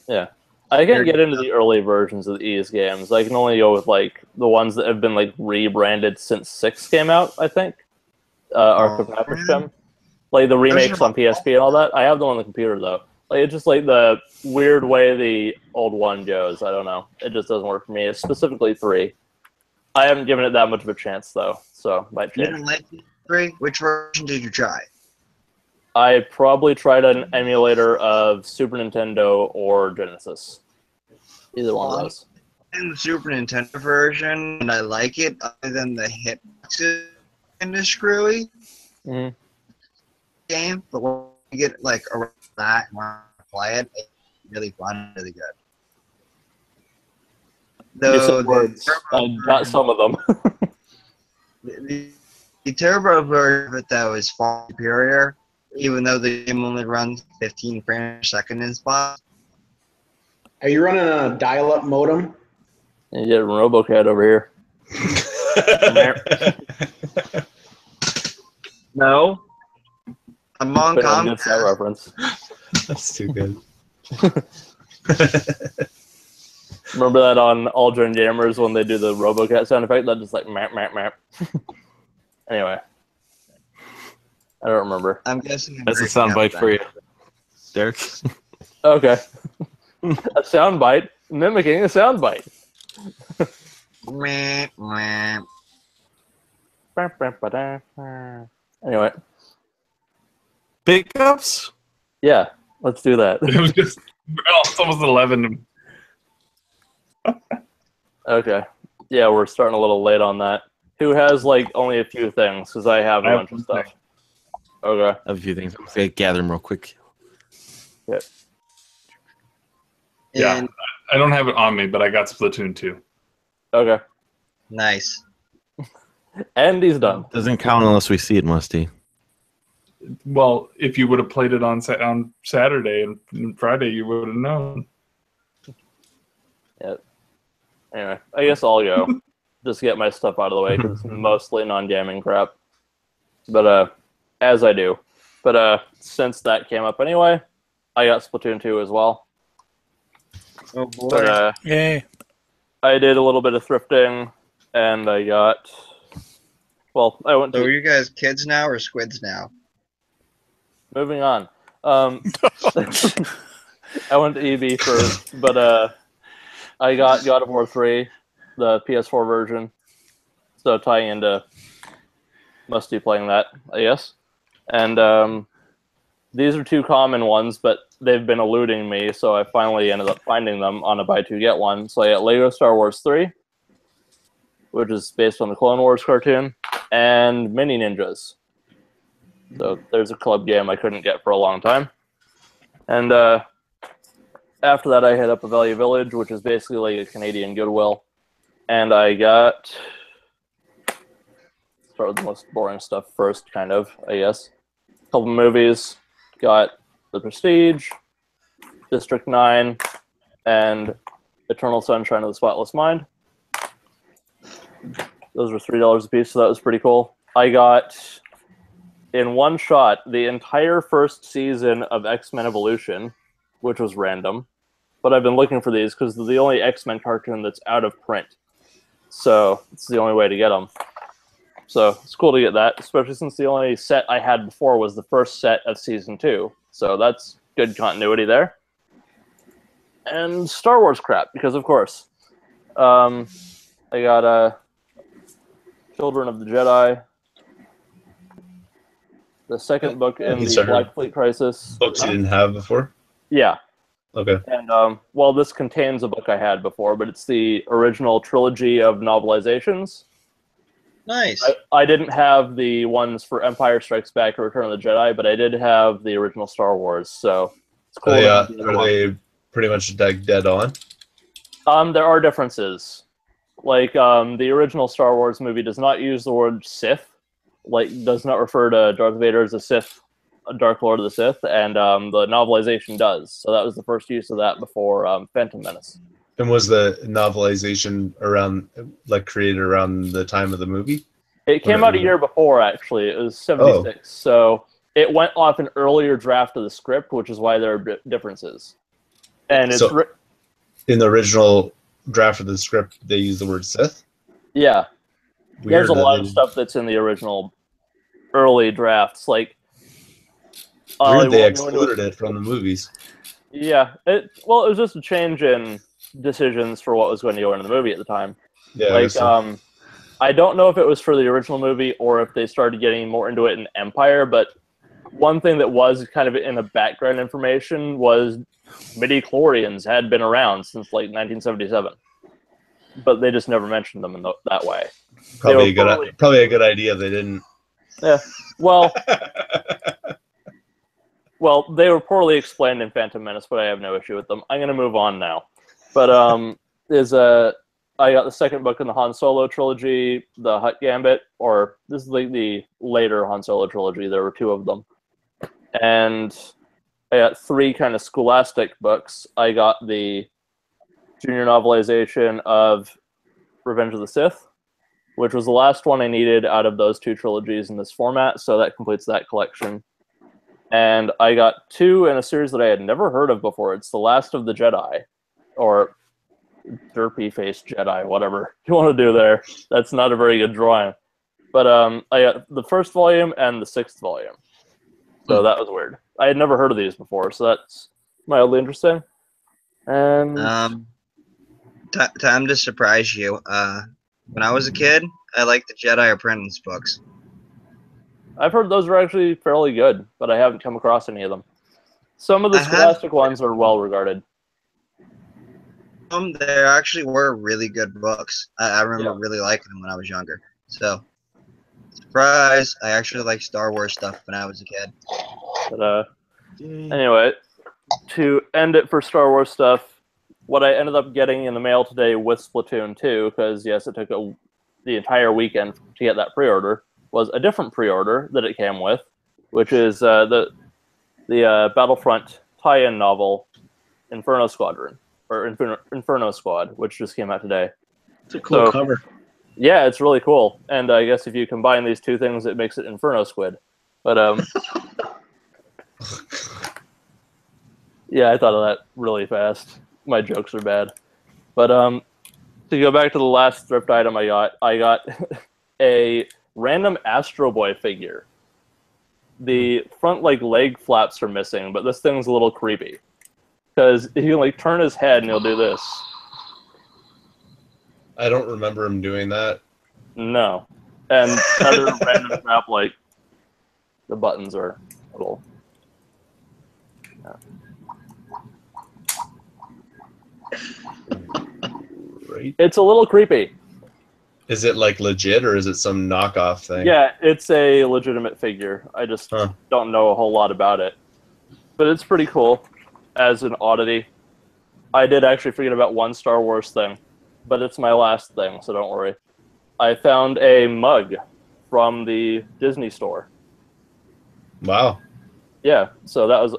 Yeah. I can't get into the early versions of the Ease games. I can only go with like the ones that have been like rebranded since 6 came out, I think. Arc of Napishtim. Like the remakes on PSP and all that. I have them on the computer though. Like it's just like the weird way the old one goes. I don't know. It just doesn't work for me. It's specifically 3. I haven't given it that much of a chance though, so might You change. didn't like 3? Which version did you try? I probably tried an emulator of Super Nintendo or Genesis. Either one of those. In the Super Nintendo version, and I like it, other than the hitboxes kind of screwy Mhm. game. But when you get like around that and want to play it, it's really fun, really good. You Though said words. I got some of them. the turbo version of it though is far superior, even though the game only runs 15 frames per second in spots. Are you running a dial-up modem? You get RoboCat over here. No, I'm on Depending on gets that Comcast. reference. That's too good. Remember that on Aldrin Jammers when they do the RoboCat sound effect? That just like map, map, map. Anyway. I don't remember. I'm guessing I'm That's a breaking up soundbite then. for you, Derek. Okay. A soundbite mimicking a soundbite. Meh, meh. Anyway. Pickups? Yeah, let's do that. It was just it's almost 11. Okay. Yeah, we're starting a little late on that. Who has like only a few things? Because I have a I have bunch of one stuff. thing. Okay. I have a few things. I'm going to gather them real quick. Yeah. And I don't have it on me, but I got Splatoon 2. Okay. nice. And he's done. Doesn't count unless we see it, Musty. Well, if you would have played it on Saturday and Friday, you would have known. Anyway, I guess I'll go. Just get my stuff out of the way because it's mostly non-gaming crap. But as I do. But since that came up anyway, I got Splatoon 2 as well. Oh boy. But Yay. I did a little bit of thrifting, and I got. Well, I went So to. are you guys kids now or squids now? Moving on. I went to EB first, but I got God of War 3, the PS4 version. So tying into Musty playing that, I guess. And these are 2 common ones, but they've been eluding me, so I finally ended up finding them on a buy 2 get 1. So I got Lego Star Wars 3, which is based on the Clone Wars cartoon, and Mini Ninjas. So there's a club game I couldn't get for a long time. And after that, I hit up a Value Village, which is basically like a Canadian Goodwill. And I got start with the most boring stuff first, kind of, I guess. A couple movies. Got The Prestige, District 9, and Eternal Sunshine of the Spotless Mind. Those were $3 a piece, so that was pretty cool. I got, in one shot, the entire first season of X-Men Evolution, which was random. But I've been looking for these because they're the only X-Men cartoon that's out of print. So it's the only way to get them. So it's cool to get that, especially since the only set I had before was the first set of Season 2. So that's good continuity there. And Star Wars crap, because of course. I got Children of the Jedi, the second book in the Black Fleet Crisis. Books you didn't have before? Yeah. Okay. And, well, this contains a book I had before, but it's the original trilogy of novelizations. Nice. I didn't have the ones for Empire Strikes Back or Return of the Jedi, but I did have the original Star Wars, so it's cool. Are they pretty much dead on? There are differences. Like, the original Star Wars movie does not use the word Sith, like, does not refer to Darth Vader as a Sith, a Dark Lord of the Sith, and the novelization does. So that was the first use of that before Phantom Menace. And was the novelization created around the time of the movie? It came out a year before, actually. It was 76. Oh. So it went off an earlier draft of the script, which is why there are differences. And it's in the original draft of the script, they use the word Sith? Yeah. Weird. There's a lot of stuff that's in the original early drafts. Like, weird they excluded it from the movies. Yeah. It was just a change in decisions for what was going to go into the movie at the time. Yeah. Like, I don't know if it was for the original movie or if they started getting more into it in Empire, but one thing that was kind of in the background information was midi-chlorians had been around since like 1977, but they just never mentioned them in that way. Probably a good idea they didn't. Yeah. Well, they were poorly explained in Phantom Menace, but I have no issue with them. I'm going to move on now. But I got the second book in the Han Solo trilogy, the Hutt Gambit, or this is like the later Han Solo trilogy. There were 2 of them. And I got 3 kind of scholastic books. I got the junior novelization of Revenge of the Sith, which was the last one I needed out of those 2 trilogies in this format, so that completes that collection. And I got 2 in a series that I had never heard of before. It's The Last of the Jedi, or Derpy-faced Jedi, whatever you want to do there. That's not a very good drawing. But I got the first volume and the 6th volume. So that was weird. I had never heard of these before, so that's mildly interesting. And time to surprise you. When I was a kid, I liked the Jedi Apprentice books. I've heard those are actually fairly good, but I haven't come across any of them. Some of the scholastic ones are well regarded. There actually were really good books. I remember really liking them when I was younger. So, surprise! I actually liked Star Wars stuff when I was a kid. But anyway, to end it for Star Wars stuff, what I ended up getting in the mail today with Splatoon 2, because yes, it took the entire weekend to get that pre-order, was a different pre-order that it came with, which is the Battlefront tie-in novel, Inferno Squadron. Or Inferno Squad, which just came out today. It's a cool cover. Yeah, it's really cool. And I guess if you combine these 2 things, it makes it Inferno Squid. But, yeah, I thought of that really fast. My jokes are bad. But, to go back to the last thrift item I got a random Astro Boy figure. The front, leg flaps are missing, but this thing's a little creepy. Because he can turn his head and he'll do this. I don't remember him doing that. No. And other random crap the buttons are a little. Yeah. Right. It's a little creepy. Is it legit or is it some knockoff thing? Yeah, it's a legitimate figure. I just don't know a whole lot about it. But it's pretty cool. As an oddity. I did actually forget about one Star Wars thing, but it's my last thing, so don't worry. I found a mug from the Disney store. Wow. Yeah, so that was a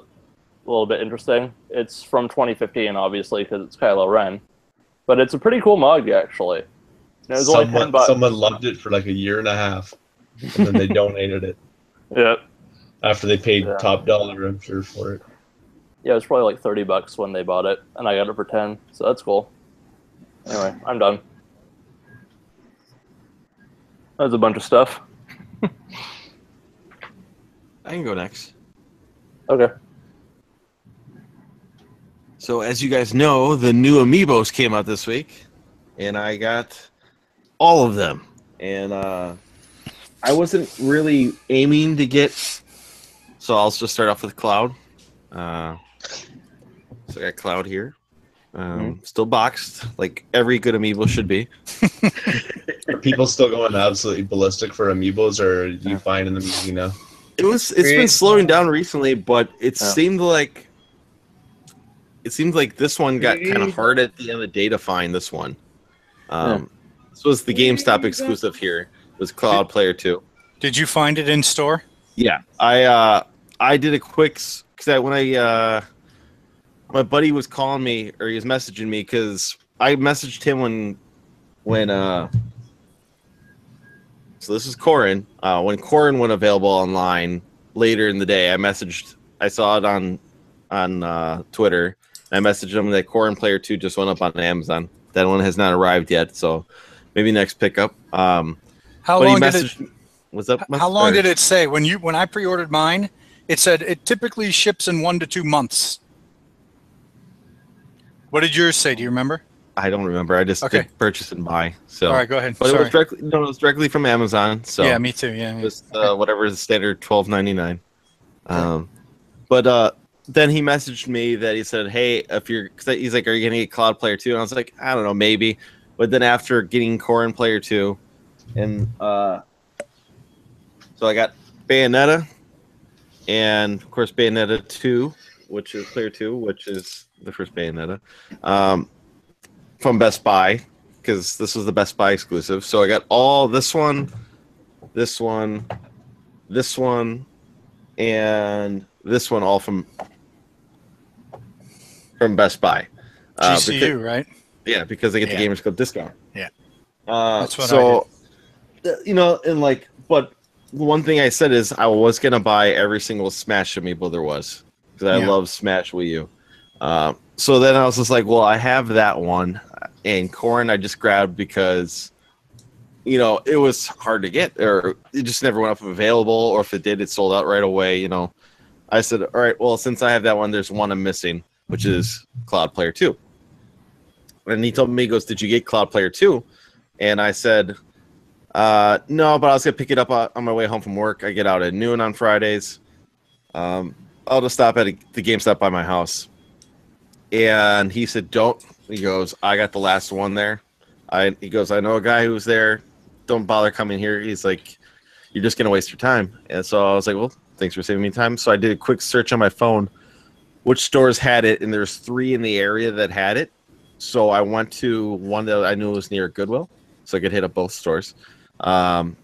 little bit interesting. It's from 2015, obviously, because it's Kylo Ren. But it's a pretty cool mug, actually. And it was only $10. Someone loved it for like a year and a half, and then they donated it Yeah. after they paid top dollar, I'm sure, for it. Yeah, it was probably like $30 when they bought it, and I got it for 10, so that's cool. Anyway, I'm done. That was a bunch of stuff. I can go next. Okay. So as you guys know, the new Amiibos came out this week, and I got all of them. And I wasn't really aiming to get, so I'll just start off with Cloud. So I got Cloud here. Still boxed, like every good Amiibo should be. Are people still going absolutely ballistic for Amiibos, or are you finding them easy now? It's been slowing down recently, but it seemed like this one got kind of hard at the end of the day to find this one. This was the GameStop exclusive here. It was Cloud Player 2. Did you find it in store? Yeah, I did a quick because my buddy was calling me, or he was messaging me, because I messaged him when so this is Corin. When Corin went available online later in the day, I saw it on Twitter. And I messaged him that Corin Player 2 just went up on Amazon. That one has not arrived yet, so maybe next pickup. How long did it? What's up? How long did it say when I pre-ordered mine? It said it typically ships in 1 to 2 months. What did yours say? Do you remember? I don't remember. I just did purchase and buy. So all right, go ahead. But it was directly from Amazon. So yeah, me too. Yeah, just whatever is the standard $12.99. But then he messaged me that he said, "Hey, he's like, are you gonna get Cloud Player 2?" And I was like, I don't know, maybe. But then after getting Corin Player 2, and so I got Bayonetta, and of course Bayonetta 2, which is Player 2, which is the first Bayonetta, from Best Buy, because this was the Best Buy exclusive. So I got all this one, and this one, all from Best Buy. GCU, right? Yeah, because they get the Gamers Club discount. Yeah. That's what I did. And like, but one thing I said is I was gonna buy every single Smash Amiibo there was, because I love Smash Wii U. So then I was just like, well, I have that one, and Corin I just grabbed because, it was hard to get, or it just never went up available, or if it did, it sold out right away. I said, all right, well, since I have that one, there's one I'm missing, which is Cloud Player 2. And he told me, he goes, did you get Cloud Player 2? And I said, no, but I was going to pick it up on my way home from work. I get out at noon on Fridays. I'll just stop at the GameStop by my house. And he said, don't. He goes, I got the last one there. He goes, I know a guy who's there. Don't bother coming here. He's like, you're just going to waste your time. And so I was like, well, thanks for saving me time. So I did a quick search on my phone, which stores had it, and there's 3 in the area that had it. So I went to one that I knew was near Goodwill, so I could hit up both stores. And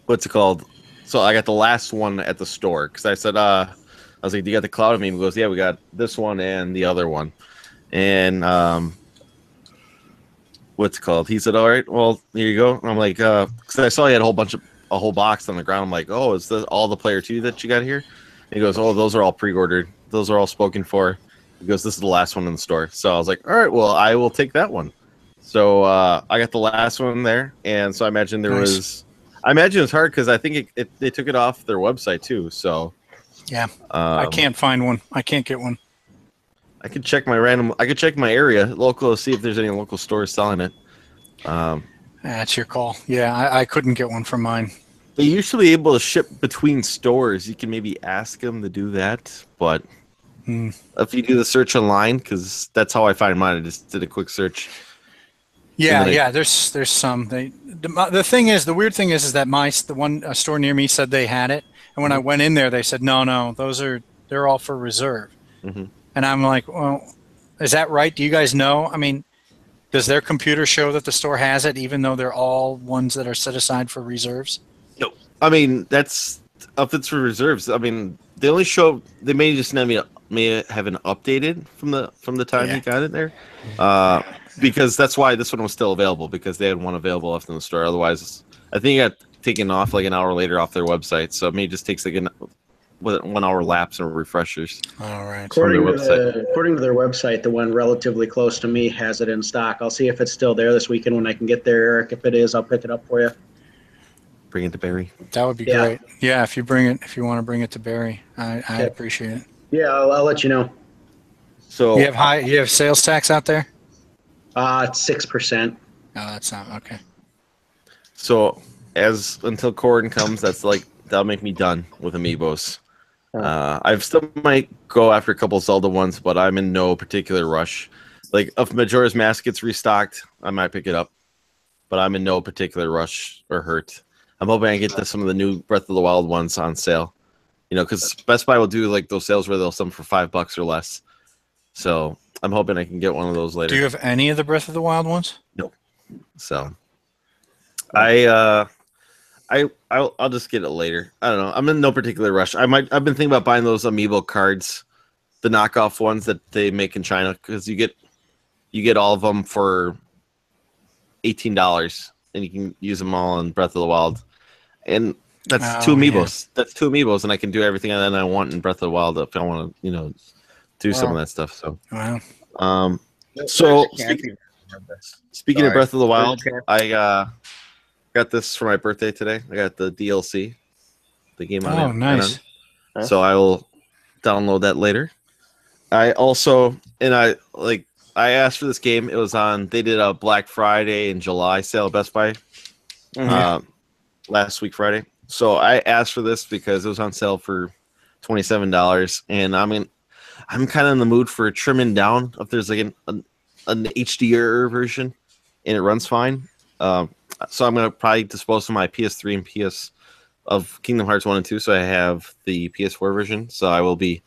what's it called? So I got the last one at the store, because I said, I was like, do you got the Cloud Amiibo? He goes, yeah, we got this one and the other one. And what's it called? He said, all right, well, here you go. And I'm like, because I saw he had a whole box on the ground. I'm like, oh, is this all the Player 2 that you got here? And he goes, oh, those are all pre-ordered. Those are all spoken for. He goes, this is the last one in the store. So I was like, all right, well, I will take that one. So I got the last one there, and so I imagine I imagine it's hard because I think they took it off their website too. So yeah, I can't find one. I can't get one. I could check my area local to see if there's any local stores selling it. That's your call. Yeah, I couldn't get one from mine. They're usually able to ship between stores. You can maybe ask them to do that, but if you do the search online, because that's how I find mine. I just did a quick search. Yeah, there's some. The weird thing is that the one store near me said they had it, and when I went in there, they said no, they're all for reserve. And I'm like, well, is that right? Do you guys know? I mean, Does their computer show that the store has it, even though they're all ones that are set aside for reserves? No, I mean that's if it's for reserves. I mean they only show they may just may have an updated from the time you got it there, because that's why this one was still available because they had one available left in the store. Otherwise, I think it got taken off like an hour later off their website. So it may just takes like an 1 hour lapse or refreshers. All right. According to their website, the one relatively close to me has it in stock. I'll see if it's still there this weekend when I can get there, Eric. If it is, I'll pick it up for you. Bring it to Barry. That would be great. Yeah, if you want to bring it to Barry, I appreciate it. Yeah, I'll let you know. So you have sales tax out there? It's 6%. Oh, that's not okay. So until Corden comes, that'll make me done with Amiibos. I still might go after a couple Zelda ones, but I'm in no particular rush. Like if Majora's Mask gets restocked, I might pick it up, but I'm in no particular rush or hurt. I'm hoping I get some of the new Breath of the Wild ones on sale. Because Best Buy will do like those sales where they'll sell them for $5 or less. So I'm hoping I can get one of those later. Do you have any of the Breath of the Wild ones? No. So I'll just get it later. I don't know. I'm in no particular rush. I've been thinking about buying those Amiibo cards, the knockoff ones that they make in China, because you get all of them for $18, and you can use them all in Breath of the Wild. And that's two Amiibos. Yeah. That's two Amiibos, and I can do everything that I want in Breath of the Wild if I want to, do some of that stuff. So, speaking of Breath of the Wild, I got this for my birthday today. I got the DLC, the game on it. Oh, nice. So I will download that later. I asked for this game. It was they did a Black Friday in July sale at Best Buy last week Friday. So I asked for this because it was on sale for $27, and I'm kind of in the mood for trimming down. If there's like an HDR version and it runs fine, so I'm gonna probably dispose of my PS3 and PS of Kingdom Hearts 1 and 2. So I have the PS4 version. So I will be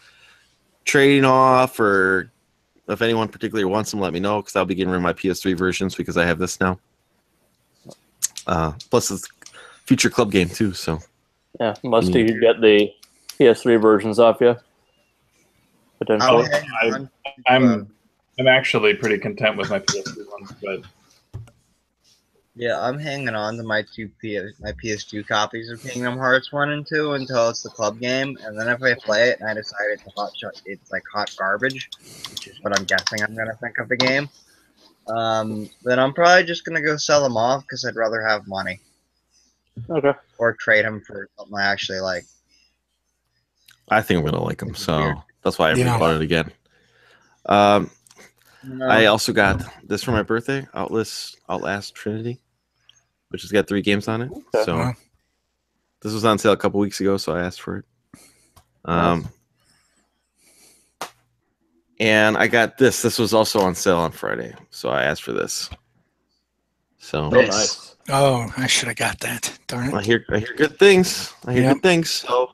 trading off, or if anyone particularly wants them, let me know because I'll be getting rid of my PS3 versions because I have this now. Plus it's future club game too, so Musty could get the PS3 versions off you. Potentially. I'm actually pretty content with my PS3 ones, but yeah, I'm hanging on to my my PS2 copies of Kingdom Hearts 1 and 2 until it's the club game, and then if I play it and I decide it's like hot garbage, which is what I'm guessing I'm gonna think of the game, then I'm probably just gonna go sell them off because I'd rather have money. Okay. Or trade them for something I actually like. I think I'm gonna like them, so that's why I bought it again. I also got this for my birthday, Outlast Trinity, which has got 3 games on it. Okay. So this was on sale a couple weeks ago, so I asked for it. And I got this. This was also on sale on Friday, so I asked for this. So nice. Oh, I should have got that. Darn it. I hear good things. Good things. So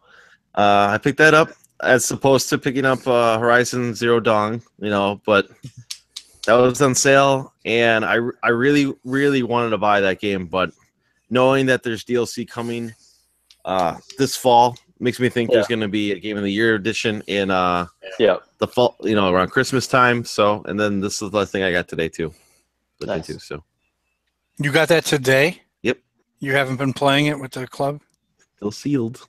I picked that up as opposed to picking up Horizon Zero Dawn, but that was on sale, and I really, really wanted to buy that game, but knowing that there's DLC coming this fall makes me think there's going to be a Game of the Year edition in the fall, around Christmas time. So, and then this is the thing I got today too. Nice. So. You got that today? Yep. You haven't been playing it with the club? Still sealed.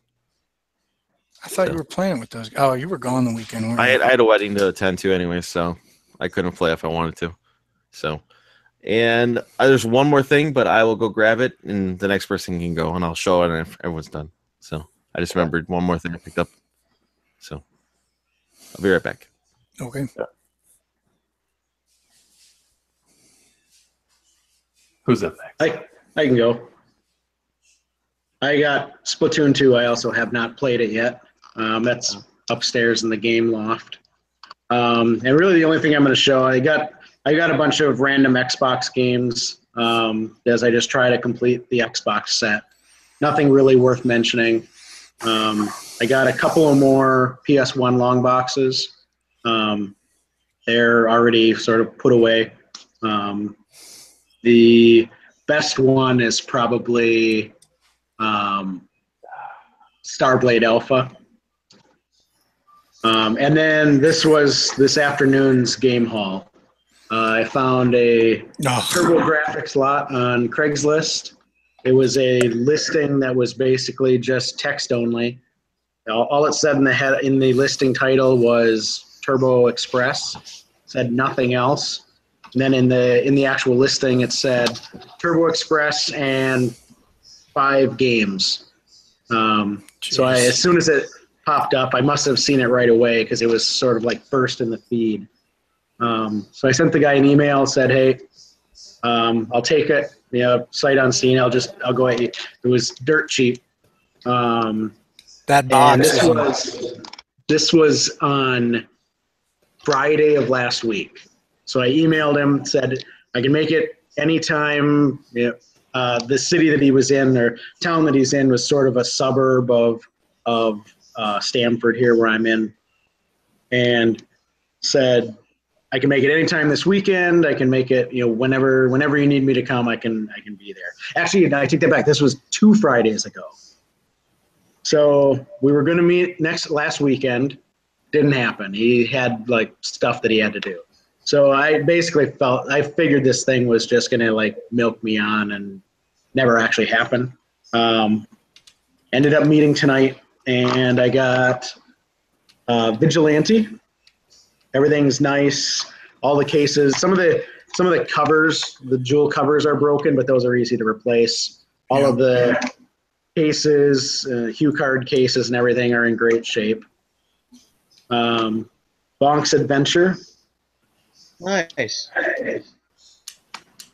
I thought you were playing with those. Oh, you were gone the weekend. I had a wedding to attend to anyway, so I couldn't play if I wanted to. So, and there's one more thing, but I will go grab it, and the next person can go, and I'll show it if everyone's done. So I just remembered one more thing I picked up. So I'll be right back. Okay. Who's up next? I can go. I got Splatoon 2. I also have not played it yet. That's upstairs in the game loft. And really the only thing I'm going to show, I got a bunch of random Xbox games as I just try to complete the Xbox set. Nothing really worth mentioning. I got a couple of more PS1 long boxes. They're already sort of put away. The best one is probably Starblade Alpha. And then this was this afternoon's game haul. I found a TurboGrafx lot on Craigslist. It was a listing that was basically just text only. All it said in the listing title was Turbo Express. It said nothing else. And then in the actual listing, it said Turbo Express and 5 games. So as soon as it popped up, I must have seen it right away because it was sort of like first in the feed. So I sent the guy an email, said, "Hey, I'll take it. Sight unseen. I'll go at you." It was dirt cheap. That box. This was on Friday of last week. So I emailed him, said I can make it anytime. The city that he was in or town that he's in was sort of a suburb of Stamford here where I'm in, and said I can make it anytime this weekend. I can make it whenever you need me to come. I can be there. Actually, I take that back. This was 2 Fridays ago. So we were going to meet last weekend. Didn't happen. He had stuff that he had to do. So I basically figured this thing was just going to milk me on and never actually happen. Ended up meeting tonight, and I got Vigilante. Everything's nice. All the cases, some of the covers, the jewel covers are broken, but those are easy to replace. All of the cases, hue card cases and everything are in great shape. Bonk's Adventure. Nice.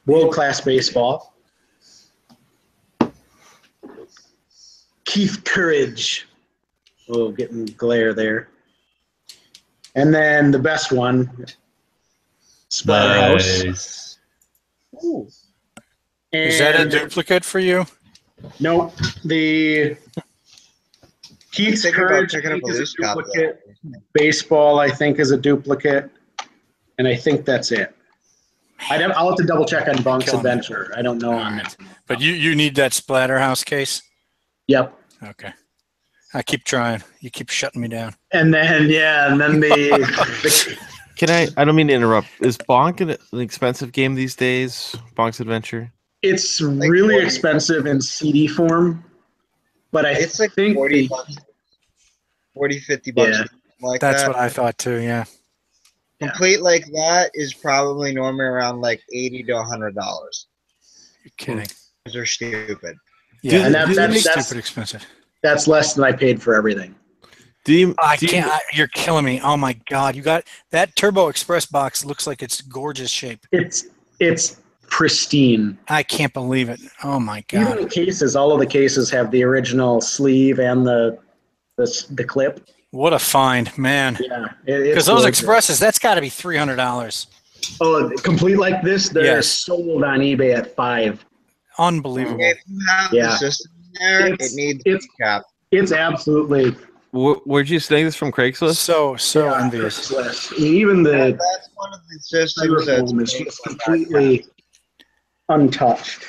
World-class baseball. Keith Courage. Oh, getting glare there. And then the best one, Splatterhouse. Nice. Ooh. Is that a duplicate for you? No, the Keith's Courage picking up a is loose a copy. duplicate. Baseball, I think, is a duplicate. And I think that's it. I'll have to double check on Bonk's Killing me. Adventure. I don't know on that. But you need that Splatterhouse case? Yep. Okay. I keep trying. You keep shutting me down. And then the Can I don't mean to interrupt. Is Bonk an expensive game these days? Bonk's Adventure? it's really expensive in CD form, but It's like think 40 bucks. 40, 50 bucks. Yeah. Like That's that. what I thought too, yeah. Complete like that is probably normally around like $80 to $100. You're kidding. Those are stupid. Yeah, and that's that's stupid expensive. that's less than I paid for everything. I can't. You're killing me. Oh my god! You got that Turbo Express box. Looks like it's gorgeous shape. It's pristine. I can't believe it. Oh my Even god! the cases, all of the cases have the original sleeve and the clip. What a find, man! Yeah, Because those Expresses, that's got to be $300. Oh, complete like this, they're Yes. sold on eBay at $5. Unbelievable. If you have the system there, it needs to be capped. It's absolutely. Where'd you snag this from Craigslist? So envious. Craigslist. Even the That's one of the systems that's styrofoam is just completely untouched.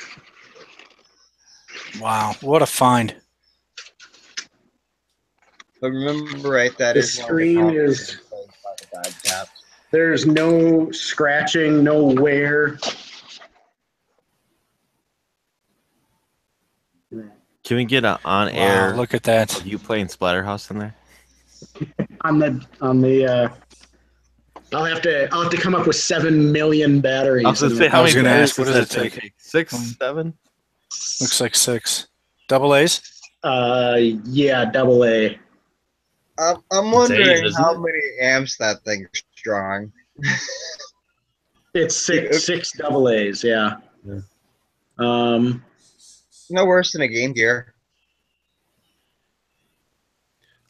Wow, what a find! But remember, right, that The is one of screen common is- things by the bad caps. There's no scratching, no wear. Can we get on air? Wow, look at that. You playing Splatterhouse in there? On the I'll have to come up with 7 million batteries. I was gonna say, I how was many gonna batteries ask, what does does that it take? 6, 7? Looks like 6. Double A's? Yeah, AA. I'm wondering isn't how it? many amps that thing's drawing. It's six AA's, yeah. No worse than a Game Gear.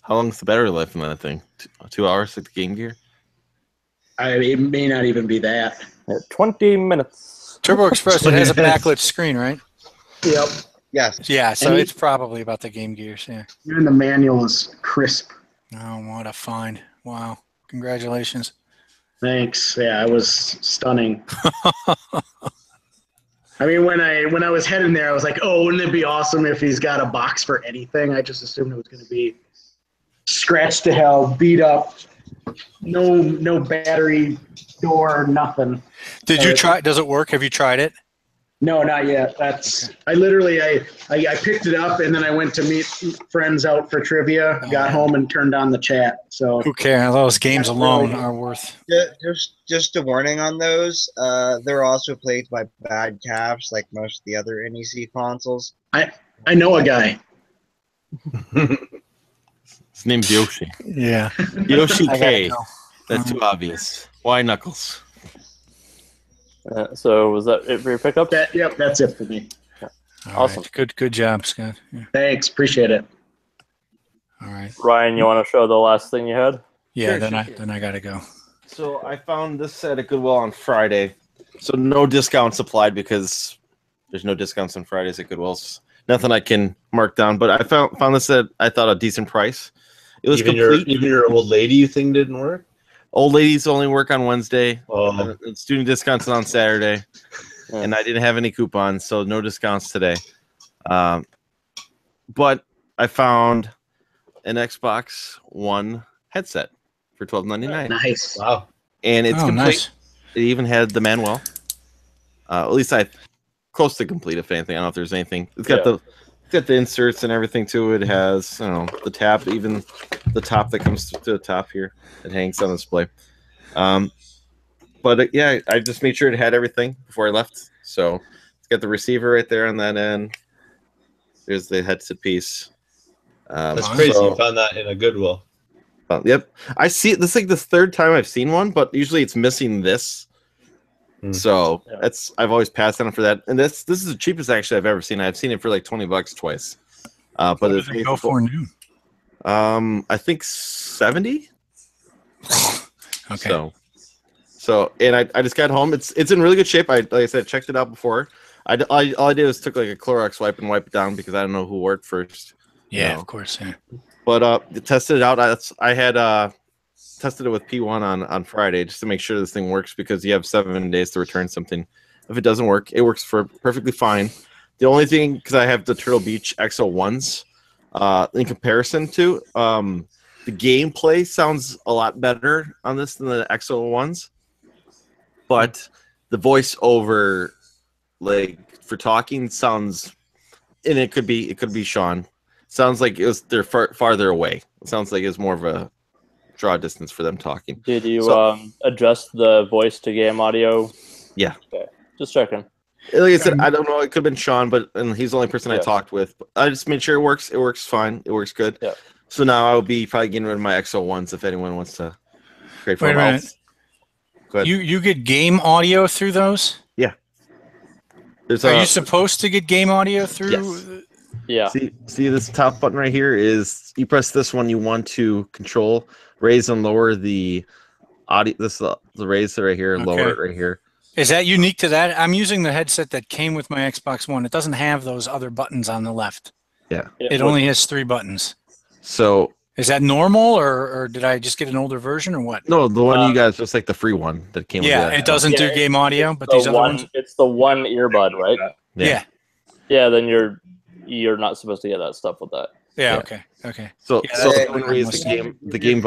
How long's the battery life in that thing? 2 hours like the Game Gear? It may not even be that. 20 minutes. Turbo Express, it has a backlit screen, right? Yep. Yes. Yeah, so And it's probably about the Game Gears, yeah. Even the manual is crisp. Oh, what a find. Wow. Congratulations. Thanks. Yeah, it was stunning. I mean, when I was heading there, I was like, oh, wouldn't it be awesome if he's got a box for anything? I just assumed it was going to be scratched to hell, beat up, no battery, door, nothing. Did you try? Does it work? Have you tried it? No, not yet. That's I literally I picked it up and then I went to meet friends out for trivia. Got home and turned on the chat. So Who cares? Those games alone are worth. Just a warning on those. They're also played by bad calves, like most of the other NEC consoles. I know a guy. His name's Yoshi. Yeah. Yoshi I K. gotta go. That's too obvious. Why Knuckles? So was that it for your pickup? Yep, that's it for me. All Awesome. right. Good job, Scott. Yeah. Thanks, appreciate it. All right. Ryan, you want to show the last thing you had? Yeah. Sure, Then I gotta go. So I found this at a Goodwill on Friday. So no discounts applied because there's no discounts on Fridays at Goodwill's. Nothing I can mark down, but I found this at I thought a decent price. It was even complete. your old lady thing didn't work. Old ladies only work on Wednesday. Oh. Student discounts on Saturday, and I didn't have any coupons, so no discounts today. But I found an Xbox One headset for $12.99. Nice. Wow. And it's complete. Nice. It even had the manual. At least I close to complete, if anything. I don't know if there's anything. It's got the inserts and everything to it. It has, I don't know, the tab, even the top that comes to the top here that hangs on display. But yeah, I just made sure it had everything before I left. So it's got the receiver right there on that end. There's the headset piece. That's crazy. You found that in a Goodwill. Yep. I see it. This is like the third time I've seen one, but usually it's missing this. So I've always passed on it for that. And this is the cheapest actually I've ever seen. I've seen it for like $20 twice. But What does it go for new? I think 70. Okay. So and I just got home. It's in really good shape. Like I said, checked it out before. All I did was took like a Clorox wipe and wipe it down because I don't know who wore it first. Yeah, of course. Yeah. But tested it out. I had tested it with P1 on Friday just to make sure this thing works because you have 7 days to return something. If it doesn't work, it works for perfectly fine. The only thing, because I have the Turtle Beach XO1s in comparison to, the gameplay sounds a lot better on this than the XO1s, but the voiceover, like for talking, sounds, and it could be Sean. Sounds like they're farther away. It sounds like it's more of a draw distance for them talking. Did you adjust the voice to game audio? Yeah. Okay. Just checking. Like I said, I don't know. It could have been Sean, and he's the only person I talked with. But I just made sure it works. It works fine. It works good. Yeah. So now I'll be probably getting rid of my XO1s if anyone wants to create for Wait a them. minute. Go ahead. You get game audio through those? Yeah. Are you supposed to get game audio through? Yes. Yeah. See this top button right here is you press this one. You want to control, raise and lower the audio. This is the raise right here, lower it right here. Is that unique to that? I'm using the headset that came with my Xbox One. It doesn't have those other buttons on the left. Yeah. It only has 3 buttons. So is that normal, or did I just get an older version, or what? No, the one you guys just like the free one that came. Yeah, with it doesn't do game audio, but these other ones. It's the one earbud, right? Yeah. Yeah. Then you're not supposed to get that stuff with that. Yeah. Okay. So Yeah, so that's when what you raise I'm the game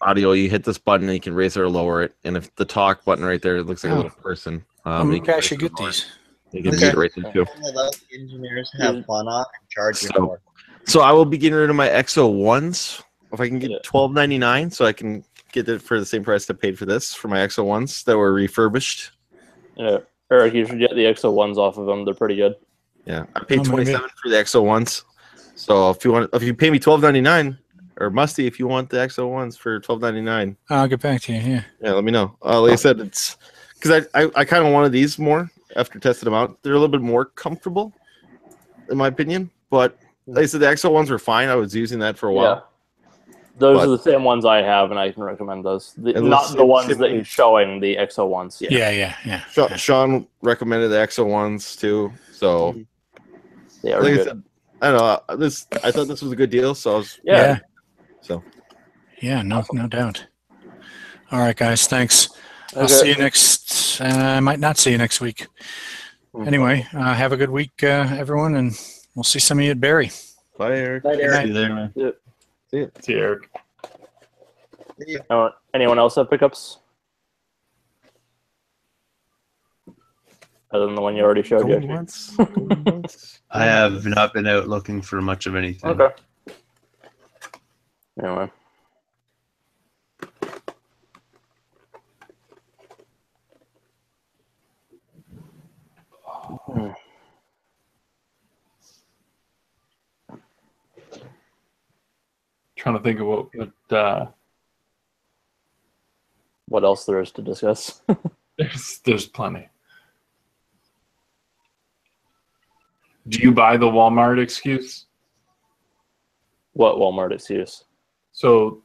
audio, you hit this button and you can raise it or lower it. And if the talk button right there, it looks like a little person. Maybe I should get these. You can get it right there too. Let the engineers have fun on and charge you more. So I will be getting rid of my XO1s if I can get $12.99, so I can get it for the same price I paid for this for my XO1s that were refurbished. Yeah, Eric, you should get the XO1s off of them. They're pretty good. Yeah, I paid $27 for the XO1s. So if you pay me $12.99, or Musty, if you want the XO1s for $12.99, I'll get back to you. Yeah, let me know. Like I said, it's because I kind of wanted these more after testing them out. They're a little bit more comfortable, in my opinion. But like I said, the XO1s were fine. I was using that for a while. Yeah. Those are the same ones I have, and I can recommend those. Not the ones that he's showing, the XO1s. Yeah. Sean recommended the XO1s too. So, yeah, like I said, I don't know. I thought this was a good deal, so I was yeah. So, yeah, no doubt. All right, guys. Thanks. I'll Okay. see you next. I might not see you next week. Anyway, have a good week, everyone, and we'll see some of you at Barry. Bye, Eric. Night, Eric. See you there, man. See See you, Eric. Anyone else have pickups? Other than the one you already showed Going you. once. Going once. I have not been out looking for much of anything. Okay. Anyway. Trying to think of What else there is to discuss? there's plenty. Do you buy the Walmart excuse? What Walmart excuse? So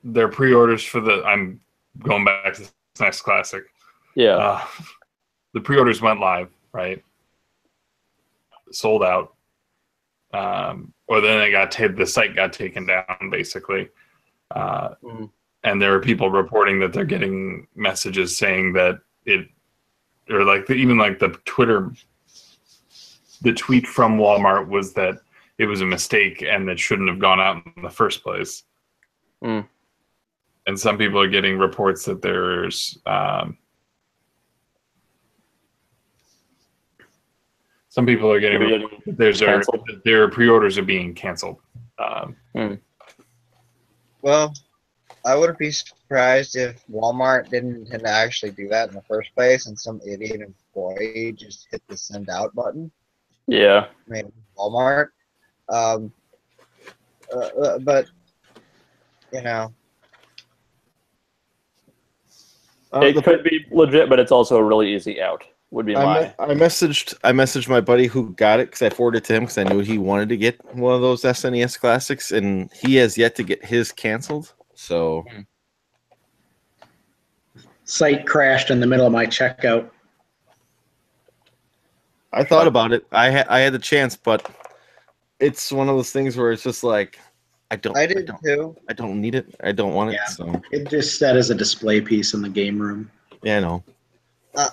their pre-orders for I'm going back to the SNES Classic. Yeah. The pre-orders went live, right? Sold out. Or then the site got taken down, basically. And there are people reporting that they're getting messages saying that the tweet from Walmart was that it was a mistake and that shouldn't have gone out in the first place. Mm. And some people are getting reports that there's their pre-orders are being canceled. Well, I wouldn't be surprised if Walmart didn't intend to actually do that in the first place, and some idiot employee just hit the send out button. Yeah. Maybe Walmart. But you know, It could be legit, but it's also a really easy out. Would be my. I messaged my buddy who got it because I forwarded it to him because I knew he wanted to get one of those SNES Classics, and he has yet to get his canceled. So Site crashed in the middle of my checkout. I thought about it. I had the chance, but it's one of those things where it's just like I don't need it. I don't want it. Yeah. So It just sat as a display piece in the game room. yeah, I know.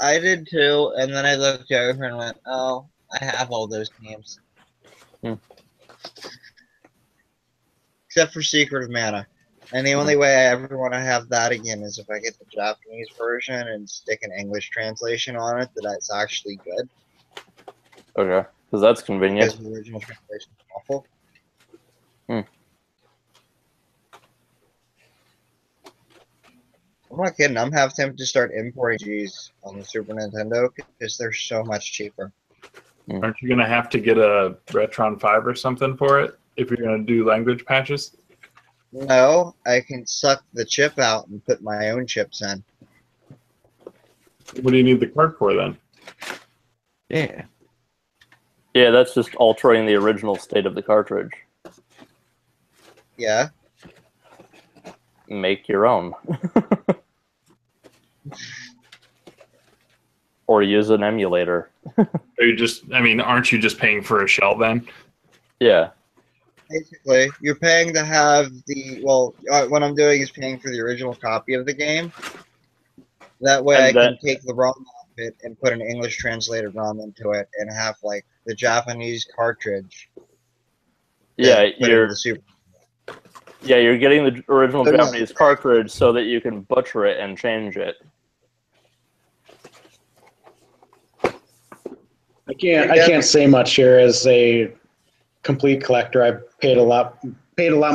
I did too, and then I looked over and went, "Oh, I have all those games, except for Secret of Mana." And the only way I ever want to have that again is if I get the Japanese version and stick an English translation on it that's actually good. Okay, because that's convenient. Because the original translation is awful. I'm not kidding. I'm half tempted to start importing Gs on the Super Nintendo because they're so much cheaper. Aren't you going to have to get a Retron 5 or something for it if you're going to do language patches? No, I can suck the chip out and put my own chips in. What do you need the card for then? Yeah. Yeah, that's just altering the original state of the cartridge. Yeah. Make your own. Or use an emulator. Aren't you just paying for a shell then? Yeah. Basically, you're paying to have what I'm doing is paying for the original copy of the game. That way I can take the ROM off it and put an English translated ROM into it and have, like, the Japanese cartridge. Yeah, you're getting the original Japanese cartridge so that you can butcher it and change it. I can't say much here as a complete collector. I paid a lot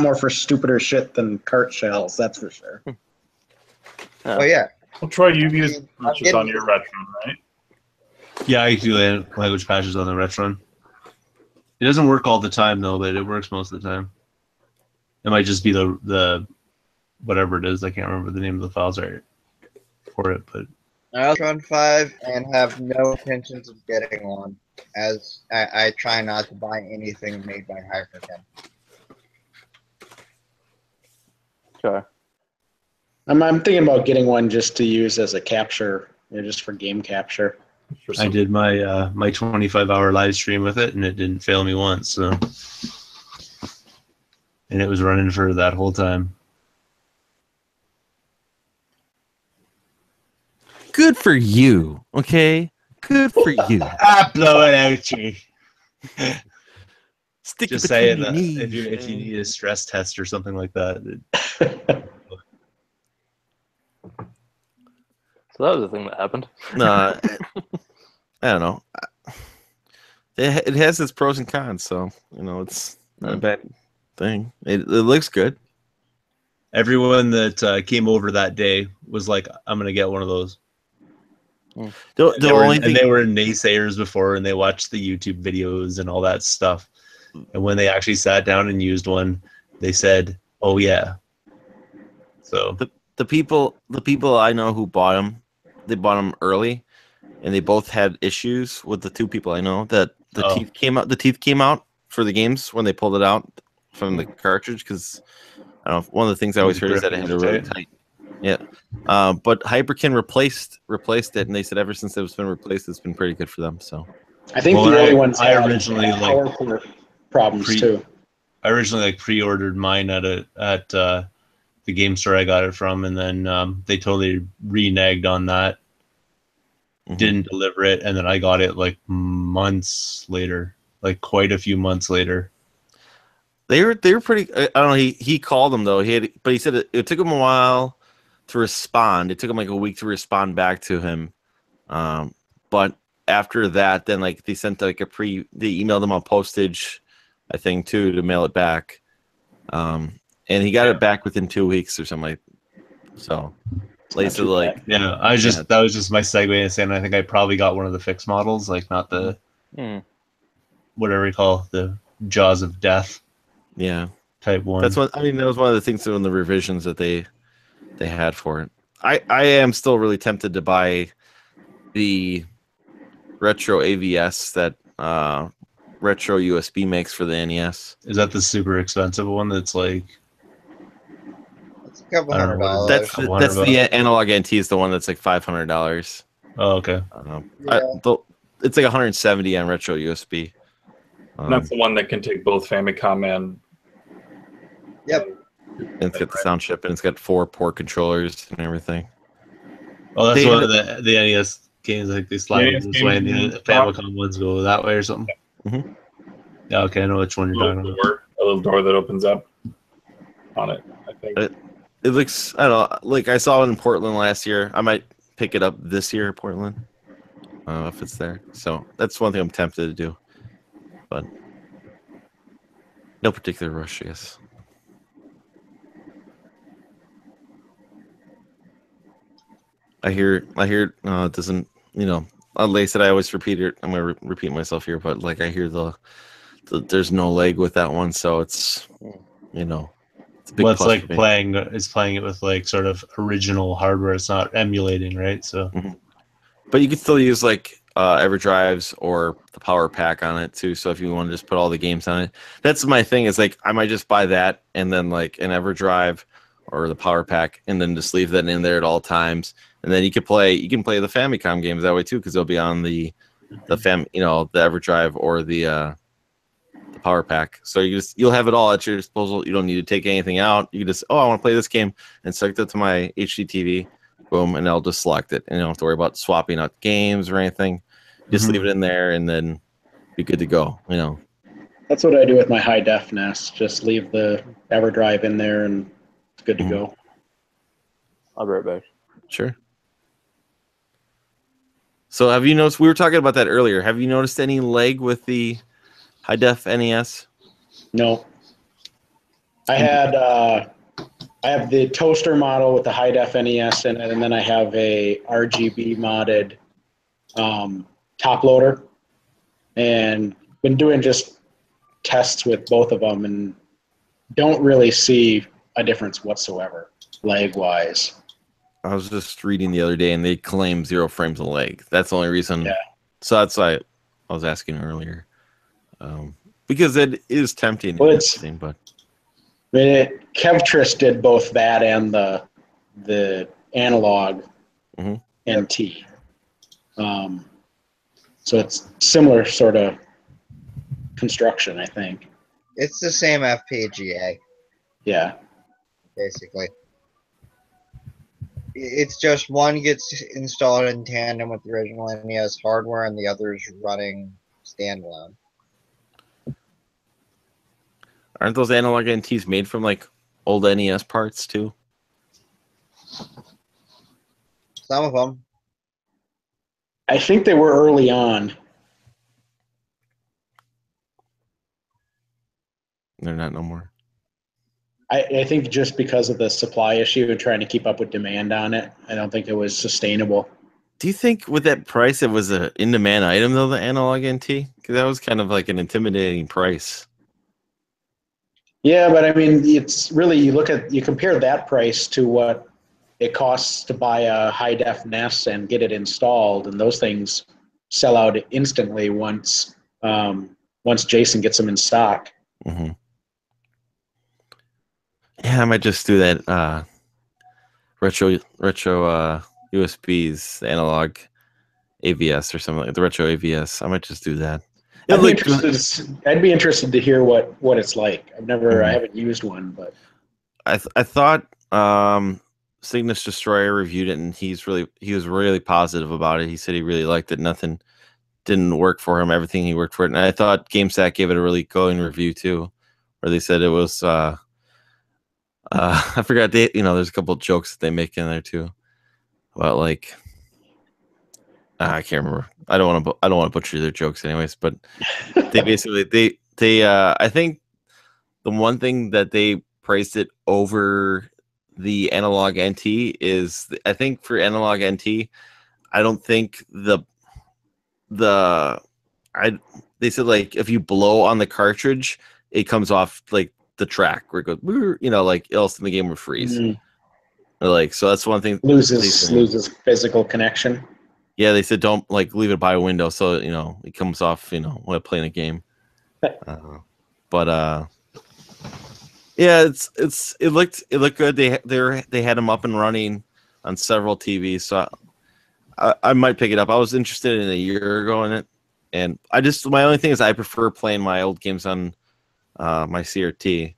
more for stupider shit than cart shells, that's for sure. Oh yeah. Well, Troy, you've used patches on your Retron, right? Yeah, I do language patches on the Retron. It doesn't work all the time though, but it works most of the time. It might just be the whatever it is. I can't remember the name of the files right for it, but I also run 5 and have no intentions of getting one, as I try not to buy anything made by Hyperkin. Okay. I'm thinking about getting one just to use as a capture, just for game capture. I did my my 25-hour live stream with it, and it didn't fail me once. So, and it was running for that whole time. for you. Okay, good for you. Blow it out, G. Stick Just it say between it your if knees. you need a stress test or something like that. So that was the thing that happened. Nah, I don't know. It has its pros and cons, so it's not a bad thing. It looks good. Everyone that came over that day was like, "I'm gonna get one of those." The only thing they were naysayers before, and they watched the YouTube videos and all that stuff. And when they actually sat down and used one, they said, "Oh yeah." So the people I know who bought them, they bought them early, and they both had issues with the two people I know that the teeth came out. The teeth came out for the games when they pulled it out from the cartridge because I don't know. One of the things I always heard is that it had a really tight. Yeah, but Hyperkin replaced it, and they said ever since it's been replaced, it's been pretty good for them. So I think the early ones I had originally power port problems too. I originally pre-ordered mine at the game store I got it from, and then they totally reneged on that. Didn't deliver it, and then I got it like months later, like quite a few months later. They were pretty. I don't know. He called them though. But he said it took him a while to respond. It took him like a week to respond back to him. But after that, then like they sent like they emailed him on postage, I think too, to mail it back. And he got it back within 2 weeks or something like. So, Lisa like that was just my segue in saying I think I probably got one of the fixed models, like not the whatever we call the Jaws of Death. Yeah, type one. That was one of the things in the revisions that they had for it. I am still really tempted to buy the retro AVS that retro USB makes for the NES. Is that the super expensive one? That's like it's a couple $100. That's the Analog NT is the one that's like $500. Oh, okay. It's like 170 on retro USB. That's the one that can take both Famicom and. Yep. And it's got the sound chip, and it's got 4 port controllers and everything. Oh, that's one of the NES games. Like they slide this way, and the Famicom ones go that way or something. Mm-hmm. Yeah, okay, I know which one you're talking about. A little door that opens up on it. I think it looks. I don't know. Like I saw it in Portland last year. I might pick it up this year, Portland, if it's there. So that's one thing I'm tempted to do, but no particular rush, I guess. I hear. It doesn't. Like I said, I always repeat it. I'm gonna repeat myself here, but like I hear there's no leg with that one, so it's it's a big it's plus like for me. playing it with like sort of original hardware. It's not emulating, right? So, but you can still use like EverDrives or the Power Pack on it too. So if you want to just put all the games on it, that's my thing. Is like I might just buy that and then like an EverDrive or the Power Pack, and then just leave that in there at all times. And then you can play the Famicom games that way too, because they'll be on the EverDrive or the Power Pack. So you'll have it all at your disposal. You don't need to take anything out. You can just I want to play this game and select it to my HD TV, boom, and I'll just select it, and you don't have to worry about swapping out games or anything. Just leave it in there and then be good to go. That's what I do with my high def NES. Just leave the EverDrive in there and it's good to go. I'll be right back. Sure. So have you noticed, we were talking about that earlier, have you noticed any lag with the high def NES? No. I have the toaster model with the high def NES in it, and then I have a RGB modded top loader, and been doing just tests with both of them and don't really see a difference whatsoever lag wise. I was just reading the other day, and they claim 0 frames of lag. That's the only reason. Yeah. So that's why I was asking earlier, because it is tempting. Well, but Kevtris did both that and the analog NT. So it's similar sort of construction, I think. It's the same FPGA. Yeah. Basically. It's just one gets installed in tandem with the original NES hardware, and the other is running standalone. Aren't those analog NTs made from like old NES parts too? Some of them. I think they were early on. They're not no more. I think just because of the supply issue and trying to keep up with demand on it, I don't think it was sustainable. Do you think with that price it was an in-demand item though, the analog NT? Because that was kind of like an intimidating price. Yeah, but I mean, it's really, you compare that price to what it costs to buy a high def NES and get it installed, and those things sell out instantly once Jason gets them in stock. Mm-hmm. Yeah, I might just do that retro USBs, the analog AVS or something like the retro AVS. I might just do that. I'd be interested to hear what it's like. I haven't used one, but I thought Cygnus Destroyer reviewed it, and he was really positive about it. He said he really liked it. Nothing didn't work for him. Everything he worked for it. And I thought GameStat gave it a really glowing review too, where they said it was I forgot there's a couple of jokes that they make in there too about like I can't remember. I don't want to butcher their jokes anyways, but they basically they I think the one thing that they praised it over the analog NT is I think for analog NT, I don't think they said like if you blow on the cartridge, it comes off like the track where it goes, like else the game would freeze. Like so that's one thing loses physical connection. Yeah, they said don't like leave it by a window so it comes off while playing a game. Yeah, it looked good. They had them up and running on several TVs, so I might pick it up. I was interested in a year ago in it, and my only thing is I prefer playing my old games on my CRT.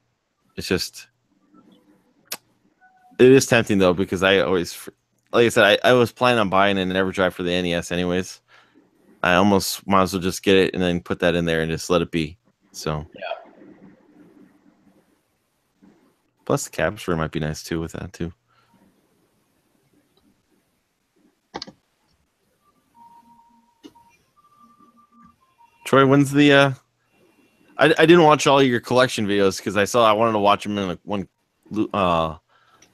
It's just it is tempting though because I always. Like I said, I was planning on buying it and never drive for the NES anyways. I almost might as well just get it and then put that in there and just let it be. So yeah. Plus the capture might be nice too with that too. Troy, when's the I didn't watch all your collection videos because I wanted to watch them in one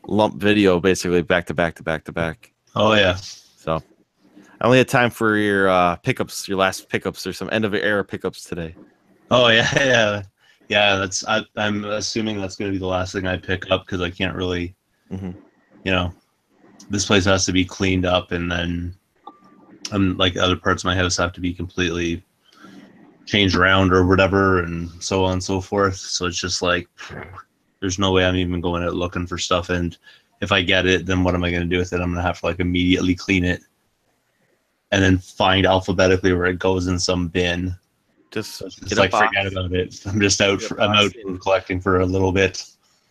lump video basically back to back. Oh yeah. So I only had time for your pickups, your last pickups or some end of era pickups today. Oh yeah. I'm assuming that's going to be the last thing I pick up because I can't really, this place has to be cleaned up and then like other parts of my house have to be completely changed around or whatever and so on and so forth. So it's just like, there's no way I'm even going out looking for stuff. And if I get it, then what am I going to do with it? I'm going to have to like immediately clean it and then find alphabetically where it goes in some bin. Just like forget about it. I'm just out. I'm out collecting for a little bit.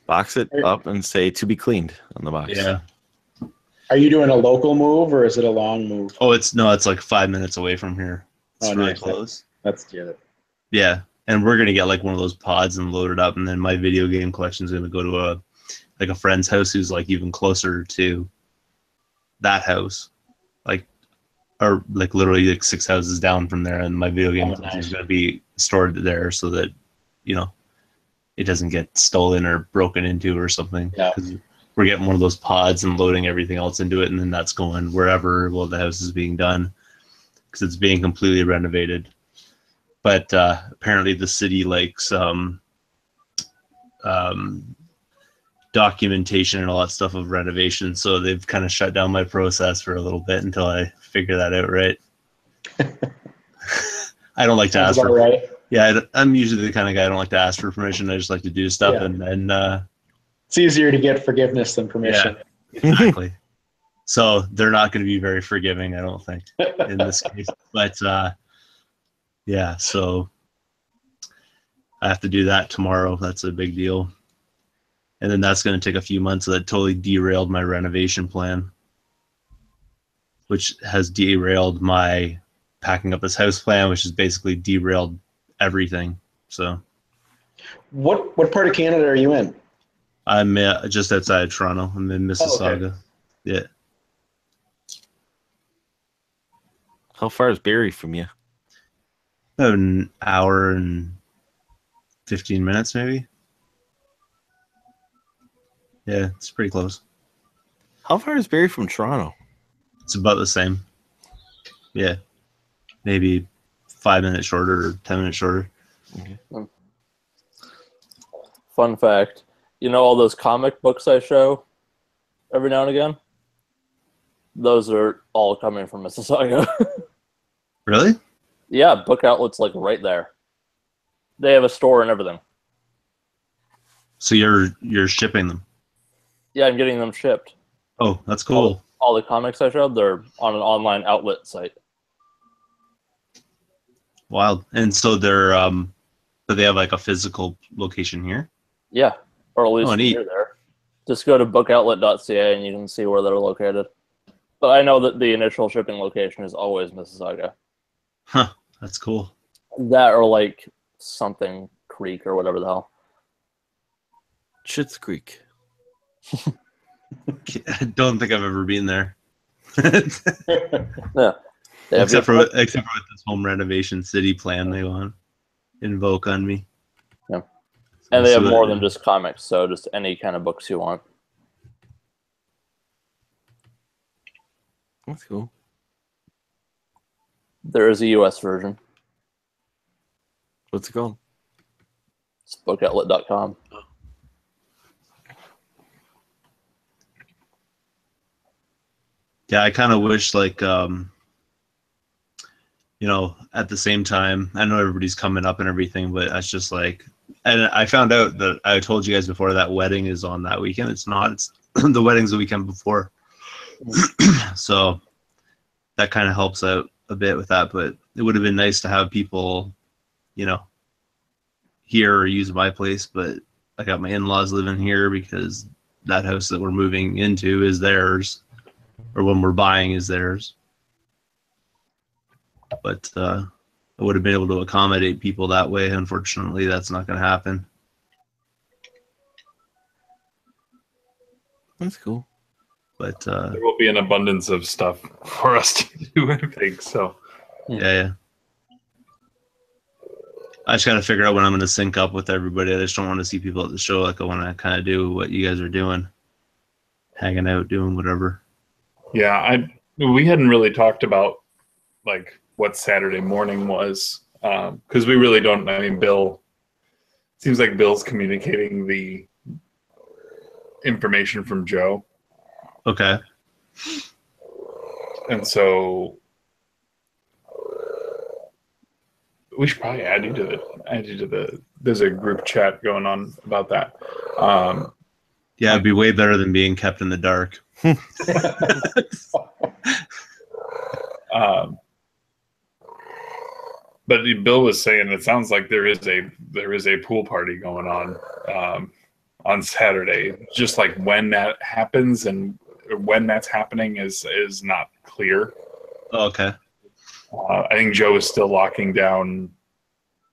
Box it up and say to be cleaned on the box. Yeah. Are you doing a local move or is it a long move? Oh, it's like 5 minutes away from here. It's really nice. close. That's good. Yeah. And we're gonna get like one of those pods and load it up, and then my video game collection is gonna go to a friend's house who's like even closer to that house, or literally like 6 houses down from there, and my video game collection is gonna be stored there so that it doesn't get stolen or broken into or something. Yeah. Because we're getting one of those pods and loading everything else into it, and then that's going wherever the house is being done because it's being completely renovated. But apparently the city likes documentation and all that stuff of renovation, so they've kind of shut down my process for a little bit until I figure that out right. I don't like to ask for right. Yeah, I'm usually the kind of guy I don't like to ask for permission. I just like to do stuff, and it's easier to get forgiveness than permission. Yeah, exactly. So they're not going to be very forgiving, I don't think, in this case. But yeah, so I have to do that tomorrow. That's a big deal. And then that's going to take a few months. So that totally derailed my renovation plan. which has derailed my packing up this house plan, which has basically derailed everything. So, What part of Canada are you in? I'm just outside Toronto. I'm in Mississauga. Yeah. How far is Barrie from you? About an hour and 15 minutes, maybe. Yeah, it's pretty close. How far is Barrie from Toronto? It's about the same. Yeah. Maybe 5 minutes shorter or 10 minutes shorter. Okay. Fun fact. You know all those comic books I show every now and again? Those are all coming from Mississauga. Really? Yeah, Book Outlet's like right there. They have a store and everything. So you're shipping them? Yeah, I'm getting them shipped. Oh, that's cool. All the comics I showed, they're on an online outlet site. Wild. And so they're but they have like a physical location here? Yeah, or at least neat. near there. Just go to bookoutlet.ca and you can see where they're located. But I know that the initial shipping location is always Mississauga. Huh. That's cool. That or like something Creek or whatever the hell. Schitt's Creek. I don't think I've ever been there. Yeah. Except for with this home renovation city plan they want to invoke on me. Yeah. And they have more than just comics, so just any kind of books you want. That's cool. There is a US version. What's it called? It's bookoutlet.com. Yeah, I kind of wish like you know, at the same time, I know everybody's coming up and everything, but that's just like, and I found out that I told you guys before that wedding is on that weekend. It's not. It's the wedding's the weekend before. So that kind of helps out a bit with that, but it would have been nice to have people, you know, here or use my place, but I got my in-laws living here because that house that we're moving into is theirs, or when we're buying is theirs. But I would have been able to accommodate people that way. Unfortunately, that's not going to happen. That's cool. But there will be an abundance of stuff for us to do, I think. So, yeah. I just got to figure out when I'm going to sync up with everybody. I just don't want to see people at the show. Like I want to kind of do what you guys are doing, hanging out, doing whatever. Yeah, we hadn't really talked about like what Saturday morning was because we really don't. I mean, Bill seems like Bill's communicating the information from Joe. Okay. And so we should probably add you to the. There's a group chat going on about that. Yeah, it'd be way better than being kept in the dark. But Bill was saying it sounds like there is a pool party going on Saturday. Just like when that happens and when that's happening is not clear. Okay. I think Joe is still locking down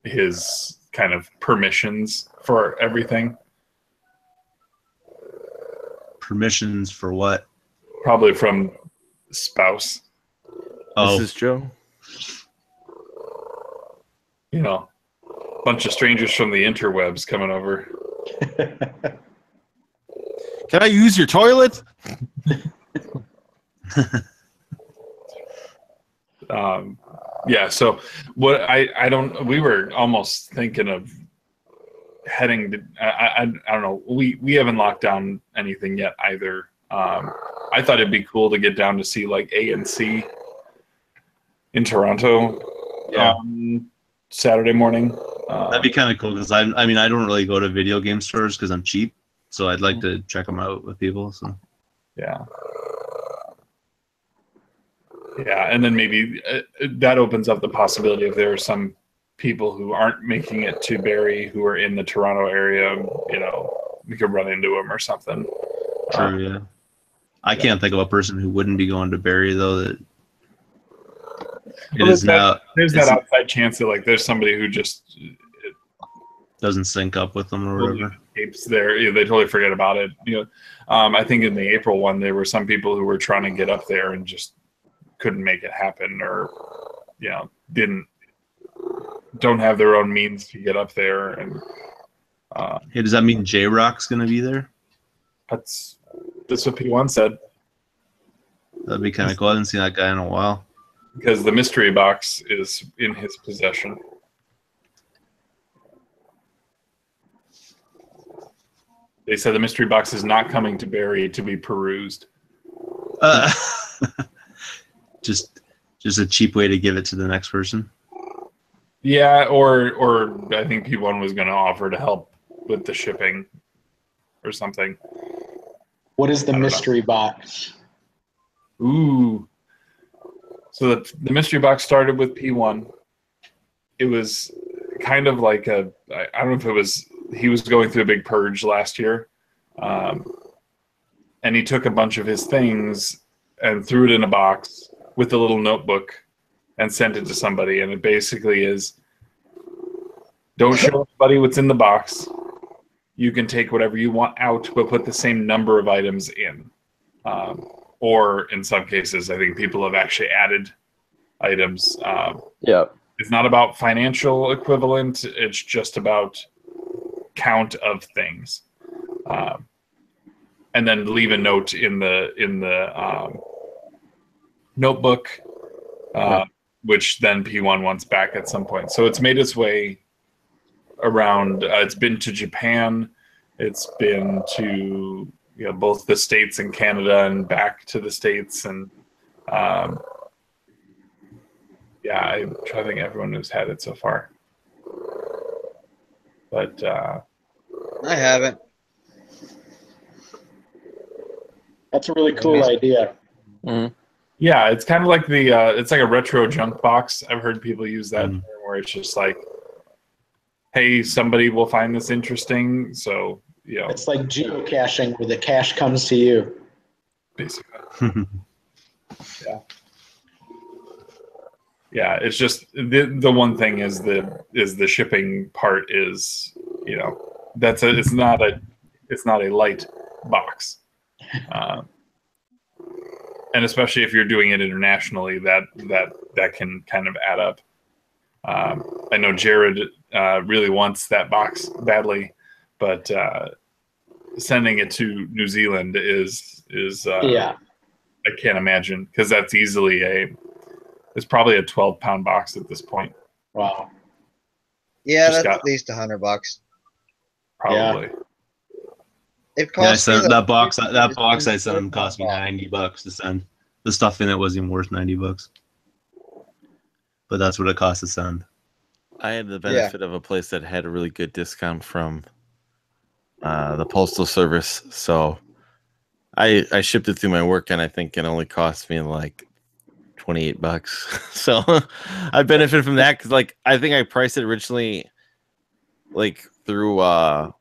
his kind of permissions for everything. Permissions for what? Probably from spouse. Oh, This is Joe. You know, a bunch of strangers from the interwebs coming over. Can I use your toilet? Yeah. So what I don't. We were almost thinking of heading to. I don't know. We haven't locked down anything yet either. I thought it'd be cool to get down to see like A&C in Toronto. Yeah. Saturday morning. That'd be kind of cool because I mean I don't really go to video game stores because I'm cheap, so I'd like to check them out with people. So yeah, and then maybe that opens up the possibility if there are some people who aren't making it to Barrie who are in the Toronto area. You know, we could run into them or something. True. Yeah. I can't think of a person who wouldn't be going to Barrie though. That it Well, is now. There's that outside chance that like there's somebody who just doesn't sync up with them or whatever. Escapes there. They totally forget about it. I think in the April one, there were some people who were trying to get up there and just couldn't make it happen, or don't have their own means to get up there. And hey, does that mean J Rock's going to be there? That's what P1 said. That'd be kind of cool. I haven't seen that guy in a while. Because the mystery box is in his possession. They said the mystery box is not coming to Barrie to be perused. Just a cheap way to give it to the next person. Yeah, or I think P1 was going to offer to help with the shipping or something. What is the mystery box? Ooh. So the mystery box started with P1. It was kind of like I don't know if it was, he was going through a big purge last year. And he took a bunch of his things and threw it in a box with a little notebook and sent it to somebody. And it basically is, don't show anybody what's in the box. You can take whatever you want out, but put the same number of items in. Or in some cases, I think people have actually added items. Yeah. It's not about financial equivalent. It's just about count of things. And then leave a note in the notebook, which then P1 wants back at some point. So it's made its way around. It's been to Japan. It's been to both the States and Canada, and back to the States. And I'm trying to think everyone who's had it so far. But I haven't. That's a really cool idea. Mm-hmm. Yeah, it's kind of like it's like a retro junk box. I've heard people use that term, where it's just like, hey, somebody will find this interesting, so it's like geocaching, where the cache comes to you. Basically. Yeah. It's just the one thing is the shipping part is it's not a light box. And especially if you're doing it internationally, that can kind of add up. I know Jared really wants that box badly, but sending it to New Zealand is I can't imagine, because that's easily it's probably a 12-pound box at this point. Wow. Yeah, that's at least $100. Probably. Yeah. It cost that box I sent him cost me $90 to send. The stuff in it wasn't even worth $90. But that's what it cost to send. I had the benefit of a place that had a really good discount from the postal service, so I shipped it through my work, and I think it only cost me like $28. So I benefited from that, because I think I priced it originally through the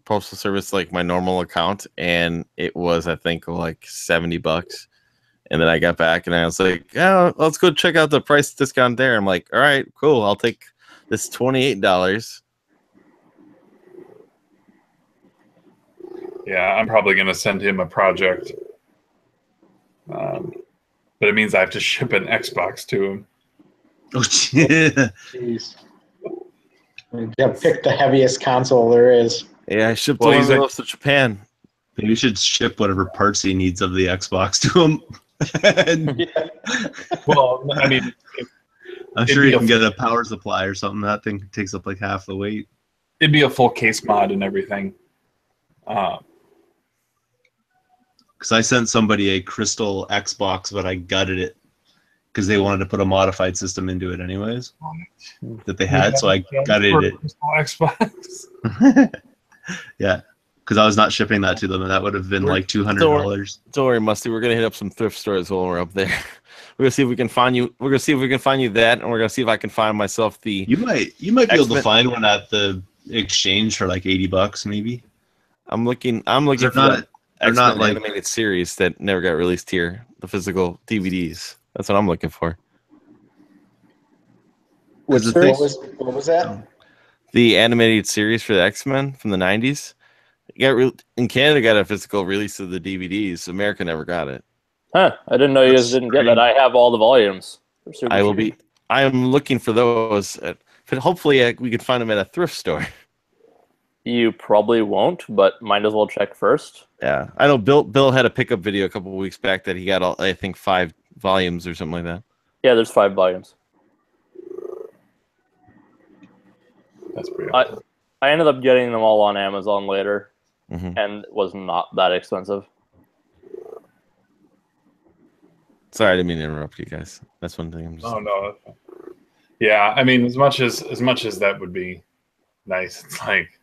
postal service, my normal account, and it was I think like $70. And then I got back and I was like, oh, let's go check out the price discount there. I'm like, all right, cool, I'll take this $28. Yeah, I'm probably going to send him a project. But it means I have to ship an Xbox to him. Oh, yeah. Jeez. You have picked the heaviest console there is. Yeah, I shipped one of those to Japan. Maybe you should ship whatever parts he needs of the Xbox to him. Well, I mean, I'm sure you can get a power supply or something. That thing takes up like half the weight. It'd be a full case mod and everything. Because I sent somebody a Crystal Xbox, but I gutted it because they wanted to put a modified system into it anyways that they had, so I gutted it. Xbox. Yeah, because I was not shipping that to them, and that would have been like $200. Don't worry, Musty. We're gonna hit up some thrift stores while we're up there. We're gonna see if we can find you. We're gonna see if we can find you that, and we're gonna see if I can find myself the. You might be able to find one at the exchange for like $80, maybe. I'm looking for that. They're not X-Men like animated series that never got released here. The physical DVDs. That's what I'm looking for. Was the What thing- was that? The animated series for the X-Men from the 90s. In Canada, got a physical release of the DVDs. America never got it. Huh? I didn't know you guys That's didn't get that. I have all the volumes. They're super I will cheap. be. I am looking for those. But hopefully, we can find them at a thrift store. You probably won't, but might as well check first. Yeah, I know. Bill had a pickup video a couple of weeks back that he got all, I think, 5 volumes or something like that. Yeah, there's 5 volumes. That's pretty I awesome. I ended up getting them all on Amazon later, Mhm. and it was not that expensive. Sorry, I didn't mean to interrupt you guys. That's one thing. I'm just, Oh no. Yeah, I mean, as much as that would be nice, it's like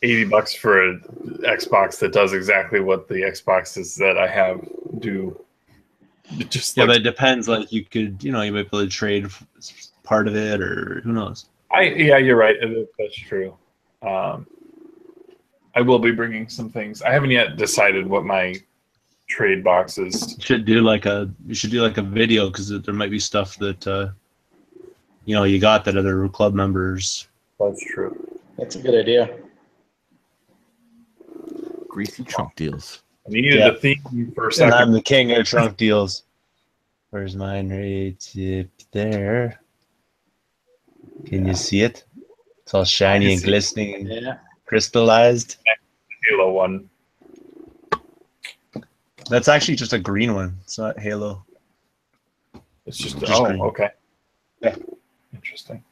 $80 for an Xbox that does exactly what the Xboxes that I have do. It just yeah, but looks- it depends. Like you could, you might be able to trade part of it, or who knows. yeah, you're right. That's true. I will be bringing some things. I haven't yet decided what my trade box is. You should do like a video, because there might be stuff that you got that other club members. That's true. That's a good idea. greasy trunk deals. I needed Yeah. a theme for a And second. I'm the king of trunk deals. Where's mine? Right there. Can you see it? It's all shiny and glistening and Yeah. crystallized. Halo one. That's actually just a green one. It's not Halo. It's just Just green. okay. Yeah. Interesting.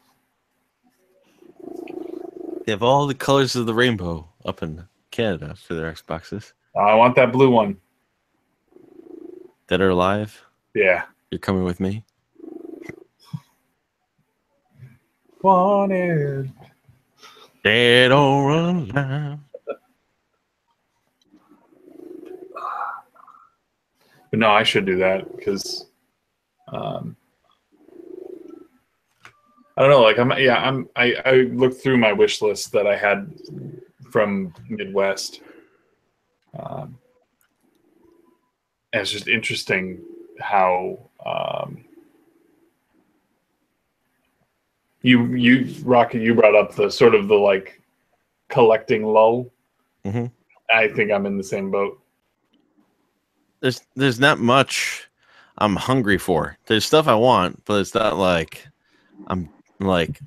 They have all the colors of the rainbow up in Canada for their Xboxes. I want that blue one. Dead or Alive, Yeah. you're coming with me. Wanted. Dead or Alive. But no, I should do that because I don't know. Like I looked through my wish list that I had from Midwest. And it's just interesting how you Rocky, you brought up the sort of the like collecting lull. Mhm. I think I'm in the same boat. There's not much I'm hungry for. There's stuff I want, but it's not like I'm like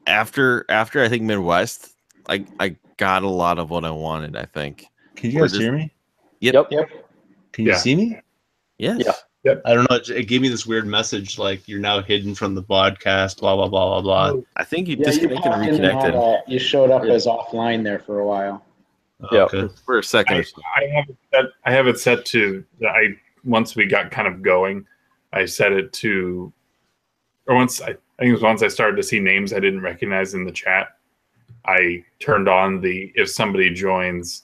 after I think Midwest, I got a lot of what I wanted, I think. Can you guys hear me? Yep. Can you Yeah. see me? Yes. Yeah. I don't know. It gave me this weird message like you're now hidden from the podcast. Blah blah blah blah blah. I think you Yeah, disconnected and popped in and reconnected you showed up as offline there for a while. Yeah. Okay. for a second or so. I have it set to once we got kind of going, I set it to, or once I think it was once I started to see names I didn't recognize in the chat, I turned on the if somebody joins,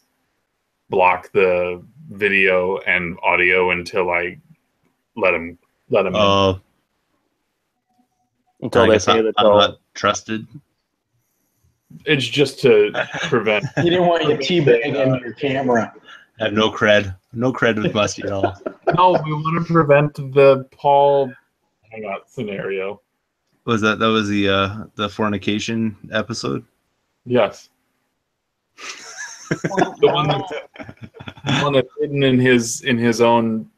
block the video and audio until I let them in. Oh, Until I they guess pay I'm the toll. not trusted. It's just to prevent. You didn't want you teabagging into your camera. I have no cred. No cred with Musty at all. No, we want to prevent the Paul Hangout scenario. That was the fornication episode? Yes. The one that's hidden in his own,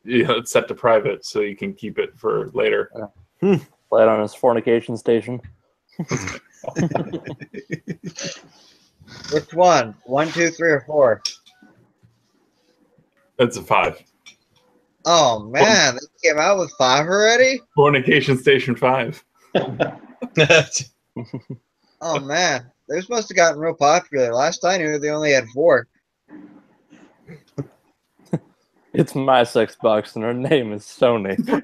it's set to private, so you can keep it for later. Play it on his fornication station. Which one? 1, 2, 3, or 4? That's a 5. Oh man, they came out with 5 already? Fornication Station 5. Oh man, they must have gotten real popular. Last I knew, they only had 4. It's my sex box, and her name is Sony.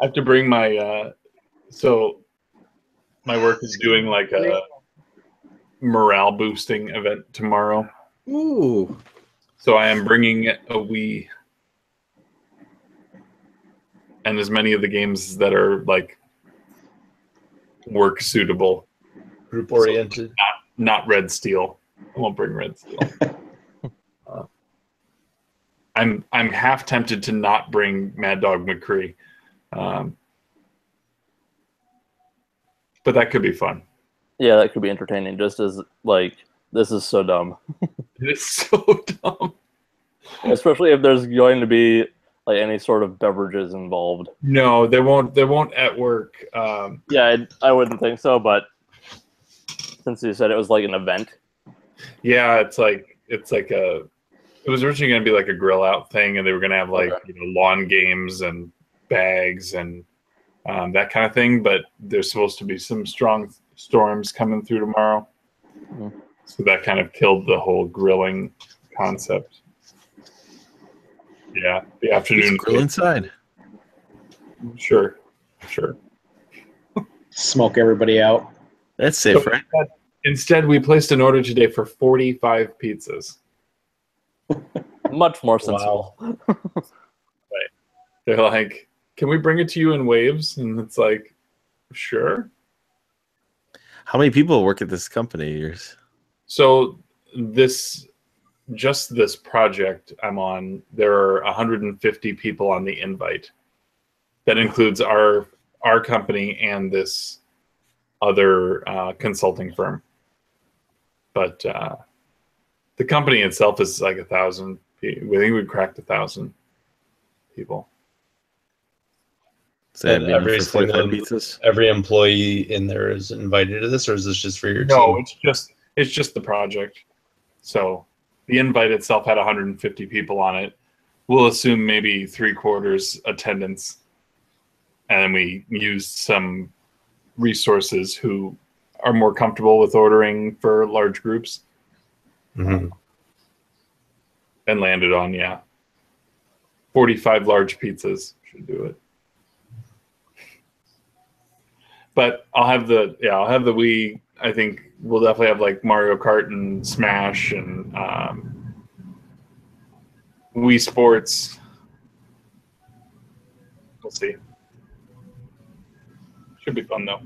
I have to bring my so my work is doing like a morale boosting event tomorrow. Ooh. So I am bringing a Wii and as many of the games that are like work suitable. Group oriented. Not Red Steel. I won't bring Red Steel. I'm half tempted to not bring Mad Dog McCree, but that could be fun. Yeah, that could be entertaining. Just as like, this is so dumb. It's so dumb. Especially if there's going to be like any sort of beverages involved. No, they won't. They won't at work. Yeah, I wouldn't think so. But since you said it was like an event, Yeah, it's like a. It was originally going to be like a grill out thing, and they were going to have like lawn games and bags and that kind of thing. But there's supposed to be some strong storms coming through tomorrow, so that kind of killed the whole grilling concept. Yeah, the afternoon Grill inside. Sure. Smoke everybody out. That's safe, right? Instead, we placed an order today for 45 pizzas. much more sensible. Right. They're like, "Can we bring it to you in waves?" And it's like, "Sure." How many people work at this company of yours? So this project I'm on, there are 150 people on the invite. That includes our company and this other consulting firm. But the company itself is like 1,000. We think we cracked 1,000 people. So that'd be every for 45 single- pizzas. Every employee in there is invited to this, or is this just for your No, team? it's just the project. So the invite itself had 150 people on it. We'll assume maybe 3/4 attendance, and then we used some resources who are more comfortable with ordering for large groups, Mhm. and landed on 45 large pizzas should do it. But I'll have the Wii. I think we'll definitely have like Mario Kart and Smash and Wii Sports. We'll see. Should be fun though.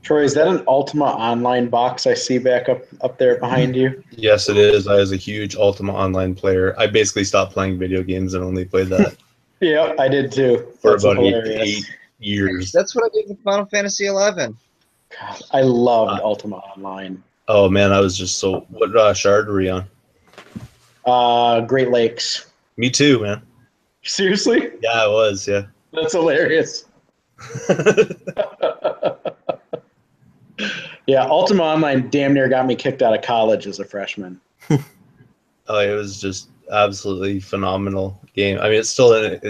Troy, is that an Ultima Online box I see back up there behind you? Yes, it is. I was a huge Ultima Online player. I basically stopped playing video games and only played that Yeah, I did too. for That's about hilarious. 8 years. That's what I did with Final Fantasy 11. God, I loved Ultima Online. Oh man, I was just so. What shard were you on? Great Lakes. Me too, man. Seriously? Yeah, I was. Yeah. That's hilarious. Yeah, Ultima Online damn near got me kicked out of college as a freshman. Oh, it was just absolutely phenomenal game. I mean, it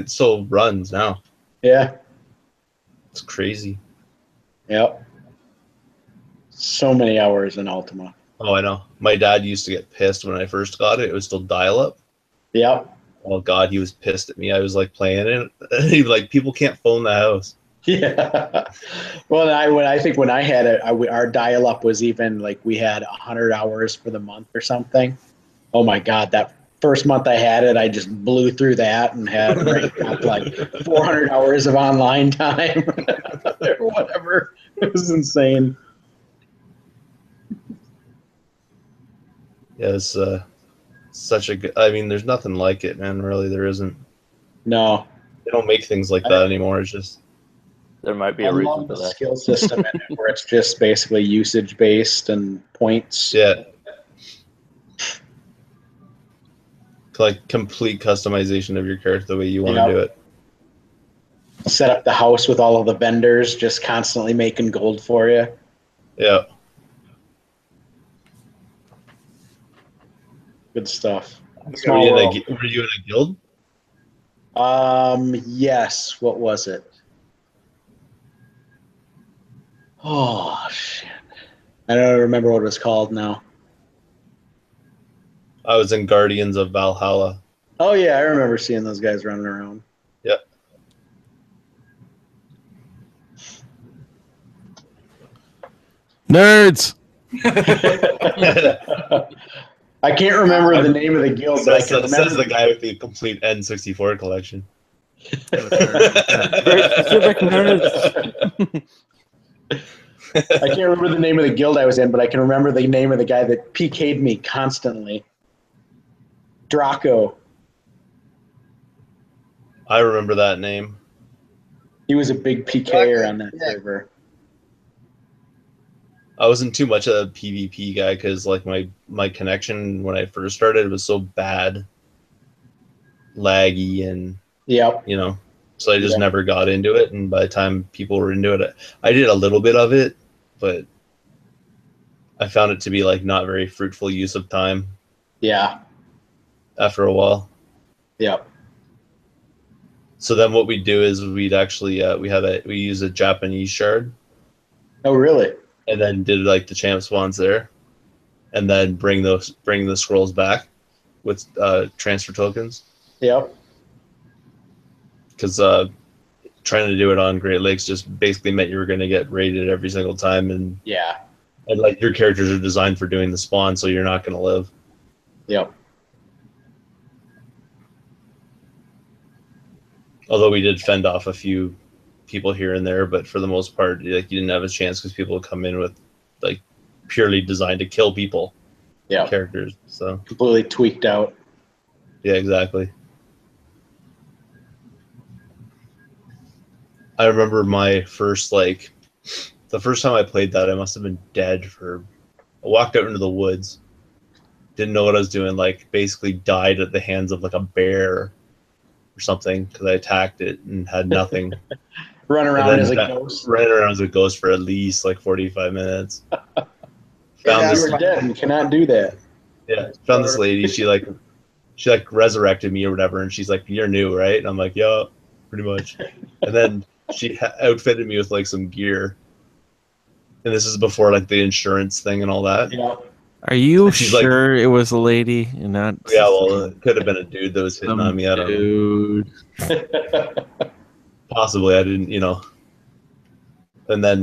still runs now. Yeah. It's crazy. Yep. So many hours in Ultima. Oh, I know. My dad used to get pissed when I first got it. It was still dial-up. Yep. Oh God, he was pissed at me. I was like playing it. He'd be like, people can't phone the house. Yeah. Well, I think when I had it, our dial-up was even like we had 100 hours for the month or something. Oh my God, that first month I had it, I just blew through that and had ranked up like 400 hours of online time or whatever. It was insane. Yeah, it's such a good. I mean, there's nothing like it, man. Really, there isn't. No. They don't make things like that anymore. It's just. There might be I a reason love for the that. skill system in it where it's just basically usage based and points. Yeah. Like complete customization of your character the way you want to do it. Set up the house with all of the vendors just constantly making gold for you. Yeah. Good stuff. Were you in a guild? Yes. What was it? Oh shit! I don't remember what it was called now. I was in Guardians of Valhalla. Oh yeah, I remember seeing those guys running around. Yeah. Nerds. I can't remember the name of the guild, but I can Says remember. the guy with the complete N64 collection. Very specific nerds. I can't remember the name of the guild I was in, but I can remember the name of the guy that PK'd me constantly. Draco. I remember that name. He was a big PKer on that server. I wasn't too much of a PvP guy because like my connection when I first started was so bad, laggy, and Yep. so I just never got into it. And by the time people were into it, I did a little bit of it, but I found it to be like not very fruitful use of time. Yeah. After a while. Yep. So then what we do is we'd actually we use a Japanese shard. Oh really? And then did like the champ spawns there, and then bring the scrolls back with transfer tokens. Yep. Because trying to do it on Great Lakes just basically meant you were going to get raided every single time, and like your characters are designed for doing the spawn, so you're not going to live. Yep. Although we did fend off a few people here and there, but for the most part, like you didn't have a chance because people would come in with like purely designed to kill people. Yeah. Characters. So completely tweaked out. Yeah, exactly. I remember my first the first time I played that, I must have been dead for. I walked out into the woods, didn't know what I was doing. Like basically died at the hands of like a bear or something because I attacked it and had nothing. Run around as a ghost. Ran around as a ghost for at least like 45 minutes. Found this. You're dead. You cannot do that. Yeah, found this lady. She resurrected me or whatever, and she's like, "You're new, right?" And I'm like, "Yeah, pretty much." And then she outfitted me with like some gear, and this is before like the insurance thing and all that. Yeah. Are you sure it was a lady and not? Yeah, well, it could have been a dude that was hitting on me. I don't know. Possibly, I didn't, And then,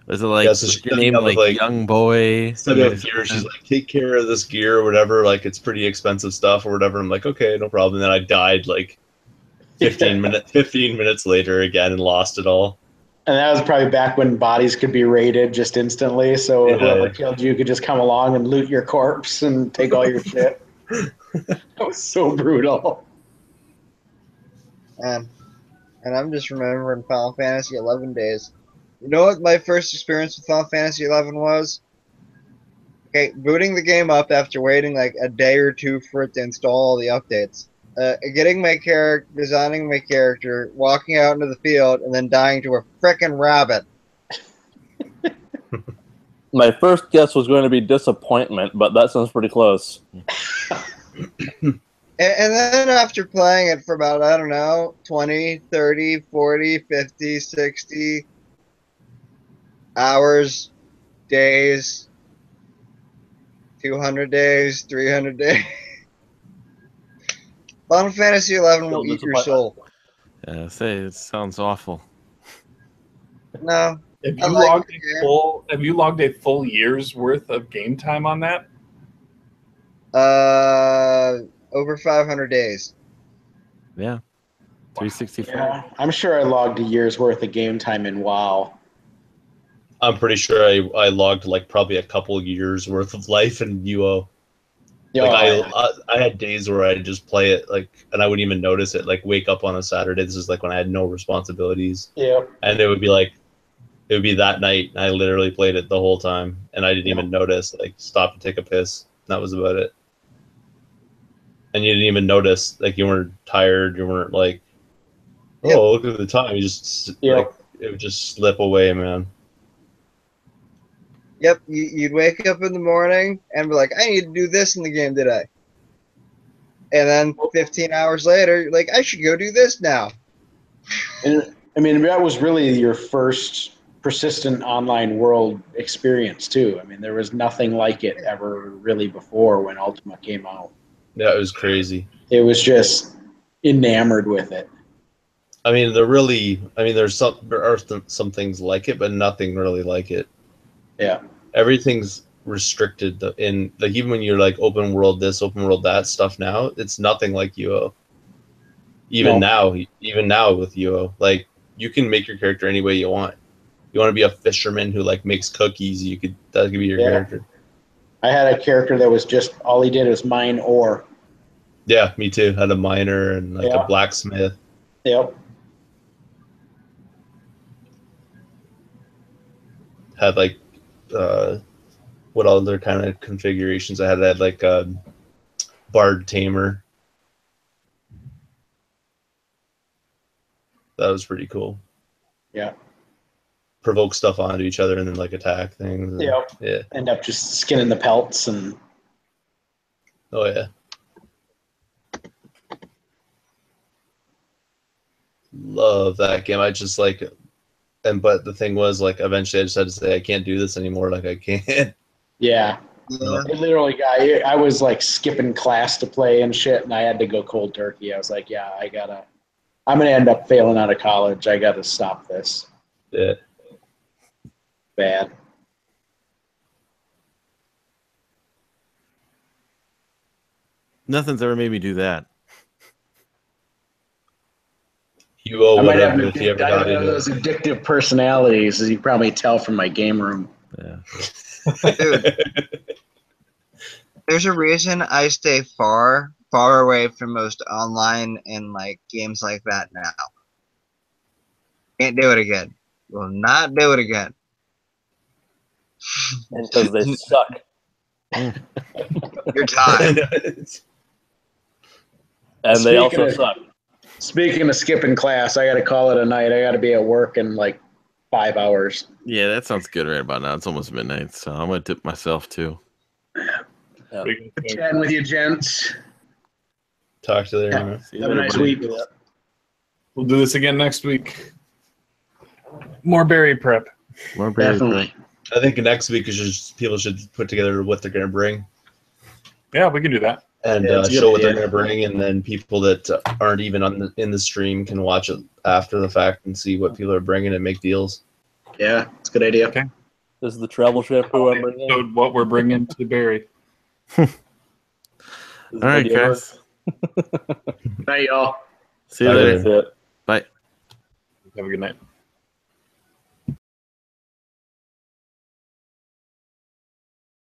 was it like so your name, like young boy? Gear. She's like, take care of this gear or whatever. Like, it's pretty expensive stuff or whatever. I'm like, okay, no problem. And then I died like 15 minutes later again and lost it all. And that was probably back when bodies could be raided just instantly. So whoever killed you could just come along and loot your corpse and take all your shit. That was so brutal. And I'm just remembering Final Fantasy 11 days. You know what my first experience with Final Fantasy 11 was? Okay, booting the game up after waiting like a day or two for it to install all the updates. Getting my character, designing my character, walking out into the field, and then dying to a frickin' rabbit. My first guess was going to be disappointment, but that sounds pretty close. And then after playing it for about, I don't know, 20, 30, 40, 50, 60 hours, days, 200 days, 300 days. Final Fantasy 11 will eat your soul. Yeah, it sounds awful. No. Have you logged a full year's worth of game time on that? Over 500 days. Yeah. 364. Yeah, I'm sure I logged a year's worth of game time in WoW. I'm pretty sure I logged like probably a couple years worth of life in UO. I had days where I'd just play it and I wouldn't even notice it. Like wake up on a Saturday. This is like when I had no responsibilities. Yeah. And it would be that night. And I literally played it the whole time, and I didn't even notice. Like stop to take a piss. That was about it. And you didn't even notice. Like you weren't tired. You weren't like, oh, look at the time. You just it would just slip away, man. Yep, you'd wake up in the morning and be like, I need to do this in the game today. And then 15 hours later, you're like, I should go do this now. And I mean, that was really your first persistent online world experience, too. I mean, there was nothing like it ever really before when Ultima came out. Yeah, it was crazy. It was just enamored with it. I mean, there are some things like it, but nothing really like it. Yeah. Everything's restricted in like even when you're like open world this, open world that stuff now, it's nothing like UO. Even now with UO, like you can make your character any way you want. You want to be a fisherman who like makes cookies, that could be your character. I had a character that was just all he did was mine ore. Yeah, me too. Had a miner and like a blacksmith. Yep. Had like what other kind of configurations I had? I had like a bard tamer. That was pretty cool. Yeah. Provoke stuff onto each other and then like attack things. And, yeah. End up just skinning the pelts and. Oh yeah. Love that game. I just like, but the thing was like, eventually I just had to say I can't do this anymore. Like I can't. Yeah. It literally I was like skipping class to play and shit, and I had to go cold turkey. I was like, yeah, I'm gonna end up failing out of college. I gotta stop this. Yeah. Bad. Nothing's ever made me do that. I might have those addictive personalities, as you probably tell from my game room. Yeah. Dude, there's a reason I stay far away from most online and like games like that now. Can't do it again. Will not do it again. And because they suck. Your time. And they also suck. Speaking of skipping class, I got to call it a night. I got to be at work in like 5 hours. Yeah, that sounds good right about now. It's almost midnight, so I'm going to tip myself too. Yeah. Chatting with you, gents. Talk to you later. Have a nice week. We'll do this again next week. More berry prep. Definitely. I think next week is just people should put together what they're going to bring. Yeah, we can do that. And show what they're going to bring, and then people that aren't even in the stream can watch it after the fact and see what people are bringing and make deals. Yeah, it's a good idea. Okay. This is the travel shampoo I'm bringing. So what we're bringing to Barry. All right, guys. Bye, y'all. See you later. Bye. Have a good night.